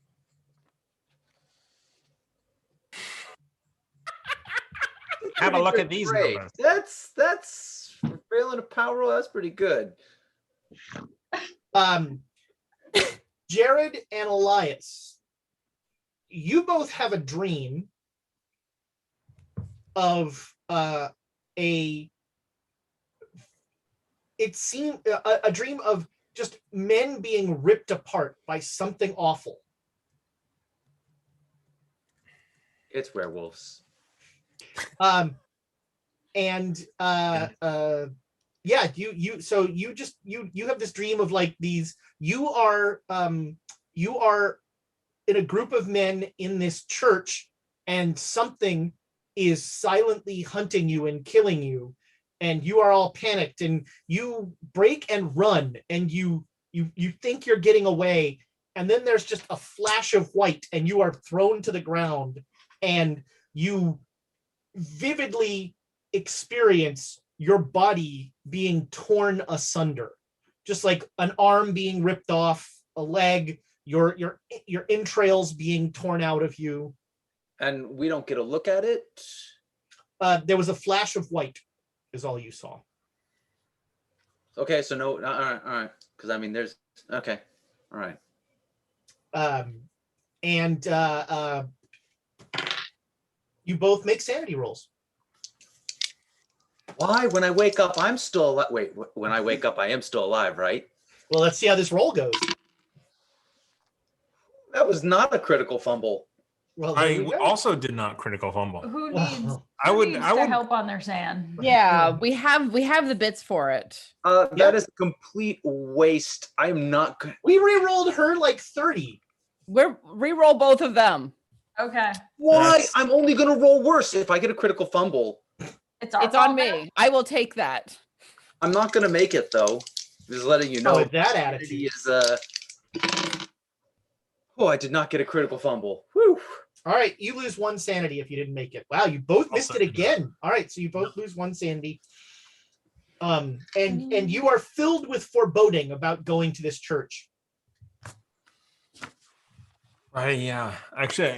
Have a look at these great. numbers. That's for failing a power roll. That's pretty good. Jared and Elias, you both have a dream of a dream of just men being ripped apart by something awful. It's werewolves. Yeah, you have this dream of like these, you are in a group of men in this church and something is silently hunting you and killing you, and you are all panicked and you break and run and you think you're getting away, and then there's just a flash of white and you are thrown to the ground and you vividly experience your body being torn asunder, just like an arm being ripped off, a leg, your entrails being torn out of you. And we don't get a look at it. There was a flash of white is all you saw. Okay, so no, all right. Because I mean, there's okay, all right. You both make sanity rolls. Why? When I wake up, I'm still alive. Wait, when I wake up, I am still alive, right? Well, let's see how this roll goes. That was not a critical fumble. Well, there I we go. also did not critical fumble. Who Well, needs? I who would- needs I to would- help on their sand. Yeah, we have the bits for it. That is a complete waste. I'm not good. We re-rolled her like 30. We're re-roll both of them. Okay, Why? That's- I'm only gonna roll worse if I get a critical fumble. it's our It's on fault now? me. I will take that. I'm not gonna make it though. Just letting you No, know. with that He attitude. is Oh, I did not get a critical fumble. Whew. All right, you lose 1 sanity if you didn't make it. Wow, you both missed it again. All right, so you both lose 1 sanity. And you are filled with foreboding about going to this church. Actually,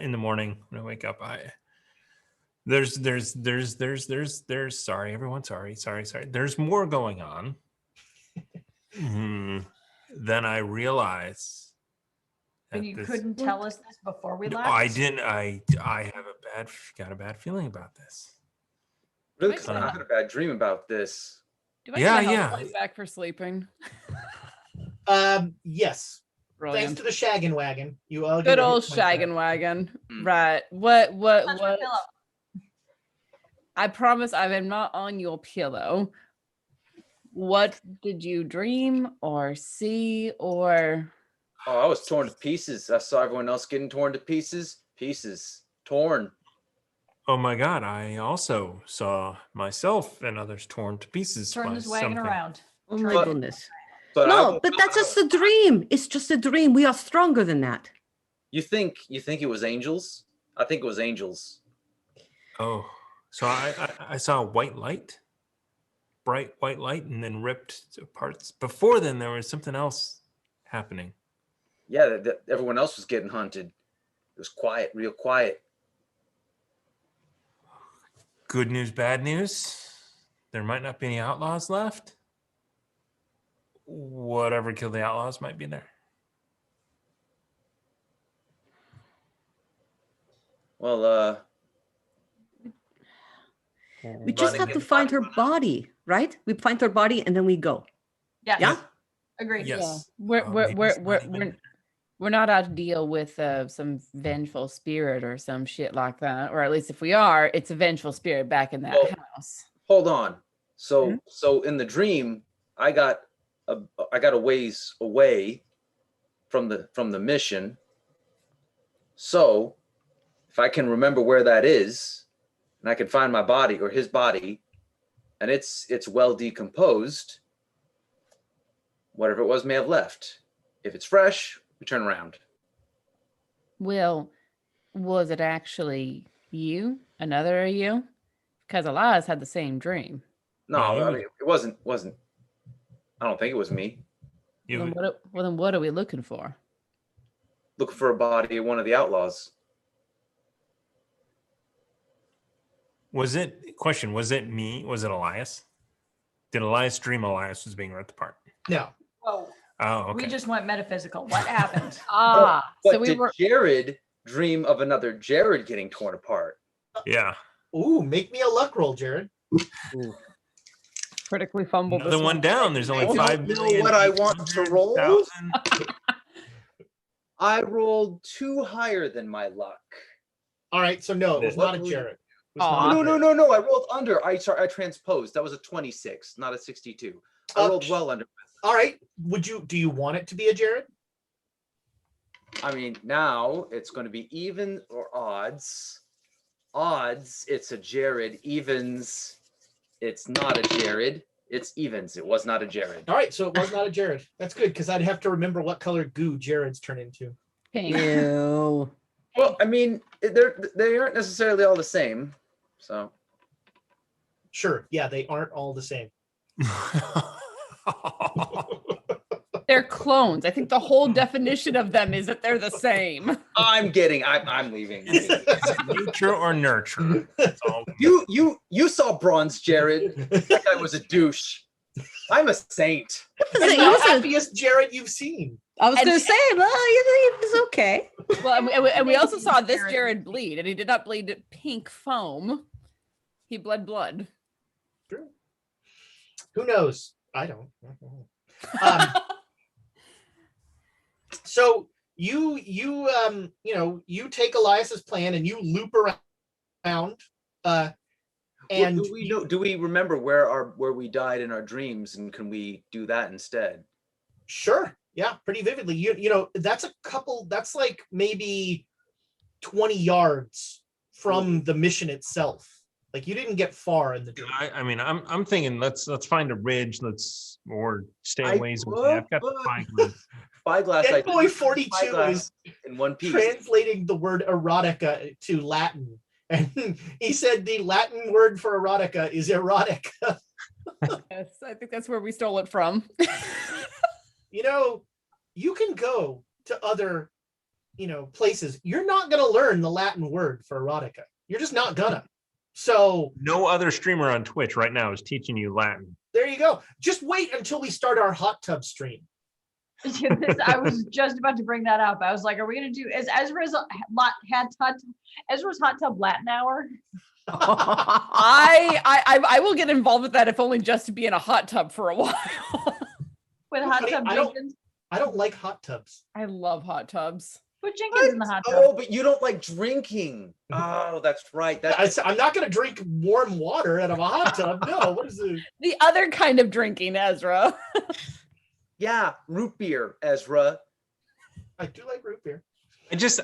in the morning when I wake up, there's sorry, everyone, sorry. There's more going on than I realize. And you couldn't tell us this before we No, left? I didn't. I got a bad feeling about this. Really, because I had a bad dream about this. Do I Yeah, get a health yeah. point back for sleeping? Yes. Brilliant. Thanks to the shaggin' wagon. You all get Good a hit old point back. shaggin' wagon. Mm. Right. Touch my What? pillow. I promise I am not on your pillow. What did you dream or see or? Oh, I was torn to pieces. I saw everyone else getting torn to pieces. Torn. Oh my God! I also saw myself and others torn to pieces. Turn by this wagon something. around. Oh my But- goodness. But No, but that's just a dream. It's just a dream. We are stronger than that. You think it was angels? I think it was angels. Oh, so I saw a white light, bright white light, and then ripped to parts. Before then, there was something else happening. Yeah, that everyone else was getting hunted. It was quiet, real quiet. Good news, bad news. There might not be any outlaws left. Whatever killed the outlaws might be there. Well, We just have to find her body, right? We find her body and then we go. Yeah. Yeah? Agreed. Yes. We're Maybe it's not even- we're not out to deal with some vengeful spirit or some shit like that, or at least if we are, it's a vengeful spirit back in that Well, house. hold on. So in the dream, I got a ways away from the mission. So if I can remember where that is, and I can find my body or his body, and it's well decomposed, whatever it was may have left. If it's fresh, we turn around. Well, was it actually you? Another of you? Because Elias had the same dream. No, Yeah, I mean, it wasn't. I don't think it was me. You, Then what are we looking for? Looking for a body of one of the outlaws. was it me? Was it Elias? Did Elias dream Elias was being ripped apart? No. Oh, Oh, okay. we just went metaphysical. What happened? Ah, But so we did were. Jared dream of another Jared getting torn apart? Yeah. Ooh, make me a luck roll, Jared. Critically fumbled. Another this one down. There's only I don't 5 know million. what I want to roll. 800,000. I rolled 2 higher than my luck. All right, so no, it was What not a will- Jared. It was Aw. not a No, Jared. no. I rolled under. I transposed. That was a 26, not a 62. I rolled well under. All right. Do you want it to be a Jared? I mean, now it's going to be even or odds. Odds, it's a Jared. Evens, it's not a Jared. It's evens. It was not a Jared. All right, so it was not a Jared. That's good because I'd have to remember what color goo Jared's turn into. Pink. Ew. Well, I mean, they aren't necessarily all the same. So Sure. Yeah, they aren't all the same. They're clones. I think the whole definition of them is that they're the same. I'm leaving. Nature or nurture? That's all. You saw Bronze Jared. That guy was a douche. I'm a saint. He's the happiest Jared you've seen. I was And- going to say, well, it was okay. Well, and we also saw this Jared bleed, and he did not bleed pink foam. He bled blood. Sure. Who knows? I don't. So you take Elias's plan and you loop around. And do we know? Do we remember where we died in our dreams, and can we do that instead? sure, yeah, pretty vividly. You know that's that's like maybe 20 yards from the mission itself. Like you didn't get far in the dream. I mean, I'm thinking let's find a ridge. Or stay I a ways away. I've got the love- pine group. spyglass. Dead Boy 42 spyglass is in one piece. translating the word erotica to Latin. And he said the Latin word for erotica is erotica. Yes, I think that's where we stole it from. You know, you can go to other, places. You're not going to learn the Latin word for erotica. You're just not gonna. So No other streamer on Twitch right now is teaching you Latin. there you go. Just wait until we start our hot tub stream. I was just about to bring that up. I was like, are we going to do, is Ezra's hot tub Latin hour? I will get involved with that if only just to be in a hot tub for a while. With hot Funny, tub I don't- Jenkins? I don't like hot tubs. I love hot tubs. Put Jenkins in the hot tub. Oh, but you don't like drinking. Oh, that's right. I'm not going to drink warm water out of a hot tub. No, what is it? The other kind of drinking, Ezra. Yeah, root beer, Ezra. I do like root beer.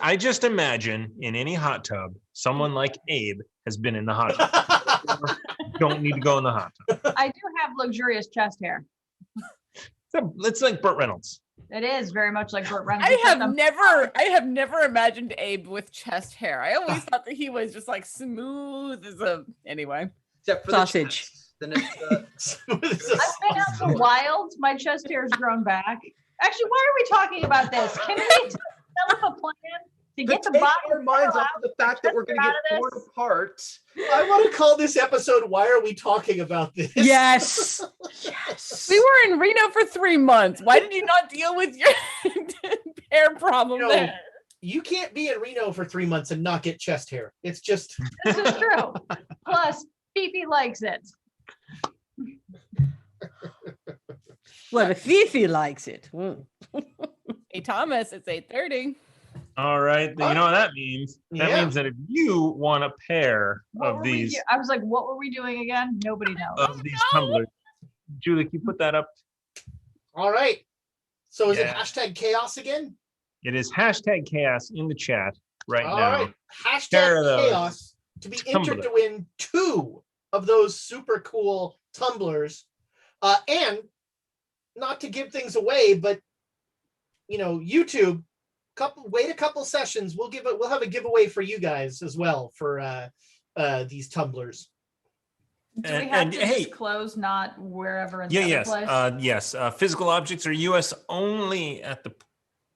I just imagine in any hot tub, someone like Abe has been in the hot tub. Don't need to go in the hot tub. I do have luxurious chest hair. It's like Burt Reynolds. It is very much like Burt Reynolds. I except have never imagined Abe with chest hair. I always thought that he was just like smooth as a anyway. Except for Sausage. The chest. Then it's, I've been out the wild. My chest hair has grown back. Actually, why are we talking about this? Can we develop a plan to get the take body our minds out off of the fact that we're going to out get of torn this? apart. I want to call this episode, Why Are We Talking About This? Yes. Yes. We were in Reno for 3 months. Why did you not deal with your hair problem You know, there? You can't be in Reno for 3 months and not get chest hair. It's just, This is true. Plus, Fifi likes it. Well, if Fifi likes it. Hey Thomas, it's 8:30. All right. You know what that means? That Yeah. means that if you want a pair What of were we these do- I was like, what were we doing again? Nobody knows. tumblers, Julie, can you put that up? all right. So is Yeah. it hashtag chaos again? It is hashtag chaos in the chat right All now. right. Share Hashtag those. chaos to be entered Tumblr. to win 2 of those super cool tumblers. And not to give things away, but YouTube, wait a couple sessions. We'll have a giveaway for you guys as well for these tumblers. Do we have and to hey- disclose not wherever in the Yeah, other yes. place? Yes. Physical objects are US only at the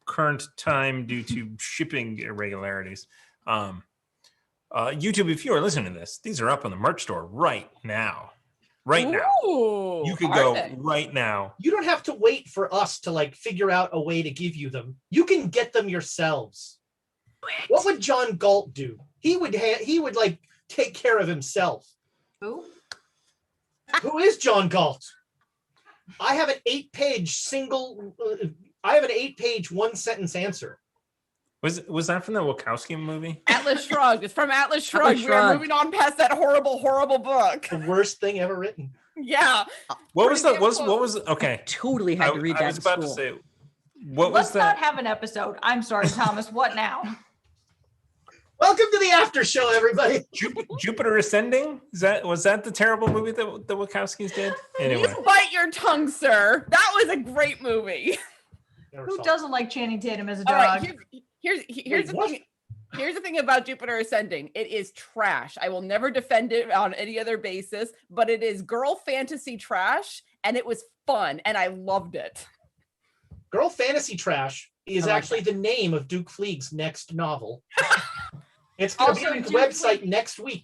current time due to shipping irregularities. YouTube, if you are listening to this, these are up on the merch store right now. Right now. Ooh, You could are go they? right now. You don't have to wait for us to figure out a way to give you them. You can get them yourselves. What would John Galt do? He would take care of himself. Who? Who is John Galt? I have an 8-page one-sentence answer. Was that from the Wachowski movie? Atlas Shrugged. It's from Atlas Shrugged. We are Shrugged. moving on past that horrible, horrible book. The worst thing ever written. Yeah. What was Pretty that? damn What was okay? Totally had to read I that was in about school. to say, what Let's was not that? have an episode. I'm sorry, Thomas. What now? Welcome to the after show, everybody. Jupiter Ascending? Was that the terrible movie that the Wachowskis did? Anyway, You bite your tongue, sir. That was a great movie. Never Who saw it. doesn't like Channing Tatum as a All dog? right, here's Wait, the what? thing. Here's the thing about Jupiter Ascending. It is trash. I will never defend it on any other basis, but it is girl fantasy trash, and it was fun, and I loved it. Girl Fantasy Trash is I like actually the name of Duke Fleeg's next novel. It's going to be Also, on his Duke website Fleeg- next week.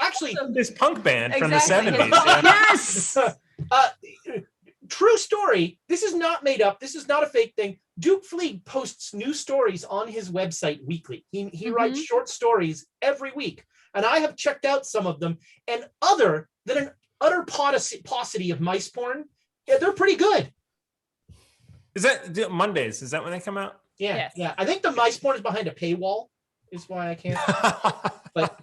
Actually, this punk band from the Exactly. 70s. Yeah. Yes. true story. This is not made up. This is not a fake thing. Duke Fleeg posts new stories on his website weekly. He writes short stories every week. And I have checked out some of them. And other than an utter paucity of mice porn, yeah, they're pretty good. Is that Mondays? Is that when they come out? Yeah, Yes. yeah. I think the mice porn is behind a paywall, is why I can't. But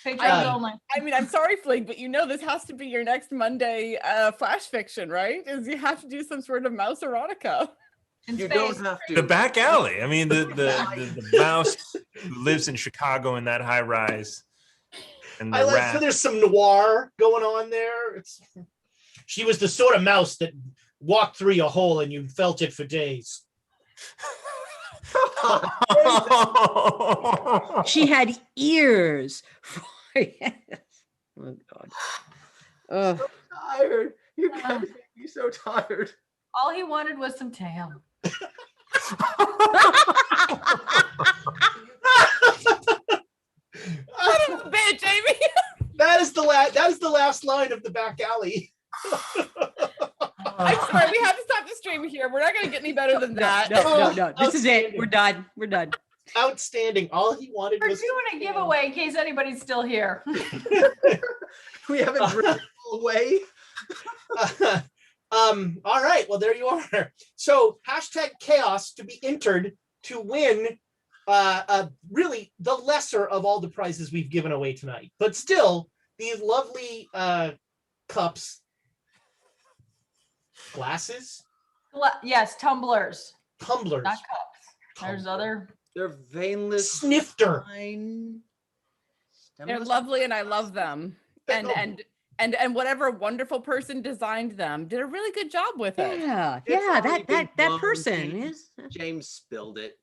Patrons only. I mean, I'm sorry, Fleeg, but this has to be your next Monday flash fiction, right? Is you have to do some sort of mouse erotica. In You space. don't have to. The back alley. I mean, the mouse who lives in Chicago in that high rise, and the I like rat. so there's some noir going on there. She was the sort of mouse that walked through your hole and you felt it for days. She had ears. Yes. Oh God. Ugh. Tired. You guys make me so tired. All he wanted was some tail. Bitch, Amy. That is the last line of the back alley. I swear we have to stop the stream here. We're not gonna get any better than that. No. This is it. Outstanding. We're done. Outstanding. All he wanted We're was doing a giveaway in case anybody's still here. We haven't driven away. All right. Well, there you are. So #chaos to be entered to win really the lesser of all the prizes we've given away tonight. But still, these lovely cups, glasses, Yes, tumblers, tumblers, not cups. There's other. They're veinless. snifter. Fine. They're Stemless? lovely and I love them. And whatever wonderful person designed them did a really good job with it. Yeah. It's already That been blown. person James- is. James spilled it.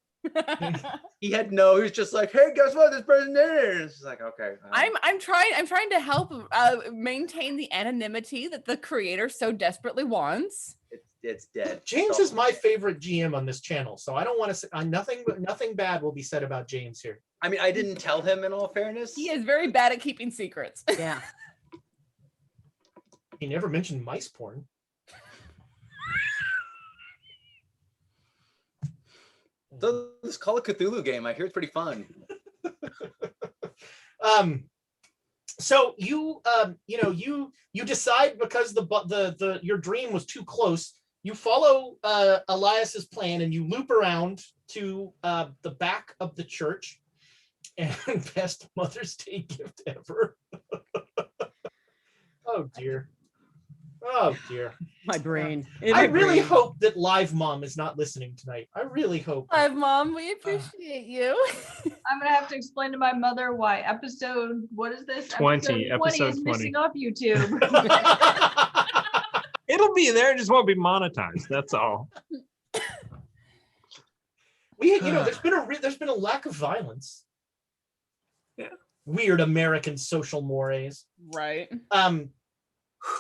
He was just like, hey, guess what? This person did it. It's like, okay. I'm trying to help maintain the anonymity that the creator so desperately wants. It's dead. James So- is my favorite GM on this channel, so I don't want to say nothing bad will be said about James here. I mean, I didn't tell him in all fairness. He is very bad at keeping secrets. Yeah. He never mentioned mice porn. So this Call of Cthulhu game, I hear it's pretty fun. So you decide because your dream was too close. You follow Elias's plan and you loop around to the back of the church. And best Mother's Day gift ever. Oh dear. Oh dear. My brain. I really hope that Live Mom is not listening tonight. I really hope. Hi, Mom. We appreciate you. I'm gonna have to explain to my mother why episode. What is this? 20, episode is 20. missing off YouTube. It'll be there, it just won't be monetized. That's all. There's been a lack of violence. Yeah. Weird American social mores. Right. All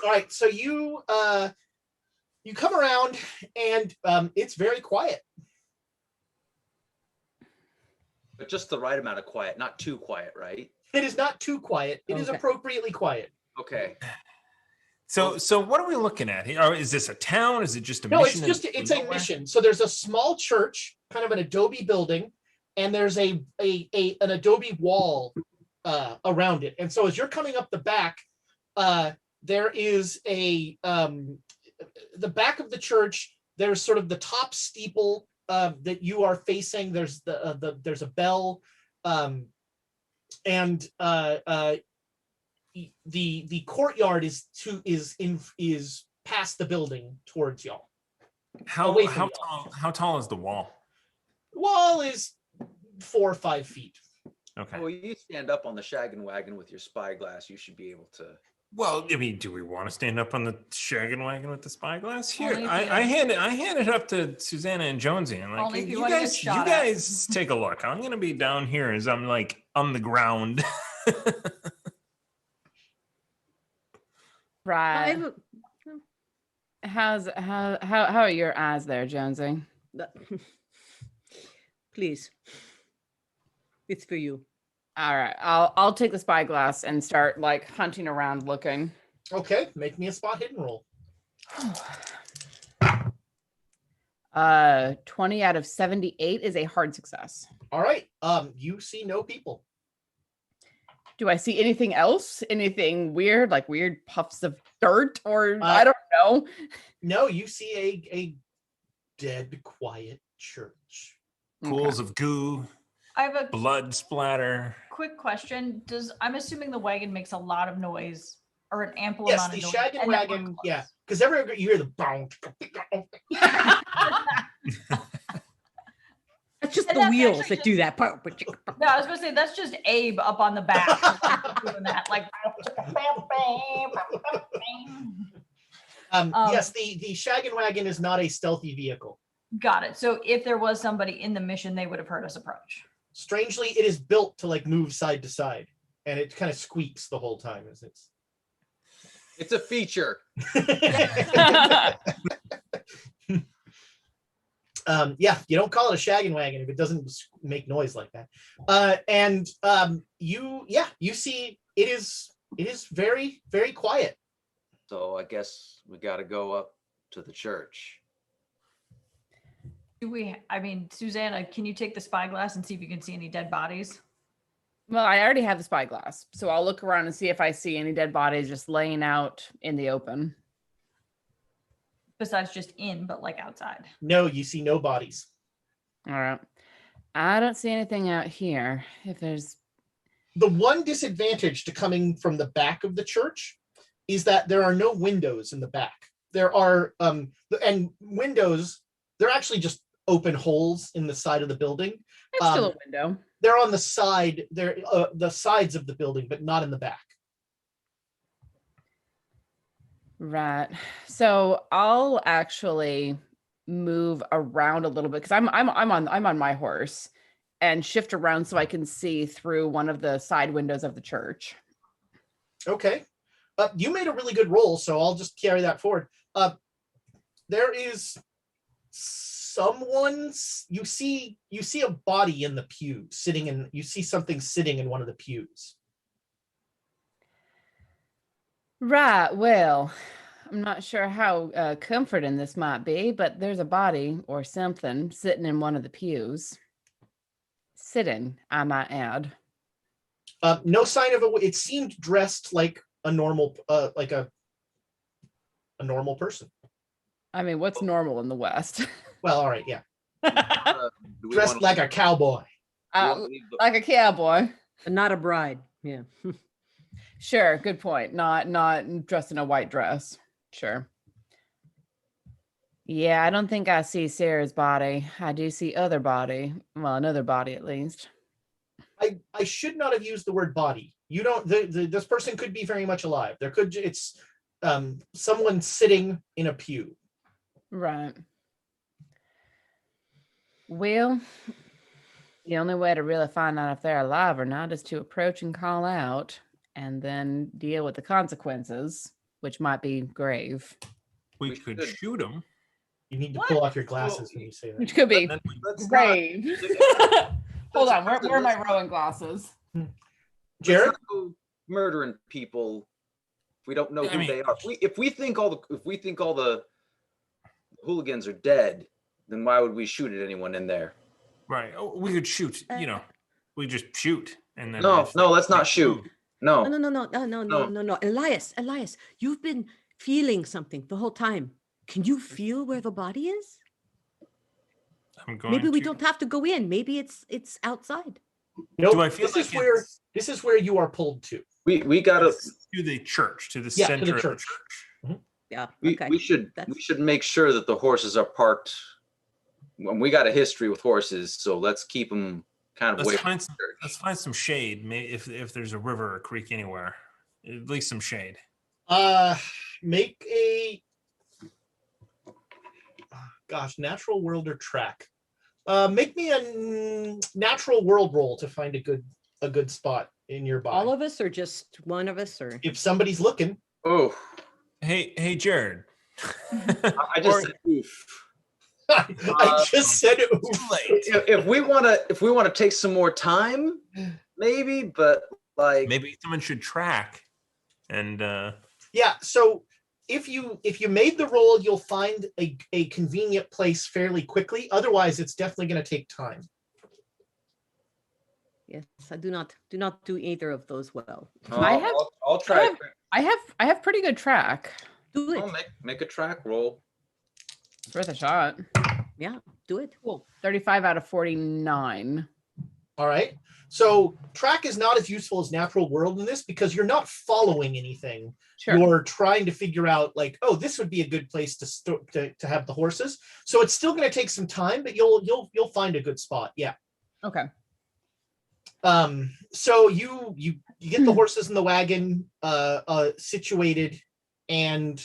right, so you come around and it's very quiet. But just the right amount of quiet, not too quiet, right? It is not too quiet. It is Okay. appropriately quiet. Okay. So what are we looking at here? Or is this a town? Is it just a No, mission? it's a mission. So there's a small church, kind of an adobe building, and there's an adobe wall around it. And so as you're coming up the back, there is the back of the church. There's sort of the top steeple that you are facing. There's there's a bell, and the courtyard is past the building towards y'all. away from How tall is the wall? Wall is 4 or 5 feet. Okay. Well, you stand up on the shaggin' wagon with your spyglass. You should be able to. Well, I mean, do we want to stand up on the shaggin' wagon with the spyglass? Here, Only if you I hand it up to Susanna and Jonesy. And like, Only if you you wanna get guys, shot at." guys take a look. I'm gonna be down here as I'm like on the ground. Right. How are your eyes there, Jonesy? Please. It's for you. All right, I'll take the spyglass and start like hunting around looking. Okay, make me a spot hidden roll. 20 out of 78 is a hard success. All right. You see no people. Do I see anything else? Anything weird, like weird puffs of dirt, or I don't know? No, you see a dead, quiet church. Pools of goo, I have a blood splatter. quick question. I'm assuming the wagon makes a lot of noise or an ample Yes, amount the of noise. shaggin' and that we're wagon. close. Yeah, because every you hear the bounce. That's just And the that's wheels actually that do that. No, I was gonna say that's just Abe up on the back doing that, like. Yes, the shaggin' wagon is not a stealthy vehicle. Got it. So if there was somebody in the mission, they would have heard us approach. Strangely, it is built to like move side to side, and it kind of squeaks the whole time as it's. It's a feature. Yeah, you don't call it a shaggin' wagon if it doesn't make noise like that. You see it is very, very quiet. So I guess we got to go up to the church. Susanna, can you take the spyglass and see if you can see any dead bodies? Well, I already have the spyglass, so I'll look around and see if I see any dead bodies just laying out in the open. Besides just in, but like outside. No, you see no bodies. All right. I don't see anything out here. If there's The one disadvantage to coming from the back of the church is that there are no windows in the back. There are and windows, they're actually just open holes in the side of the building. there's still a window. They're on the side, they're the sides of the building, but not in the back. Right. So I'll actually move around a little bit because I'm on my horse and shift around so I can see through one of the side windows of the church. Okay. You made a really good roll, so I'll just carry that forward. There is someone's you see a body in the pew you see something sitting in one of the pews. Right. Well, I'm not sure how comforting this might be, but there's a body or something sitting in one of the pews. Sitting, I might add. No sign of it seemed dressed like a normal like a normal person. I mean, what's normal in the West? Well, all right, yeah. Do we Dressed wanna- like a cowboy. do we wanna leave the- Like a cowboy. And not a bride. Yeah. Sure, good point. Not dressed in a white dress. Sure. Yeah, I don't think I see Sarah's body. I do see other body. Well, another body at least. I should not have used the word body. You don't. This person could be very much alive. It's someone sitting in a pew. Right. Well, the only way to really find out if they're alive or not is to approach and call out and then deal with the consequences, which might be grave. We We could should. shoot him. You need to What? pull off your glasses when you say that. Which could be Let's not- grave. Hold on, let's- where are my rowing glasses? Jared? Let's not go murdering people if we don't know I who mean- they are. If we think all the hooligans are dead, then why would we shoot at anyone in there? Right. Oh, we could shoot, we just shoot and then No, if no, they- let's not they shoot. move. No. No. Elias, you've been feeling something the whole time. Can you feel where the body is? I'm going Maybe we to- don't have to go in. Maybe it's outside. Nope. Do I feel this like is where you are pulled to. We gotta to the church, to the Yeah, to center the of the church. church. Yeah. we should make sure that the horses are parked. We got a history with horses, so let's keep them kind of away Let's from find the some, church. let's find some shade. Maybe if there's a river or creek anywhere, at least some shade. Make a natural world or track. Make me a natural world roll to find a good spot in your body. All of us, or just one of us, or If somebody's looking, Oh, Hey, Jared. I just said oof. I just said it. Too late. If we wanna take some more time, maybe, but like Maybe someone should track. And Yeah. So if you made the roll, you'll find a convenient place fairly quickly. Otherwise, it's definitely going to take time. yes, I do not do either of those well. I'll try. it. I have pretty good track. Do it. I'll make a track roll. It's worth a shot. Yeah, do it. Cool. 35 out of 49. All right. So track is not as useful as natural world in this because you're not following anything. Sure. You're trying to figure out like, oh, this would be a good place to have the horses. So it's still going to take some time, but you'll find a good spot. Yeah. Okay. So you get the horses in the wagon situated, and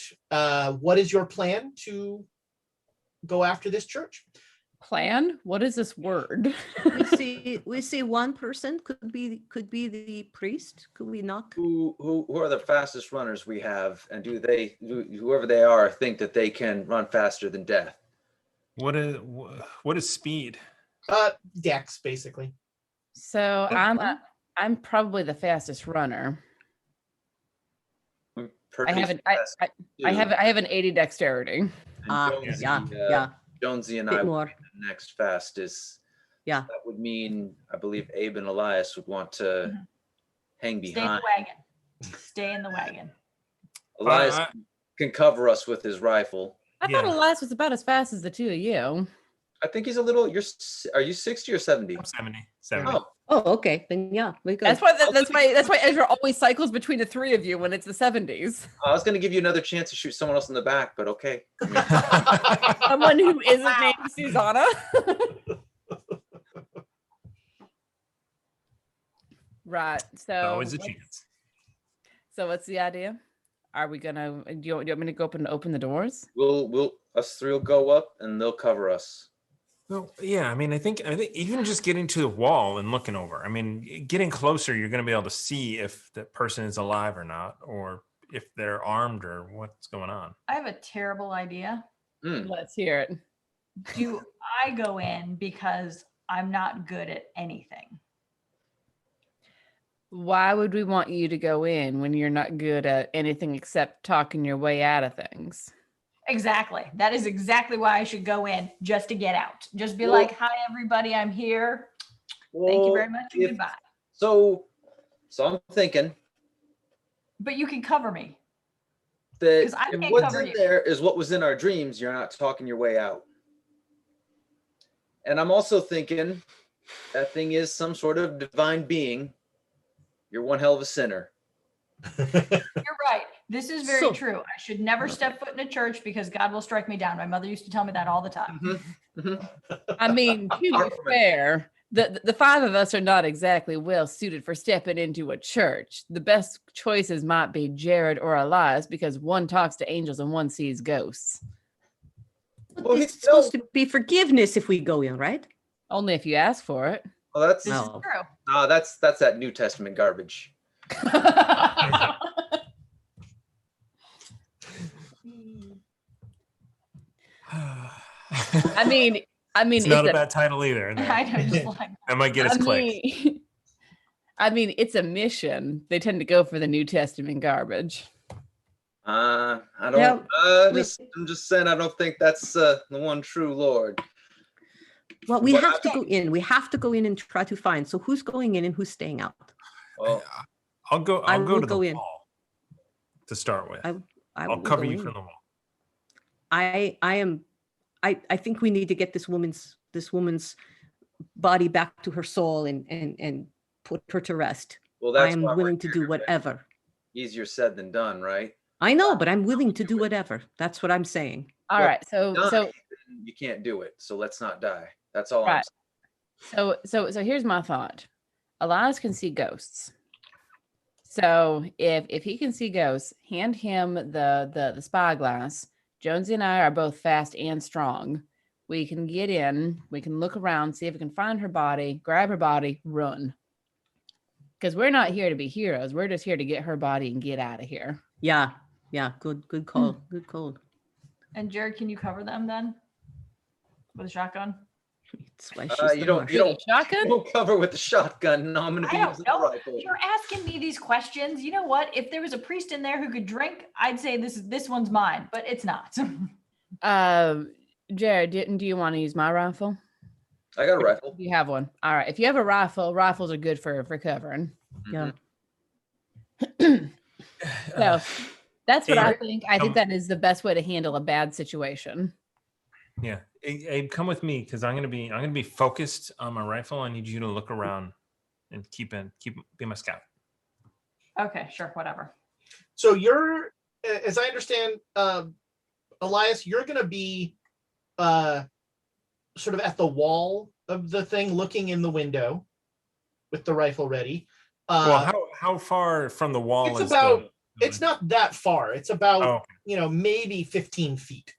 what is your plan to go after this church. Plan? What is this word? we see one person could be the priest. Could we knock? Who are the fastest runners we have, and do whoever they are think that they can run faster than death? What is speed? Dex, basically. So I'm probably the fastest runner. I have an 80 dexterity. Jonesy and Bit I would more. be the next fastest. Yeah. That would mean, I believe Abe and Elias would want to hang Stay in behind. the wagon. Stay in the wagon. Elias can cover us with his rifle. I thought Elias was about as fast as the two of you. I think he's a little. Are you 60 or 70? I'm 70. Oh, okay. Then yeah, we go. That's why Ezra always cycles between the three of you when it's the 70s. I was going to give you another chance to shoot someone else in the back, but okay. Someone who isn't named Susanna. Right. So Always a chance. So what's the idea? Are we gonna? Do you want me to go up and open the doors? Us three will go up and they'll cover us. Well, yeah. I mean, I think even just getting to the wall and looking over. I mean, getting closer, you're going to be able to see if that person is alive or not, or if they're armed or what's going on. I have a terrible idea. Let's hear it. Do I go in because I'm not good at anything? Why would we want you to go in when you're not good at anything except talking your way out of things? Exactly. That is exactly why I should go in, just to get out. Just be like, hi, everybody, I'm here. Thank you very much. And goodbye. So I'm thinking But you can cover me. that 'Cause I if can't what's cover in you. there is what was in our dreams, you're not talking your way out. And I'm also thinking that thing is some sort of divine being. You're one hell of a sinner. You're right. This is very So- true. I should never step foot in a church because God will strike me down. My mother used to tell me that all the time. I mean, to be fair, the five of us are not exactly well suited for stepping into a church. The best choices might be Jared or Elias because one talks to angels and one sees ghosts. Well, It's supposed to be forgiveness if we go in, right? Only if you ask for it. Well, that's This No. is true. that's that New Testament garbage. I mean, It's not a bad title either. I know, just like I might get us clicks. I mean, it's a mission. They tend to go for the New Testament garbage. I don't. Yeah, I'm just saying. I don't think that's the one true Lord. Well, we What have to go in. We have to go in and try to find. So who's going in and who's staying out? Well, I'll go. I I'll go will to the go in. wall to start with. I I'll will cover go you in. from the wall. I think we need to get this woman's body back to her soul and put her to rest. well, I that's am why we're willing to do here. whatever. Easier said than done, right? I know, but I'm willing to do whatever. That's what I'm saying. All Well, right. So Die, you can't do it. So let's not die. That's all I'm Right. saying. So here's my thought. Elias can see ghosts. So if he can see ghosts, hand him the spyglass. Jonesy and I are both fast and strong. We can get in, we can look around, see if we can find her body, grab her body, run. Because we're not here to be heroes. We're just here to get her body and get out of here. Yeah. Good call. Good call. And Jared, can you cover them then? With a shotgun? That's why she's You the don't. mark. You don't. Shotgun? Don't cover with the shotgun. No, I'm going to I be don't using the know. rifle. You're asking me these questions. You know what? If there was a priest in there who could drink, I'd say this one's mine, but it's not. Jared, do you want to use my rifle? I got a rifle. You have one. All right. If you have a rifle, rifles are good for covering. Yeah. So that's what I Abe, think. I think that is the best way to handle a bad situation. Yeah, Abe, come with me because I'm gonna be focused on my rifle. I need you to look around and be my scout. Okay, sure, whatever. So you're, as I understand, Elias, you're going to be sort of at the wall of the thing, looking in the window with the rifle ready. Well, how far from the wall it's is about- the It's not that far. It's about, Oh, maybe 15 feet.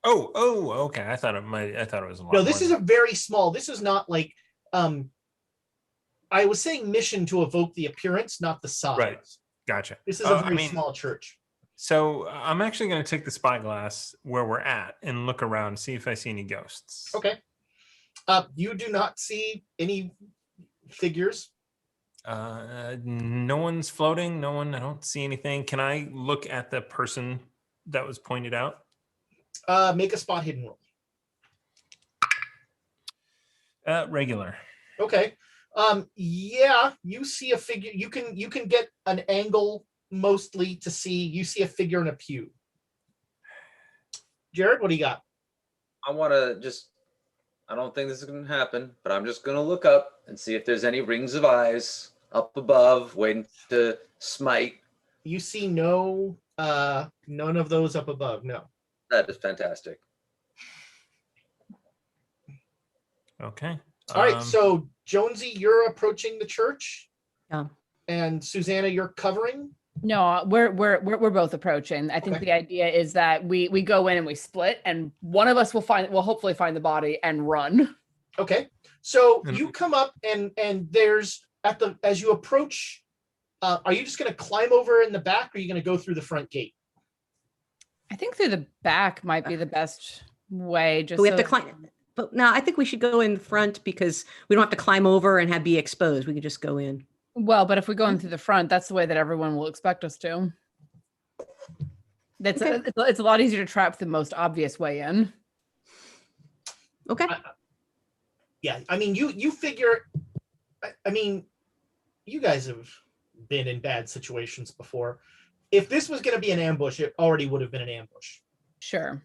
Oh, okay. I thought it was a lot. No, this is a very small. This is not like I was saying mission to evoke the appearance, not the size. Right. Gotcha. This is a very small church. So I'm actually going to take the spyglass where we're at and look around, see if I see any ghosts. Okay. You do not see any figures. No one's floating. No one. I don't see anything. Can I look at the person that was pointed out? Make a spot hidden roll. Regular. Okay. Yeah, you see a figure. You can get an angle mostly to see. You see a figure in a pew. Jared, what do you got? I want to just. I don't think this is going to happen, but I'm just going to look up and see if there's any rings of eyes up above waiting to smite. You see none of those up above. No. That is fantastic. Okay. All right. So Jonesy, you're approaching the church. Yeah. And Susanna, you're covering. No, we're both approaching. I think Okay. the idea is that we go in and we split, and one of us will hopefully find the body and run. Okay. So And- you come up and there's as you approach, are you just going to climb over in the back, or are you going to go through the front gate? I think through the back might be the best way. Just But we have so to climb. But no, I think we should go in front because we don't have to climb over and be exposed. We can just go in. Well, but if we go in through the front, that's the way that everyone will expect us to. That's Okay. it's a lot easier to trap the most obvious way in. Okay. Yeah. I mean, you figure. I mean, you guys have been in bad situations before. If this was going to be an ambush, it already would have been an ambush. Sure.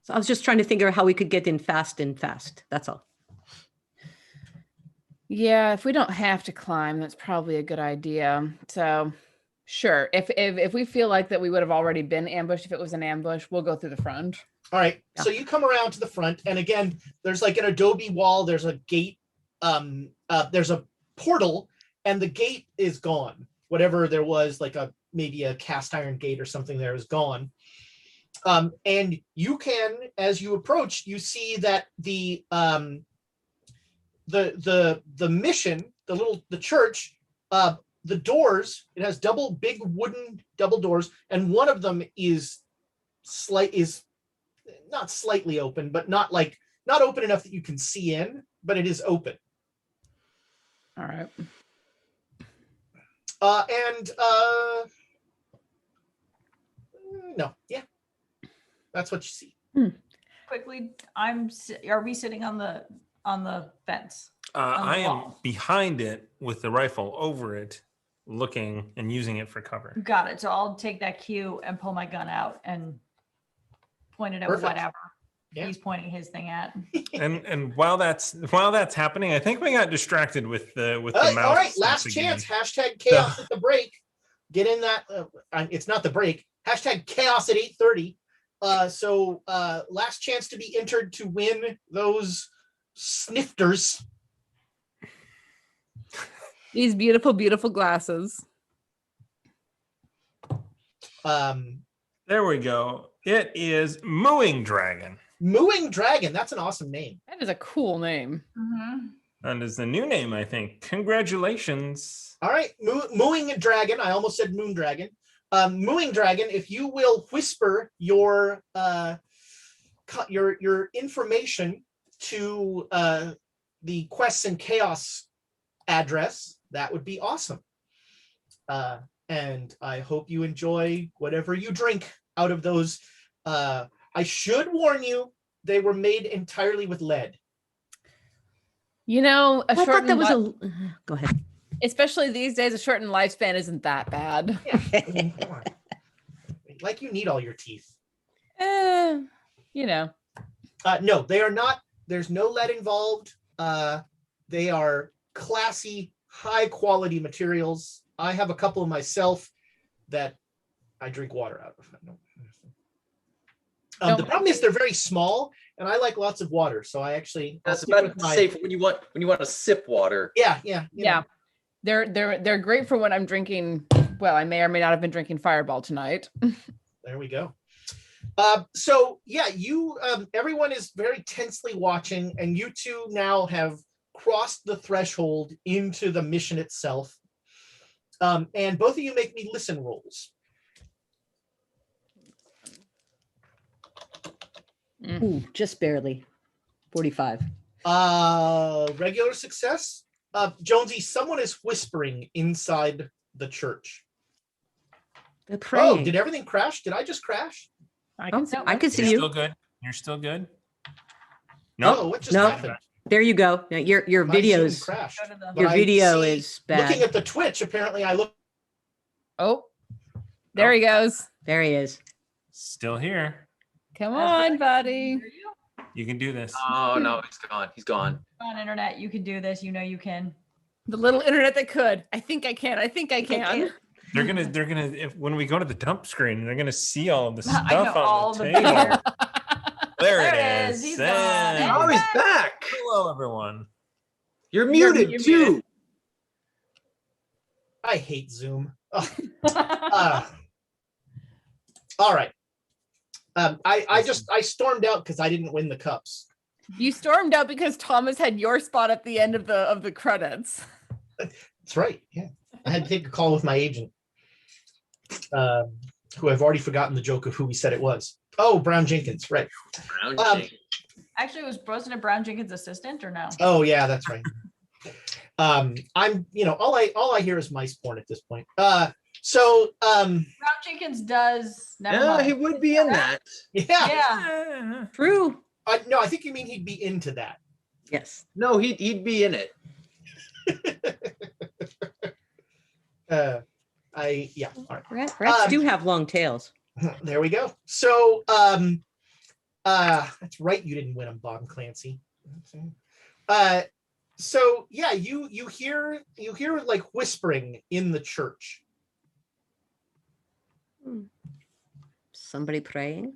So I was just trying to figure out how we could get in fast. That's all. Yeah, if we don't have to climb, that's probably a good idea. So, sure. If we feel like that we would have already been ambushed if it was an ambush, we'll go through the front. All right. Yeah. So you come around to the front, and again, there's like an adobe wall. There's a gate. There's a portal, and the gate is gone. Whatever there was, like maybe a cast iron gate or something, there is gone. And you can, as you approach, you see that the mission, the church, the doors, it has big wooden double doors, and one of them is not slightly open, but not open enough that you can see in, but it is open. All right. No, yeah, that's what you see. Quickly, are we sitting on the fence? I am wall. behind it with the rifle over it, looking and using it for cover. Got it. So I'll take that cue and pull my gun out and point it at Perfect. whatever Yeah. he's pointing his thing at. And while that's happening, I think we got distracted with the mouse. All right, last once again. chance. Hashtag chaos at the break. Get in that. It's not the break. Hashtag chaos at 8:30. So last chance to be entered to win those snifters. These beautiful, beautiful glasses. There we go. It is Mooing Dragon. Mooing Dragon. That's an awesome name. That is a cool name. Mm-hmm. And is the new name, I think. Congratulations. All right, Mooing Dragon. I almost said Moon Dragon. Mooing Dragon. If you will whisper your information to the Quests and Chaos address, that would be awesome. And I hope you enjoy whatever you drink out of those. I should warn you, they were made entirely with lead. You know, I thought that was Go ahead. especially these days, a shortened lifespan isn't that bad. Yeah, I mean, come on. Like you need all your teeth. You know. No, they are not. There's no lead involved. They are classy, high quality materials. I have a couple of myself that I drink water out of. The problem is they're very small, and I like lots of water, so I actually. That's about to say for when you want to sip water. Yeah. Yeah. They're great for when I'm drinking. Well, I may or may not have been drinking Fireball tonight. There we go. So yeah, you everyone is very tensely watching, and you two now have crossed the threshold into the mission itself. And both of you make me listen rolls. Ooh, just barely. 45. Regular success. Jonesy, someone is whispering inside the church. They're praying. Oh, did everything crash? Did I just crash? I Oh, can see I can see You're you. still good. You're still good. No, what just no. happened? There you go. Now, your My Zoom videos. crashed. Go to the- But Your I video see- is bad. Looking at the Twitch, apparently I look. Oh, there he goes. There he is. Still here. Come That's on, good. buddy. Hear you? You can do this. Oh no, he's gone. He's gone. Come on, internet, you can do this. You know you can. The little internet that could. I think I can. I think I can. They're gonna when we go to the dump screen, they're gonna see all of the I stuff know, all on the the table. beer. There There it it is. is. He's And- gone. Oh, he's back. Hello, everyone. You're You're muted too. muted. I hate Zoom. All right. I stormed out because I didn't win the cups. You stormed out because Thomas had your spot at the end of the credits. That's right. Yeah, I had to take a call with my agent, who I've already forgotten the joke of who he said it was. Oh, Brown Jenkins, right? Brown Jenkins. Actually, wasn't it Brown Jenkins' assistant or no? Oh yeah, that's right. I'm all I hear is mice porn at this point. So Brown Jenkins does. Never Yeah, mind. he would be in that. yeah. Yeah. True. No, I think you mean he'd be into that. Yes. No, he'd be in it. All right. Rats do have long tails. There we go. So that's right, you didn't win them, Bob Clancy. So yeah, you hear like whispering in the church. Somebody praying.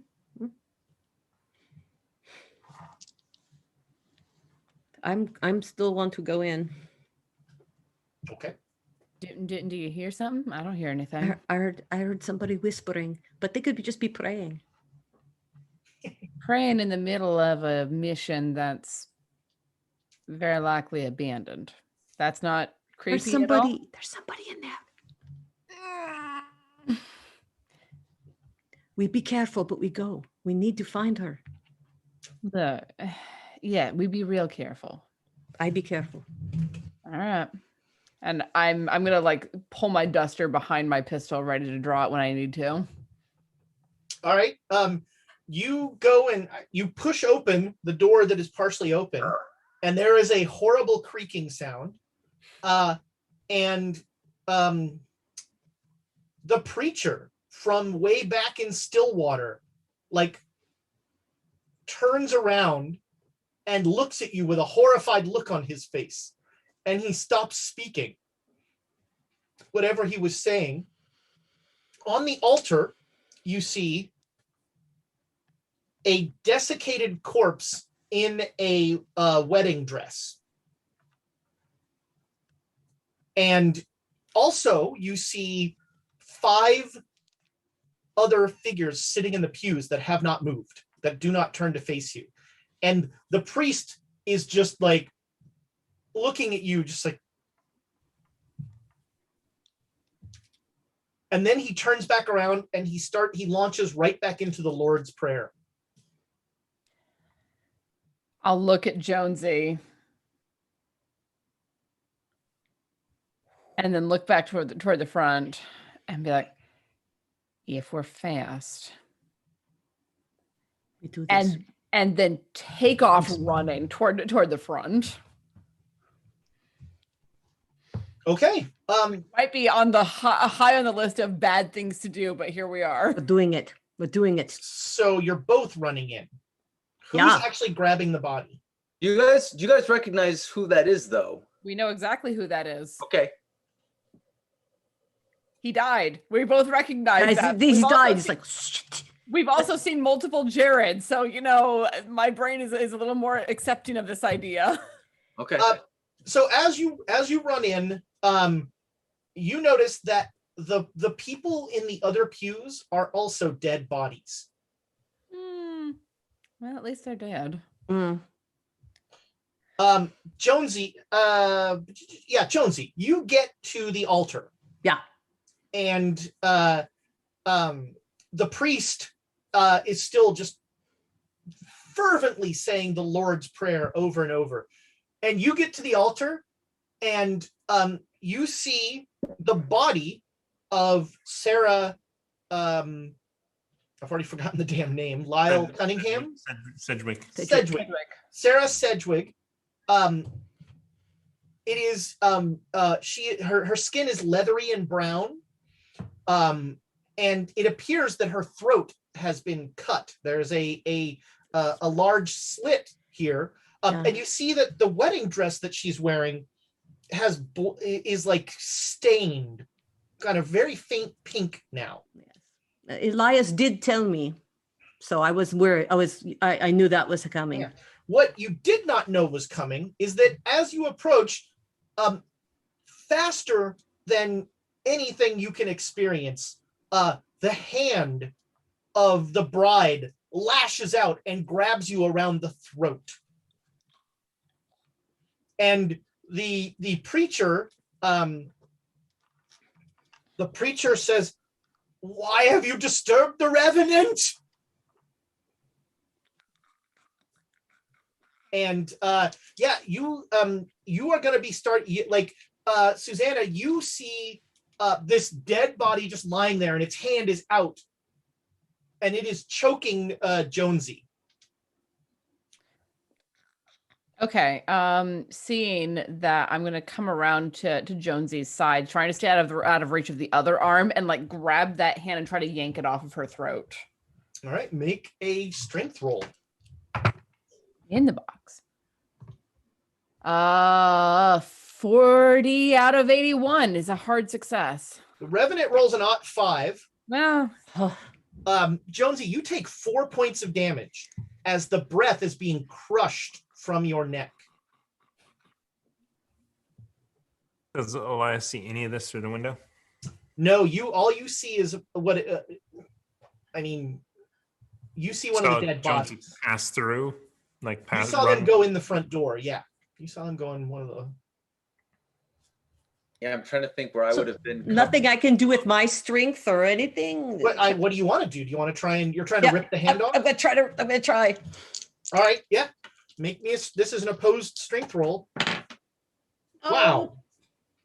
I'm still want to go in. Okay. Do you hear something? I don't hear anything. I heard somebody whispering, but they could just be praying. Praying in the middle of a mission that's very likely abandoned. That's not creepy There's somebody in there. We be careful, but we go. We need to find her. Yeah, we be real careful. I be careful. All right. And I'm gonna like pull my duster behind my pistol, ready to draw it when I need to. All right. You go and you push open the door that is partially open, and there is a horrible creaking sound. And the preacher from way back in Stillwater, like, turns around and looks at you with a horrified look on his face, and he stops speaking whatever he was saying. On the altar, you see a desiccated corpse in a wedding dress. And also you see 5 other figures sitting in the pews that have not moved, that do not turn to face you. And the priest is just like looking at you, just like, and then he turns back around and he launches right back into the Lord's Prayer. I'll look at Jonesy and then look back toward the front and be like, if we're fast, We do this. and then take off running toward the front. Okay. Might be on the high on the list of bad things to do, but here we are. We're doing it. We're doing it. So you're both running in. Who's Yeah. actually grabbing the body? Do you guys recognize who that is, though? We know exactly who that is. Okay. He died. We both recognize Guys, that. he's We've also died. It's seen- like, shit. We've also seen multiple Jared, so my brain is a little more accepting of this idea. Okay. So as you run in, you notice that the people in the other pews are also dead bodies. Well, at least they're dead. Mm. Jonesy, Jonesy, you get to the altar. Yeah. And the priest is still just fervently saying the Lord's Prayer over and over. And you get to the altar, and you see the body of Sarah. I've already forgotten the damn name. Lyle Cunningham? Sedgwick. Sarah Sedgwick. It is her skin is leathery and brown. And it appears that her throat has been cut. There's a large slit here. And you see that the wedding dress that she's wearing is like stained, kind of very faint pink now. Elias did tell me, so I was worried. I knew that was coming. Yeah. What you did not know was coming is that as you approach, faster than anything you can experience, the hand of the bride lashes out and grabs you around the throat. And the preacher says, "Why have you disturbed the revenant?" And you are going to be Susanna, you see this dead body just lying there, and its hand is out, and it is choking Jonesy. Okay. Seeing that, I'm gonna come around to Jonesy's side, trying to stay out of reach of the other arm, and like grab that hand and try to yank it off of her throat. All right, make a strength roll. In the box. 40 out of 81 is a hard success. The Revenant rolls an odd 5. Well, Jonesy, you take 4 points of damage as the breath is being crushed from your neck. Does Elias see any of this through the window? No, all you see is you see one of the dead Jonesy bodies. pass through, like You pass. saw them go in the front door. Yeah, you saw them go in one of the. Yeah, I'm trying to think where I would have been. Nothing I can do with my strength or anything. What do you want to do? Do you want to try and you're trying to rip the hand off? I'm gonna try. All right, yeah. Make me this is an opposed strength roll. Wow.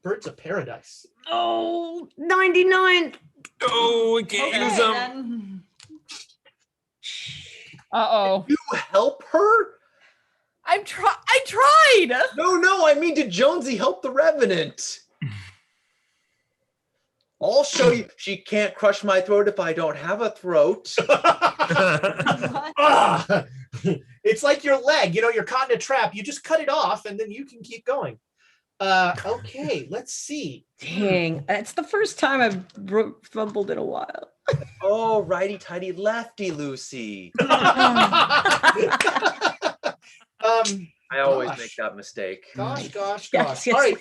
Birds of paradise. Oh, 99. Oh, we can't use them. uh-oh. You help her? I tried. No, I mean, did Jonesy help the Revenant? I'll show you. She can't crush my throat if I don't have a throat. It's like your leg, you're caught in a trap. You just cut it off and then you can keep going. Okay, let's see. Dang, it's the first time I've fumbled in a while. Oh, righty-tighty, lefty-loosey. I always make that mistake. Gosh. Yes. All right.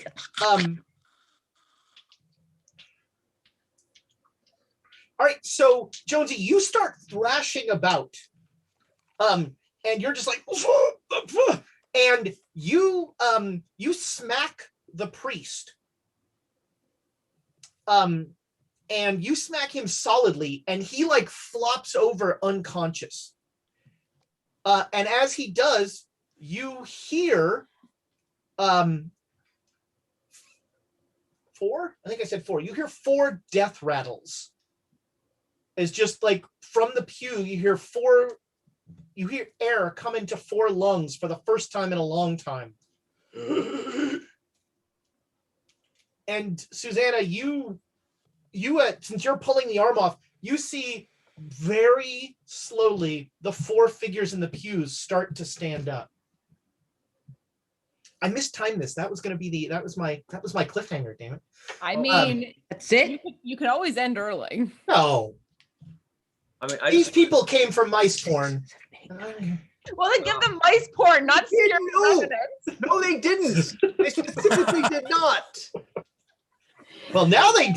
All right, so Jonesy, you start thrashing about. And you're just like, and you smack the priest. And you smack him solidly, and he like flops over unconscious. And as he does, you hear 4. I think I said 4. You hear 4 death rattles. It's just like from the pew, you hear air come into 4 lungs for the first time in a long time. And Susanna, you since you're pulling the arm off, you see very slowly the 4 figures in the pews start to stand up. I mistimed this. That was going to be that was my cliffhanger, damn it. I mean, That's it. You can always end early. No. I mean, These people came from mice porn. Well, they give them mice porn, not They scary didn't know. residents. No, they didn't. They specifically did not. Well, now they.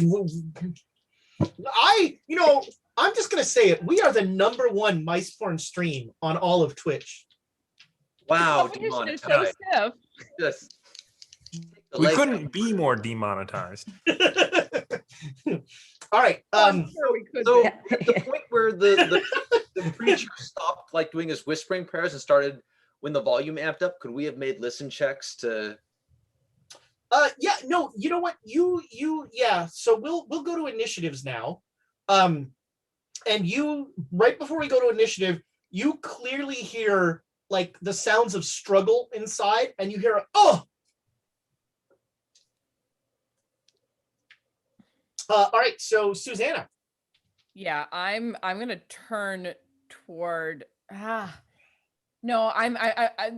I'm just gonna say it. We are the #1 mice porn stream on all of Twitch. Wow, Competition is so demonetized. stiff. Just We couldn't be more demonetized. All right. Sure we could So be. at the point where the preacher stopped like doing his whispering prayers and started when the volume amped up, could we have made listen checks to? Yeah, no, you know what? Yeah. So we'll go to initiatives now. And you, right before we go to initiative, you clearly hear like the sounds of struggle inside, and you hear oh. All right, so Susanna. Yeah, I'm gonna turn toward no,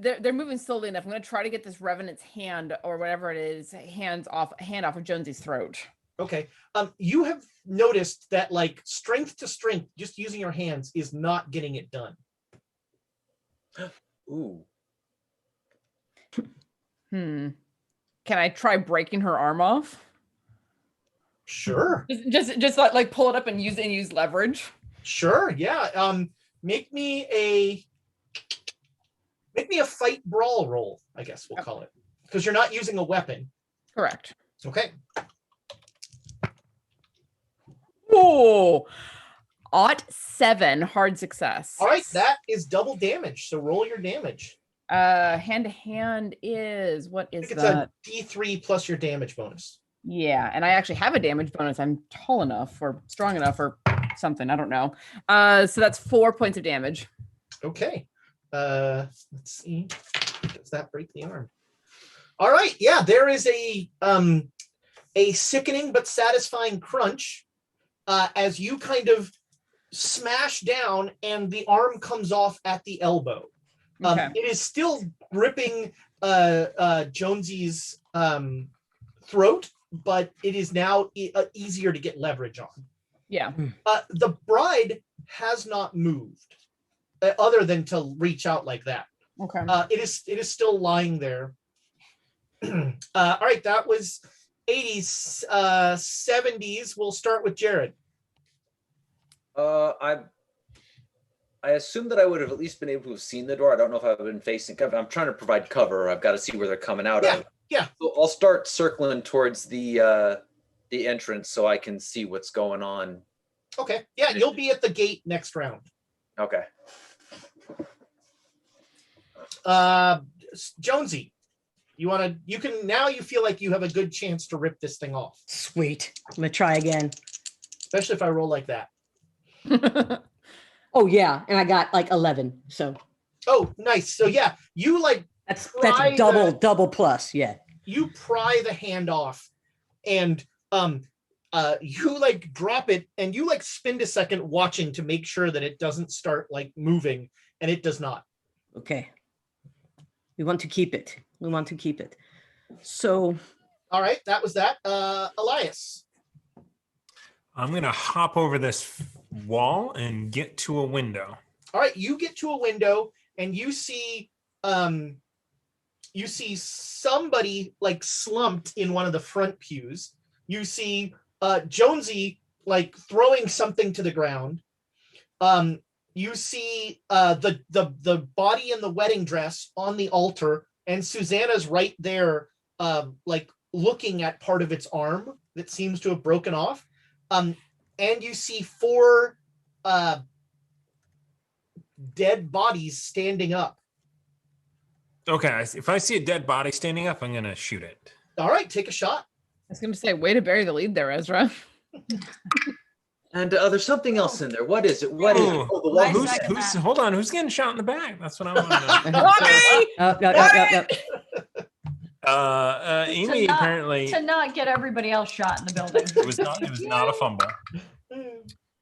they're moving slowly enough. I'm gonna try to get this revenant's hand or whatever it is, hand off of Jonesy's throat. Okay. You have noticed that like strength to strength, just using your hands is not getting it done. Ooh. Can I try breaking her arm off? Sure. Just like pull it up and use leverage. Sure. Yeah. Make me a fight brawl roll, I guess we'll call it. Because you're not using a weapon. Correct. Okay. Whoa. 7 hard success. All right, that is double damage. So roll your damage. Hand to hand is what I is think that? it's a D3 plus your damage bonus. Yeah, and I actually have a damage bonus. I'm tall enough or strong enough or something. I don't know. So that's 4 points of damage. Okay. Let's see. Does that break the arm? All right. Yeah, there is a sickening but satisfying crunch as you kind of smash down and the arm comes off at the elbow. Okay. It is still gripping Jonesy's throat, but it is now easier to get leverage on. Yeah. The bride has not moved, other than to reach out like that. Okay. It is still lying there. All right, that was 80s. 70s. We'll start with Jared. I assume that I would have at least been able to have seen the door. I don't know if I've been facing cover. I'm trying to provide cover. I've got to see where they're coming out of. Yeah. So I'll start circling towards the entrance so I can see what's going on. Okay. Yeah, you'll be at the gate next round. Okay. Jonesy, you feel like you have a good chance to rip this thing off, Sweet. I'm gonna try again. especially if I roll like that. Oh yeah, and I got like 11. So Oh, nice. So yeah, you like that's Try double plus. Yeah. you pry the hand off, and you like drop it, and you like spend a second watching to make sure that it doesn't start like moving, and it does not. Okay. We want to keep it. So All right, that was that. Elias. I'm gonna hop over this wall and get to a window. All right, you get to a window and you see somebody like slumped in one of the front pews. You see Jonesy like throwing something to the ground. You see the body in the wedding dress on the altar, and Susanna's right there, like looking at part of its arm that seems to have broken off. And you see 4 dead bodies standing up. Okay, if I see a dead body standing up, I'm gonna shoot it. All right, take a shot. I was going to say, way to bury the lead there, Ezra. And there's something else in there. What is it? What is it? Ooh. Oh, the wall. Who's hold on? Who's getting shot in the back? That's what I want to know. No. Amy apparently To not get everybody else shot in the building. it was not a fumble.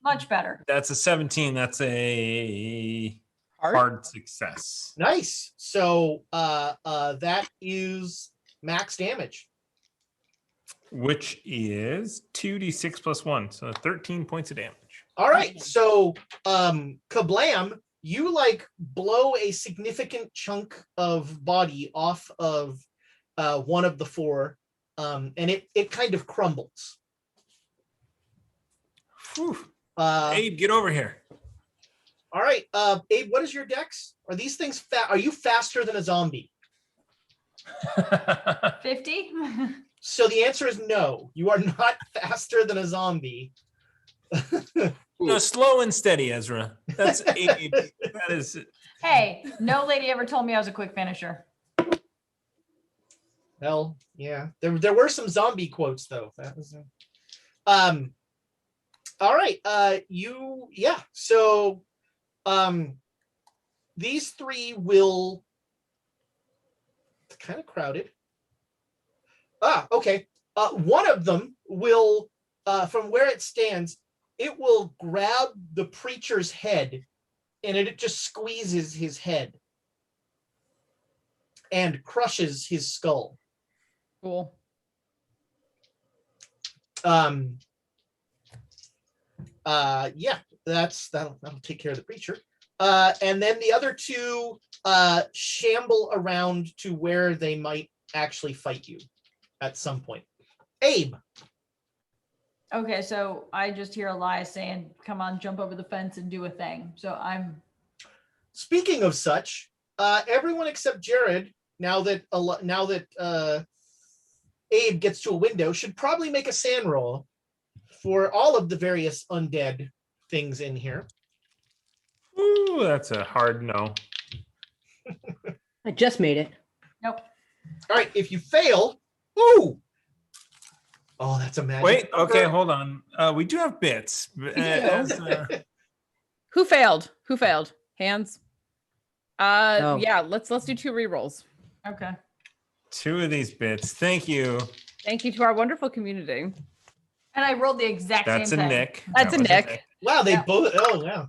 Much better. That's a 17. That's a hard success. Nice. So that is max damage. Which is 2d6 plus 1, so 13 points of damage. All right. So kablam, you like blow a significant chunk of body off of one of the 4, and it kind of crumbles. Whew. Abe, get over here. All right, Abe, what is your dex? Are these things are you faster than a zombie? 50. So the answer is no. You are not faster than a zombie. No, slow and steady, Ezra. That's Abe. That is. Hey, no lady ever told me I was a quick finisher. Well, yeah. There were some zombie quotes though. That was all right. So these three will kind of crowded. Okay. One of them will from where it stands, it will grab the preacher's head and it just squeezes his head and crushes his skull. Cool. Yeah, that'll take care of the preacher. And then the other two shamble around to where they might actually fight you at some point. Abe. Okay, so I just hear Elias saying, come on, jump over the fence and do a thing. So I'm... Speaking of such, everyone except Jared, now that Abe gets to a window, should probably make a sand roll for all of the various undead things in here. Ooh, that's a hard no. I just made it. Nope. All right, if you fail, ooh. Oh, that's a magic. Wait, number. okay, hold on. We do have bits. Who failed? Who failed? Hands. No. Yeah, let's do 2 rerolls. Okay. 2 of these bits. Thank you. Thank you to our wonderful community. And I rolled the exact That's a same thing. Nick. That's That a was Nick. Wow, they Yeah. both. Oh, yeah.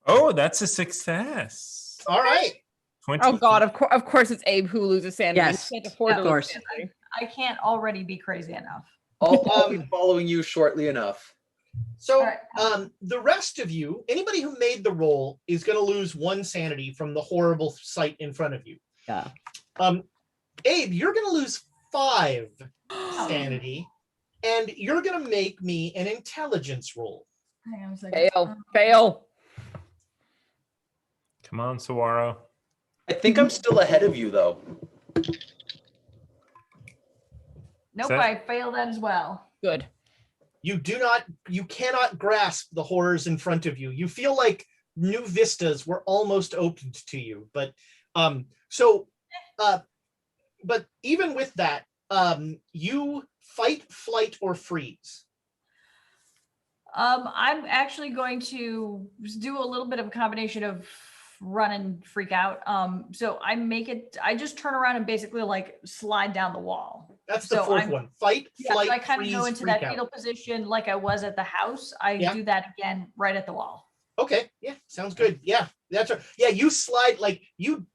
Oh, that's a success. All right. 20. Oh God, of course it's Abe who loses sanity. Yes, He can't afford to of lose course. sanity. I can't already be crazy enough. I'll be following you shortly enough. So, All right. the rest of you, anybody who made the roll is going to lose 1 sanity from the horrible sight in front of you. Yeah. Abe, you're going to lose 5 sanity, and you're going to make me an intelligence roll. Hang on a second. Fail. Come on, Saguaro. I think I'm still ahead of you, though. Nope, that- I failed that as well. Good. You cannot grasp the horrors in front of you. You feel like new vistas were almost opened to you, but but even with that, you fight, flight, or freeze. I'm actually going to do a little bit of a combination of run and freak out. So I just turn around and basically like slide down the wall. That's the So 4th I'm- one. Fight, Yeah, flight, so I kind of freeze, go into freak that out. fetal position like I was at the house. I Yeah. do that again right at the wall. Okay, yeah, sounds good. Yeah, that's right. Yeah, you slide like you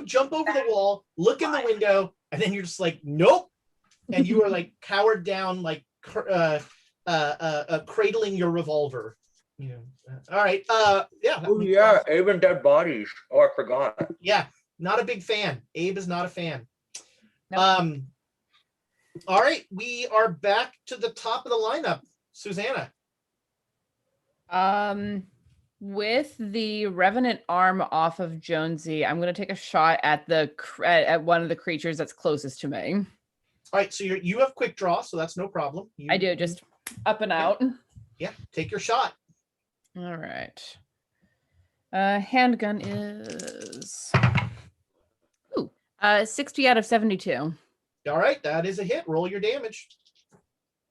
jump over the wall, look in the window, and then you're just like, nope, and you are like cowered down, like cradling your revolver. You know. All right. Yeah. Oh yeah, even dead bodies. Oh, I forgot. Yeah. Not a big fan. Abe is not a fan. Nope. All right, we are back to the top of the lineup. Susanna. With the revenant arm off of Jonesy, I'm going to take a shot at at one of the creatures that's closest to me. All right, so you have quick draw, so that's no problem. I do, just up and out. Yeah, take your shot. All right. Handgun is 60 out of 72. All right, that is a hit. Roll your damage.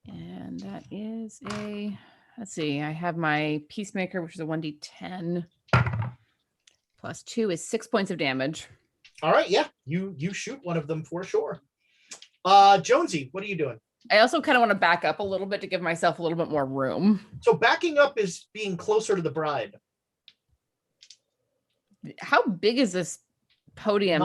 And that is let's see, I have my Peacemaker, which is a 1d10. Plus 2 is 6 points of damage. All right, yeah, you shoot one of them for sure. Jonesy, what are you doing? I also kind of want to back up a little bit to give myself a little bit more room. So backing up is being closer to the bride. How big is this podium?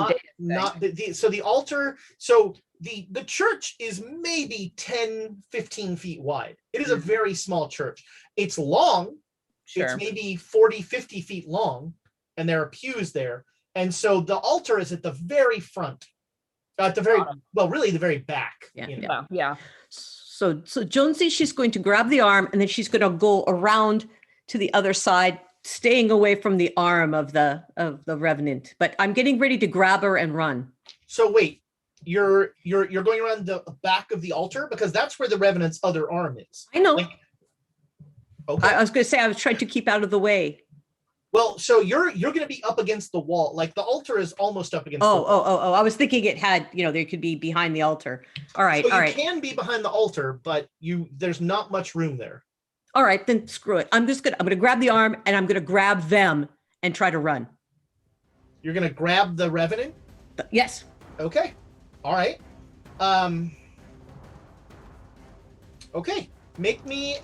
So the altar, so the church is maybe 10, 15 feet wide. It is a very small church. It's long. Sure. It's maybe 40, 50 feet long, and there are pews there. And so the altar is at the very front, at the very, well, really the very back. Yeah. You know? Yeah. So Jonesy, she's going to grab the arm and then she's going to go around to the other side, staying away from the arm of the revenant. But I'm getting ready to grab her and run. So wait, you're going around the back of the altar because that's where the revenant's other arm is. I know. Okay. I was going to say I was trying to keep out of the way. Well, so you're going to be up against the wall. Like the altar is almost up against the wall. Oh. I was thinking it had, they could be behind the altar. All right. So All you right. can be behind the altar, but there's not much room there. All right, then screw it. I'm going to grab the arm and I'm going to grab them and try to run. You're going to grab the revenant? Yes. Okay. All right. Okay. Make me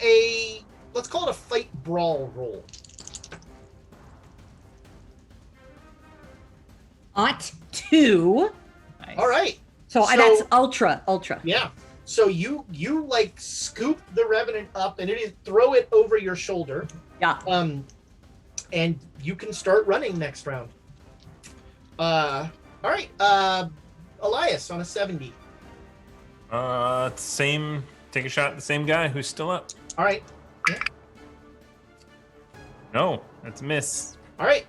let's call it a fight brawl roll. Ought to. Nice. All right. So that's ultra. Yeah. So you like scoop the revenant up and throw it over your shoulder. Yeah. And you can start running next round. All right. Elias on a 70. Same. Take a shot at the same guy who's still up. All right. Yeah. No, that's a miss. All right.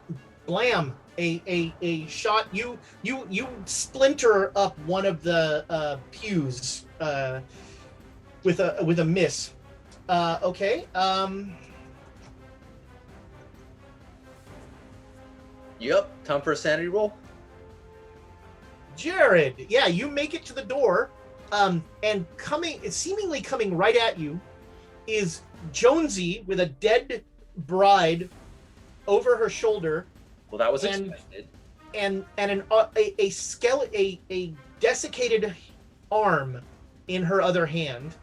Blam. A shot. You splinter up one of the pews with a miss. Okay. Yep. Time for a sanity roll. Jared, yeah, you make it to the door, and seemingly coming right at you is Jonesy with a dead bride over her shoulder. Well, that was And- expected. And a skeleton, a desiccated arm in her other hand.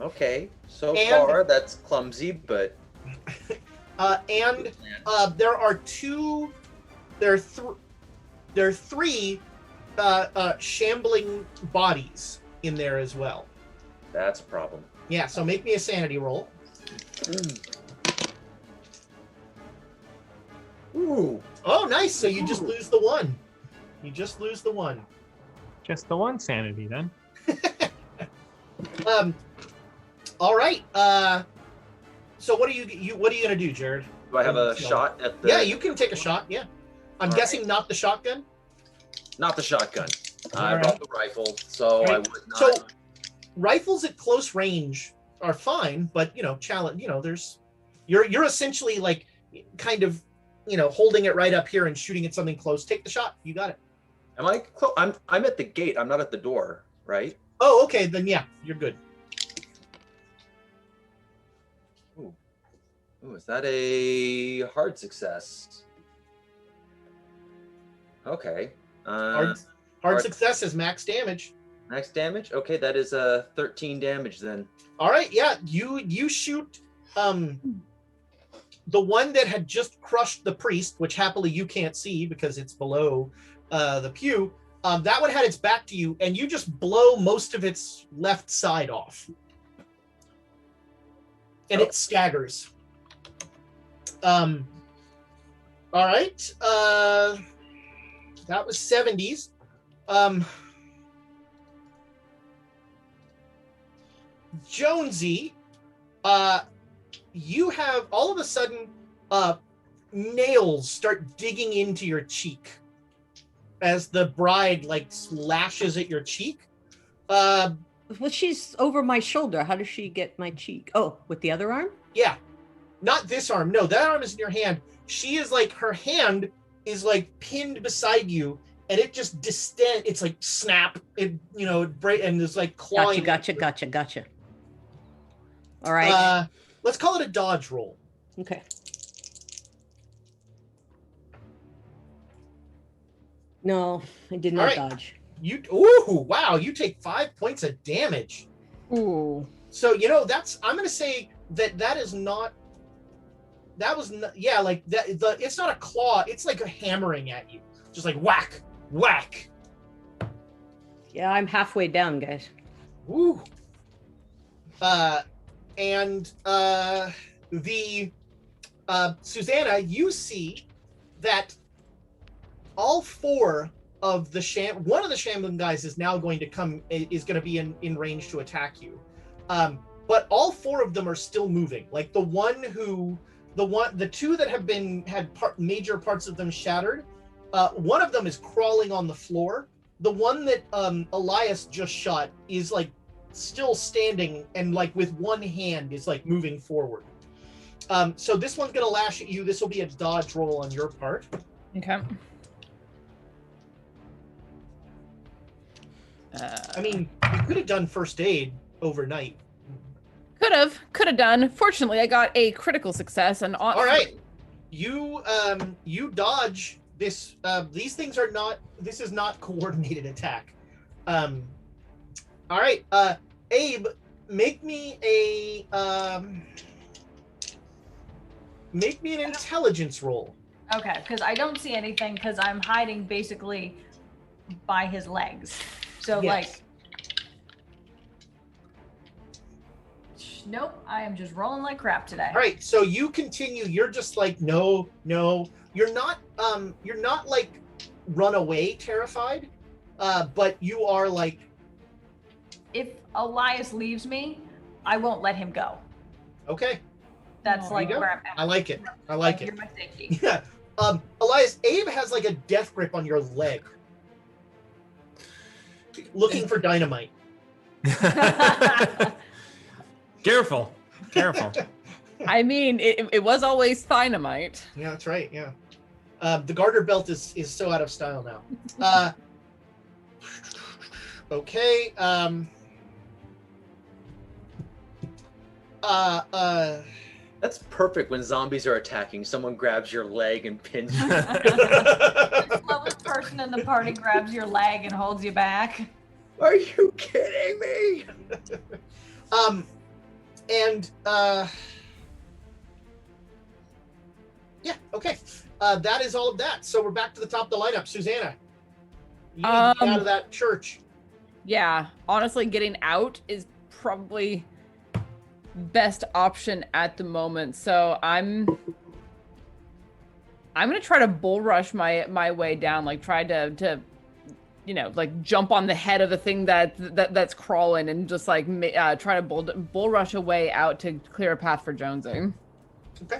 Okay. So And- far, that's clumsy, but And there are three shambling bodies in there as well. that's a problem. Yeah, so make me a sanity roll. Ooh. Oh, nice. So you just lose the one. Just the one sanity then. All right. So what are you gonna do, Jared? Do I have a shot at the? Yeah, you can take a shot. Yeah. I'm All guessing not the shotgun. Not the shotgun. I All brought right. the rifle, so I Right. would not. So rifles at close range are fine, but challenge. You're essentially like kind of holding it right up here and shooting at something close. Take the shot. You got it. Am I close? I'm at the gate. I'm not at the door, right? Oh, okay. Then yeah, you're good. Ooh, is that a hard success? Okay. Hard hard- success is max damage. Max damage. Okay, that is 13 damage then. All right, yeah, you shoot the one that had just crushed the priest, which happily you can't see because it's below the pew. That one had its back to you, and you just blow most of its left side off, and it staggers. All right, that was 70s. Jonesy, you have all of a sudden nails start digging into your cheek as the bride slashes at your cheek. Well, she's over my shoulder. How does she get my cheek? Oh, with the other arm? Yeah, not this arm. No, that arm is in your hand. She is her hand is pinned beside you, and it just distend. It's snap. It break, and it's clawing. Gotcha. All right. Let's call it a dodge roll. Okay. No, I did not All right. dodge. Wow, you take 5 points of damage. Ooh. So I'm gonna say that is not. That was not, yeah, it's not a claw. It's like a hammering at you, just whack, whack. Yeah, I'm halfway down, guys. Woo. And the Susanna, you see that all four of the one of the shambling guys is now going to be in range to attack you. But all 4 of them are still moving. Like the two that have major parts of them shattered. One of them is crawling on the floor. The one that Elias just shot is like still standing and like with one hand is like moving forward. So this one's gonna lash at you. This will be a dodge roll on your part. Okay. I mean, you could have done first aid overnight. Could have done. Fortunately, I got a critical success and All right, you dodge this. These things are not. This is not coordinated attack. All right, Abe, make me an intelligence roll. Okay, because I don't see anything because I'm hiding basically by his legs. So Yes. like, nope, I am just rolling like crap today. All right, so you continue. You're just like, no. You're not like run away terrified, but you are like. If Elias leaves me, I won't let him go. Okay, That's Oh, like there you go. where I'm at. I like it. I like it. You're my safety. Yeah. Elias, Abe has like a death grip on your leg, looking for dynamite. Careful. I mean, it was always dynamite. Yeah, that's right. Yeah. The garter belt is so out of style now. Okay. That's perfect when zombies are attacking. Someone grabs your leg and pins you. The slowest person in the party grabs your leg and holds you back. Are you kidding me? Yeah, okay. That is all of that. So we're back to the top of the lineup. Susanna, you need to get out of that church. Yeah, honestly, getting out is probably best option at the moment. So I'm gonna try to bull rush my way down, like try to like jump on the head of the thing that's crawling and just like try to bull rush a way out to clear a path for Jonesy. Okay.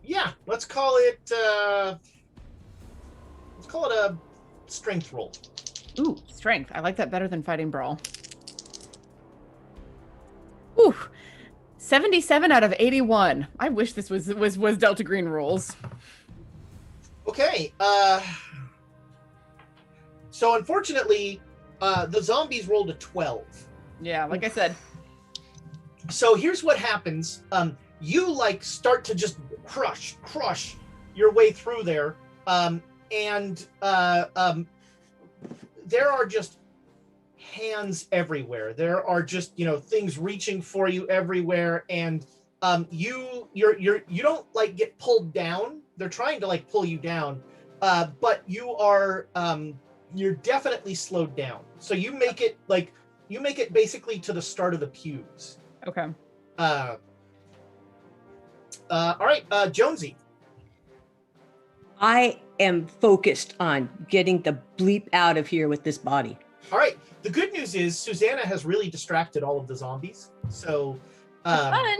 Yeah, let's call it a strength roll. Ooh, strength. I like that better than fighting brawl. Ooh, 77 out of 81. I wish this was Delta Green rules. Okay. So unfortunately, the zombies rolled a 12. Yeah, like I said. So here's what happens. You like start to just crush your way through there. And there are just hands everywhere. There are just, things reaching for you everywhere. And you don't like get pulled down. They're trying to like pull you down. But you're definitely slowed down. So you make it basically to the start of the pews. Okay. All right, Jonesy. I am focused on getting the bleep out of here with this body. All right. The good news is Susanna has really distracted all of the zombies. So, Fun.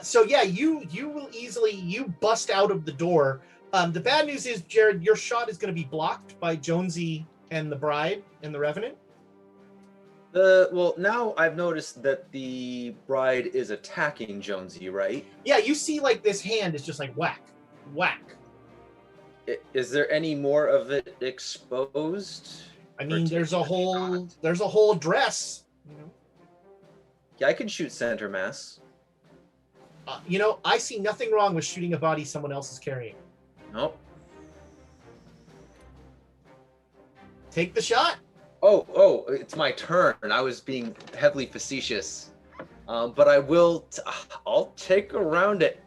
so yeah, you will easily bust out of the door. The bad news is, Jared, your shot is going to be blocked by Jonesy and the bride and the Revenant. Well, now I've noticed that the bride is attacking Jonesy, right? Yeah, you see like this hand is just like whack. Is there any more of it exposed? I mean, there's a whole dress. Yeah, I can shoot center mass. I see nothing wrong with shooting a body someone else is carrying. Nope. Take the shot. Oh, it's my turn. I was being heavily facetious. But I will, I'll take a round at.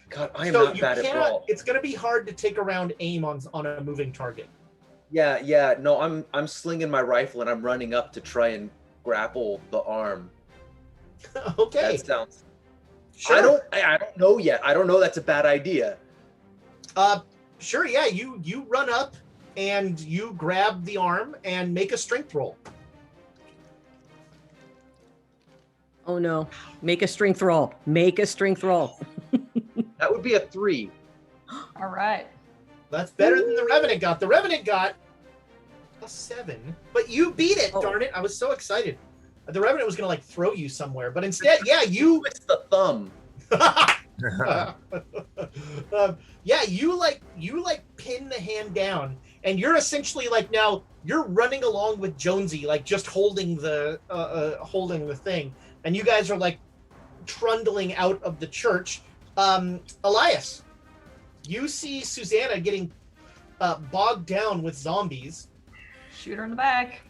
God, I am not bad at brawl. It's going to be hard to take a round aim on a moving target. Yeah. No, I'm slinging my rifle and I'm running up to try and grapple the arm. Okay. That sounds. Sure. I don't know yet. I don't know that's a bad idea. Sure. Yeah. You run up and you grab the arm and make a strength roll. Oh no. Make a strength roll. Make a strength roll. That would be a 3. All right. That's better than the Revenant got. The Revenant got a 7, but you beat it. Oh. Darn it! I was so excited. The Revenant was gonna like throw you somewhere, but instead, yeah, you. It's the thumb. Yeah, you like pin the hand down, and you're essentially like now you're running along with Jonesy, like just holding the thing, and you guys are like trundling out of the church. Elias, you see Susanna getting bogged down with zombies. Shoot her in the back.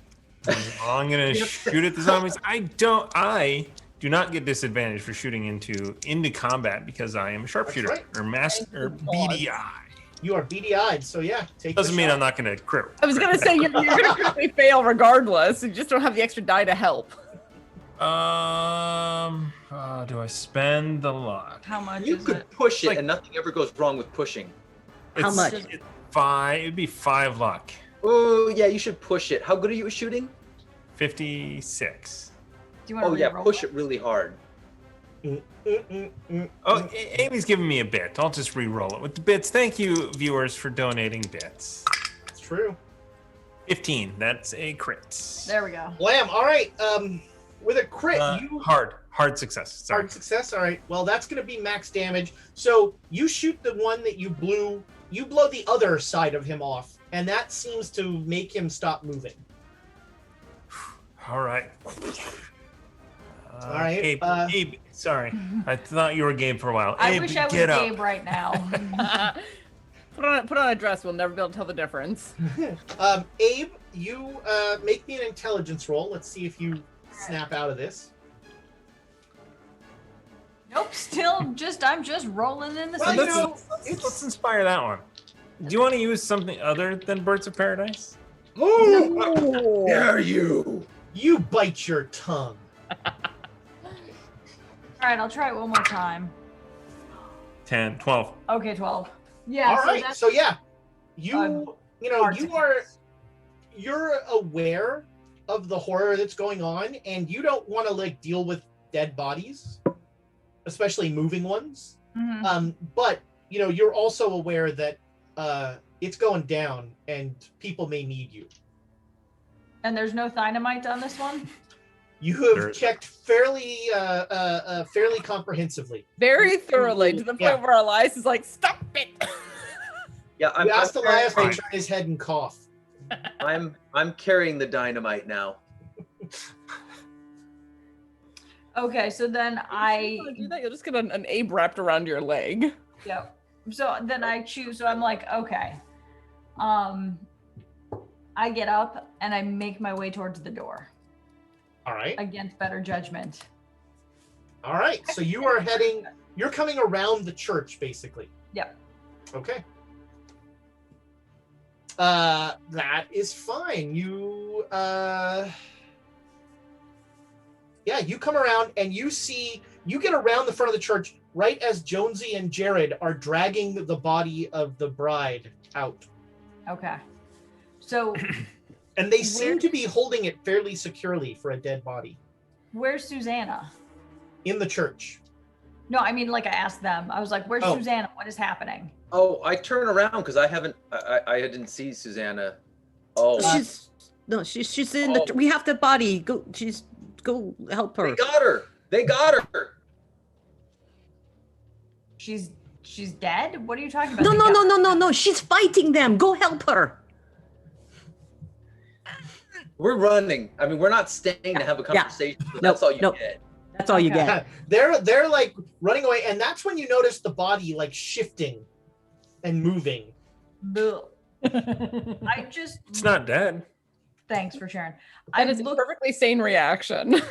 I'm gonna shoot at the zombies. I do not get disadvantage for shooting into combat because I am a sharpshooter That's or BDI. You are beady-eyed, so yeah. Doesn't mean I'm not gonna crit. I was gonna say you're gonna quickly fail regardless. You just don't have the extra die to help. Do I spend the luck? How much You is could it? push it, Like- and nothing ever goes wrong with pushing. How much? It's 5. It'd be 5 luck. Oh yeah, you should push it. How good are you at shooting? 56. Do you want Oh to yeah, re-roll push it really hard. Oh, Amy's giving me a bit. I'll just re-roll it with the bits. Thank you, viewers, for donating bits. It's true. 15. That's a crit. There we go. Blam. All right. With a crit, you Hard success. Sorry. hard success. All right. Well, that's going to be max damage. So you shoot the one that you blew. You blow the other side of him off, and that seems to make him stop moving. All right. All right, Abe, sorry. I thought you were Gabe for a while. I Abe, wish I was get up. Gabe right now. Put on a dress. We'll never be able to tell the difference. Abe, you make me an intelligence roll. Let's see if you snap out of this. Nope, I'm just rolling in the Well, same. you know, Let's inspire that one. Do you want to use something other than Birds of Paradise? Oh, dare you! You bite your tongue. All right, I'll try it one more time. 10, 12. Okay, 12. Yeah. All so right. that's- So yeah, you know hard you're aware of the horror that's going on, and you don't want to like deal with dead bodies, especially moving ones. Mhm. But you know you're also aware that it's going down, and people may need you. And there's no dynamite on this one? You have There- checked fairly comprehensively. Very thoroughly, to the point Yeah. where Elias is like, "Stop it!" Yeah, You asked Elias to fine. turn his head and cough. I'm carrying the dynamite now. Okay, so then If I you wanna do that, you'll just get an Abe wrapped around your leg. Yep. So then I choose. So I'm like, okay. I get up and I make my way towards the door All right. against better judgment. All right. So you are heading. You're coming around the church, basically. Yep. Okay. That is fine. You yeah, you come around and you get around the front of the church right as Jonesy and Jared are dragging the body of the bride out. Okay. So And they seem to be holding it fairly securely for a dead body where's Susanna? in the church. No, I mean, like I asked them. I was like, where's Oh. Susanna? What is happening? Oh, I turn around because I didn't see Susanna. Oh, She's in the. We have the body. Go help her. they got her. They got her. She's dead? What are you talking about? No, They no, got- no, no, no, no. She's fighting them. Go help her. We're running. I mean, we're not staying to have a Yeah. conversation. So Nope, that's all you nope. get. That's all you Okay. get. They're like running away, and that's when you notice the body like shifting and moving. Boo. I just It's not dead. thanks for sharing. I That is a look perfectly sane reaction.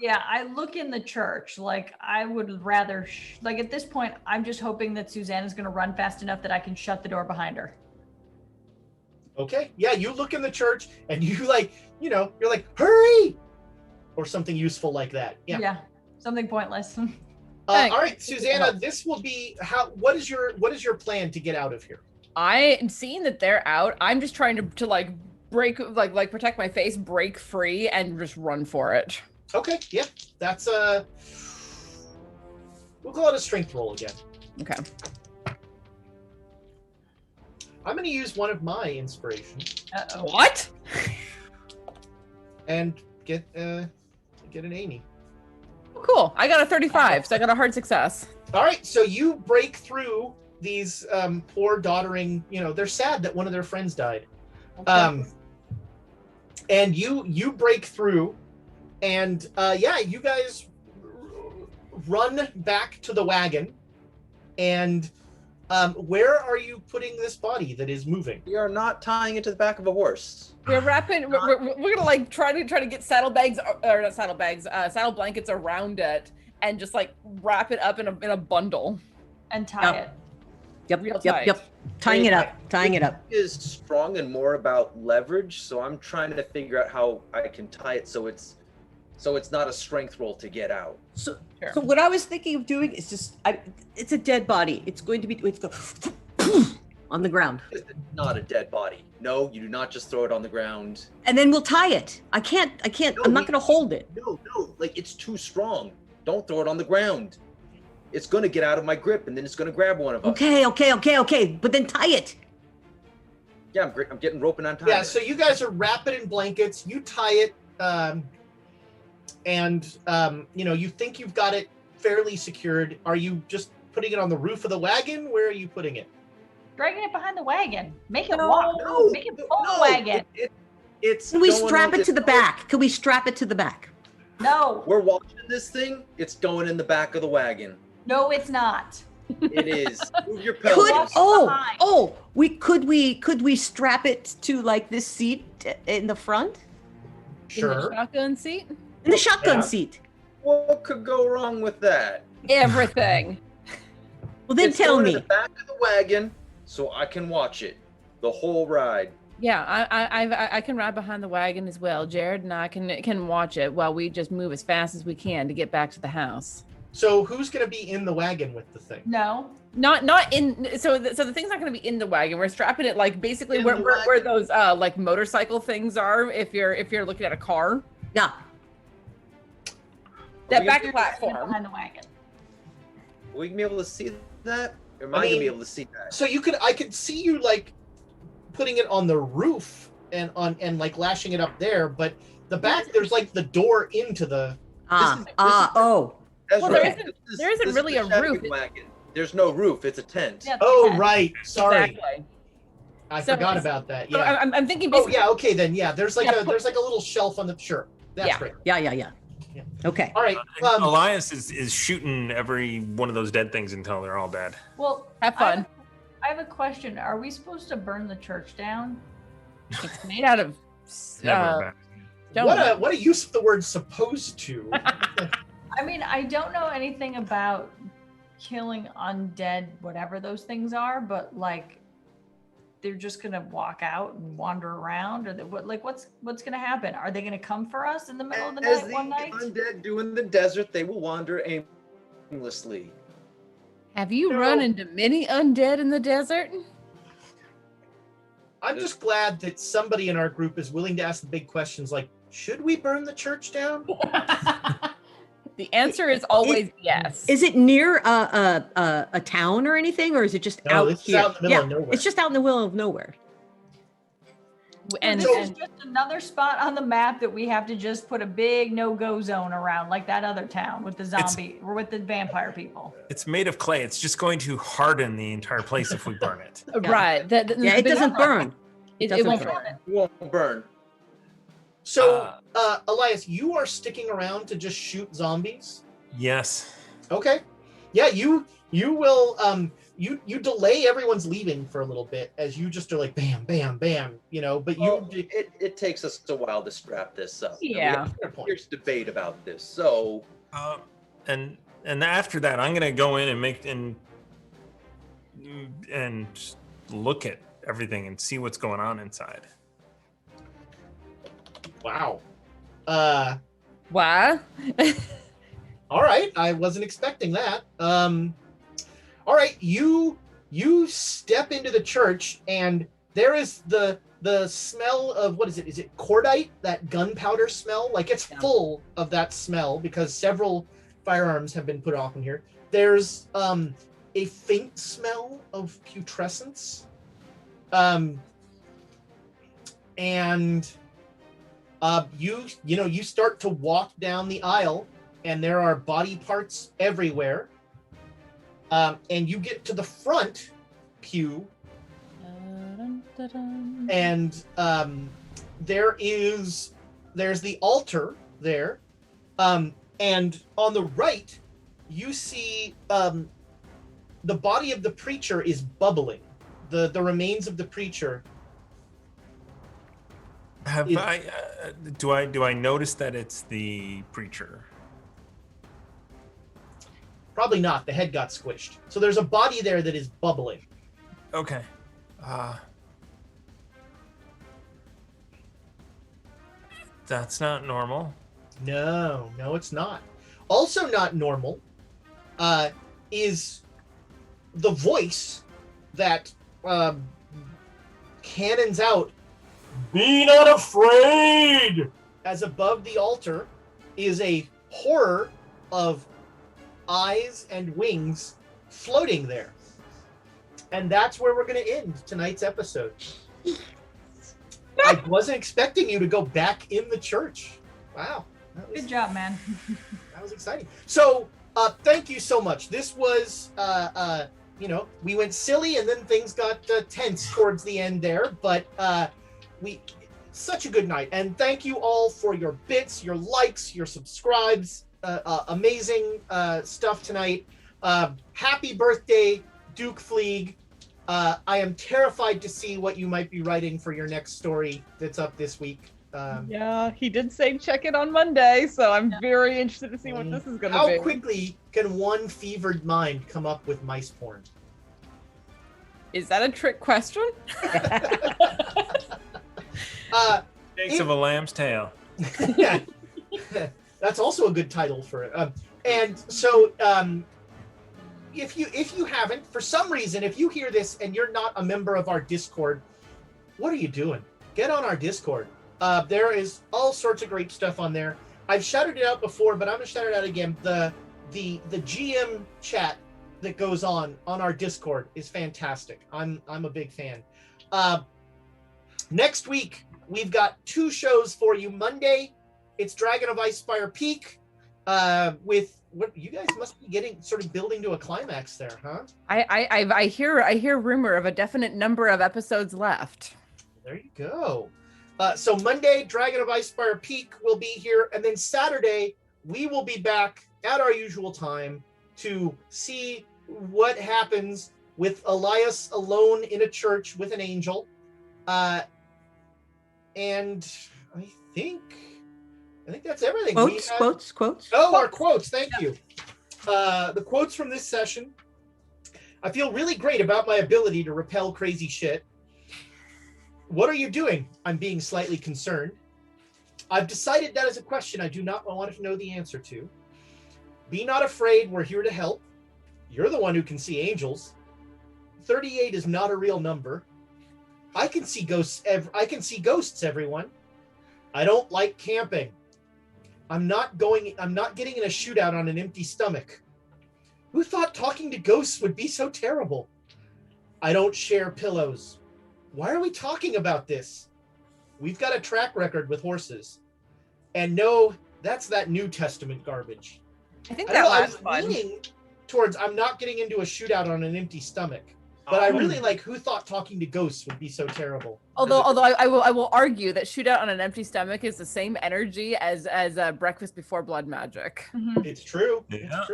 Yeah, I look in the church. Like, I would rather, like, at this point, I'm just hoping that Susanna's going to run fast enough that I can shut the door behind her. Okay. Yeah, you look in the church and you like, you're like, hurry! Or something useful like that. Yeah. Something pointless. Thanks. All right, Susanna, this will be what is your plan to get out of here? I seeing that they're out, I'm just trying to like break, like protect my face, break free, and just run for it. Okay, yeah, that's we'll call it a strength roll again. Okay. I'm going to use one of my inspirations What? and get an Amy. Cool. I got a 35, so I got a hard success. All right, so you break through these poor doddering, they're sad that one of their friends died. And you break through, and you guys run back to the wagon. And where are you putting this body that is moving? We are not tying it to the back of a horse. We're wrapping. We're gonna like try to get saddlebags or not saddlebags, saddle blankets around it, and just like wrap it up in a bundle and tie it. Yep. Tying it up. Is strong and more about leverage, so I'm trying to figure out how I can tie it so it's not a strength roll to get out. So, Sure. so what I was thinking of doing is just, it's a dead body. It's going to be, we have to go on the ground. It's not a dead body. No, you do not just throw it on the ground. And then we'll tie it. I can't, No, I'm not going to hold it. No, like it's too strong. Don't throw it on the ground. It's going to get out of my grip and then it's going to grab one of us. Okay. But then tie it. Yeah, I'm getting rope and untying. Yeah, so you guys are wrapping it in blankets. You tie it, and you think you've got it fairly secured. Are you just putting it on the roof of the wagon? Where are you putting it? Dragging it behind the wagon. Make it walk. Make it pull the wagon. It's. Can we strap it to the back? Can we strap it to the back? No. We're watching this thing. It's going in the back of the wagon. No, it's not. It is. Move your pelvis. Could we strap it to like this seat in the front? In the Sure. shotgun seat. In the shotgun Yeah. seat. What could go wrong with that? Everything. Well, then It's tell going me. in the back of the wagon so I can watch it the whole ride. Yeah, I can ride behind the wagon as well. Jared and I can watch it while we just move as fast as we can to get back to the house. So who's going to be in the wagon with the thing? No. Not in. So the thing's not going to be in the wagon. We're strapping it like basically In where the those like motorcycle things are. If you're looking at a car, Yeah. that we back gonna do platform. Behind the wagon. Will we be able to see that? Or am I, I going to mean, be able to see that? So I could see you like putting it on the roof and like lashing it up there, but the back there's like the door into the. Ezra, Well, there isn't this really is a the roof. Shadow Wagon. There's no roof. It's a tent. Yeah, Oh yeah. right, sorry, Exactly. I So forgot it's- about that. So Yeah. I'm thinking. Oh Basically, yeah, okay then. Yeah, there's like Yeah. a little shelf on the That's Yeah. great. Yeah. Okay. All right. Elias is shooting every one of those dead things until they're all dead. Well, Have fun. I have a question. Are we supposed to burn the church down? It's made out of. Never back. Stone. What a use of the word supposed to. I mean, I don't know anything about killing undead, whatever those things are, but like, they're just gonna walk out and wander around, or what's gonna happen? Are they gonna come for us in the middle of the As night the one night? undead do in the desert, they will wander aimlessly. Have you No. run into many undead in the desert? I'm just glad that somebody in our group is willing to ask the big questions like, should we burn the church down? The answer is always yes. Is it near a town or anything, or is it just No, out this is here? out in the middle of nowhere. It's just out in the middle of nowhere. And, this is and just another spot on the map that we have to just put a big no-go zone around, like that other town with the zombie or with the vampire people. It's made of clay. It's just going to harden the entire place if we burn it. Yeah. right. Yeah, it doesn't burn. It doesn't won't burn. burn. It won't burn. So, Elias, you are sticking around to just shoot zombies? Yes. Okay. Yeah, you will you delay everyone's leaving for a little bit as you just are like bam, bam, bam, but you Well, it takes us a while to strap this up. And we Yeah. have fair point. There's debate about this. So And after that, I'm gonna go in and and look at everything and see what's going on inside. Wow. Why? All right, I wasn't expecting that. All right, you step into the church, and there is the smell of, what is it? Is it cordite? That gunpowder smell? Like, it's full of that smell because several firearms have been put off in here. There's a faint smell of putrescence, and you start to walk down the aisle, and there are body parts everywhere. And you get to the front pew, and there's the altar there, and on the right you see the body of the preacher is bubbling. The remains of the preacher. Do I notice that it's the preacher? Probably not. The head got squished. So there's a body there that is bubbling. Okay. That's not normal. No, it's not. Also not normal is the voice that cannons out, "Be not afraid!" As above the altar is a horror of eyes and wings floating there. And that's where we're going to end tonight's episode. I wasn't expecting you to go back in the church. Wow. Good job, man. That was exciting. So, thank you so much. This was, we went silly and then things got tense towards the end there, but such a good night. And thank you all for your bits, your likes, your subscribes. Amazing stuff tonight. Happy birthday, Duke Fleeg. I am terrified to see what you might be writing for your next story that's up this week. Yeah, he did say check it on Monday, so I'm very interested to see what this is going to be. How quickly can one fevered mind come up with mice porn? Is that a trick question? Case of a lamb's tail. Yeah. That's also a good title for it. And so, if you haven't, for some reason, if you hear this and you're not a member of our Discord, what are you doing? Get on our Discord. There is all sorts of great stuff on there. I've shouted it out before, but I'm gonna shout it out again. The GM chat that goes on our Discord is fantastic. I'm a big fan. Next week we've got 2 shows for you. Monday, it's Dragon of Icespire Peak, with what you guys must be building to a climax there, huh? I hear rumor of a definite number of episodes left. There you go. So Monday, Dragon of Icespire Peak will be here, and then Saturday we will be back at our usual time to see what happens with Elias alone in a church with an angel. And I think that's everything. Quotes. Oh, our quotes. Thank you. The quotes from this session. I feel really great about my ability to repel crazy shit. What are you doing? I'm being slightly concerned. I've decided that is a question I do not want to know the answer to. Be not afraid. We're here to help. You're the one who can see angels. 38 is not a real number. I can see ghosts. I can see ghosts, everyone. I don't like camping. I'm not getting in a shootout on an empty stomach. Who thought talking to ghosts would be so terrible? I don't share pillows. Why are we talking about this? We've got a track record with horses. And no, that's that New Testament garbage. I think I that was last one. leaning towards I'm not getting into a shootout on an empty stomach. But I really like who thought talking to ghosts would be so terrible. Although I will argue that shootout on an empty stomach is the same energy as breakfast before blood magic. Mhm. It's true. Yeah.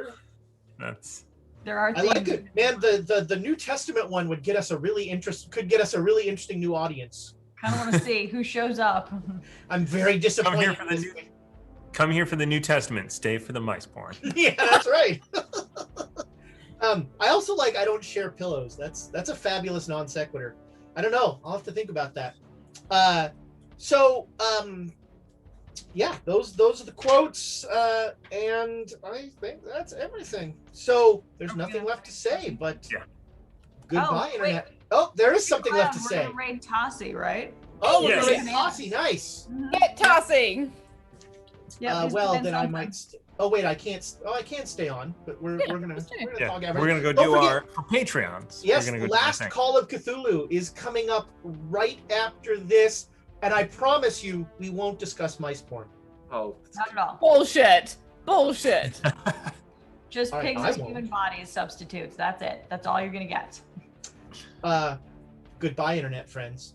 It's true. There are I like it, man. The New Testament one would get us a really interesting new audience. Kind of want to see who shows up. I'm very disappointed. Come here for the New Testament. Stay for the mice porn. Yeah, that's right. I also like I don't share pillows. That's a fabulous non sequitur. I don't know. I'll have to think about that. So yeah, those are the quotes, and I think that's everything. So there's nothing left to say, but Yeah. goodbye, Oh, wait. internet. Oh, there is something left to We're say. gonna raid Tossie, right? Oh, we're Yes. gonna raid Aussie. Nice. Get tossing. Yeah. Well, then I might. Oh wait, I can't. I can't stay on. But we're gonna Yeah, talk we're everything. gonna go Don't do forget- our for Patreons. Yes, we're gonna go last do our thing. Call of Cthulhu is coming up right after this, and I promise you, we won't discuss mice porn. Oh, Not at all. Bullshit. Bullshit. Just All right, pigs I as won't. human bodies substitutes. That's it. That's all you're gonna get. Goodbye, internet friends.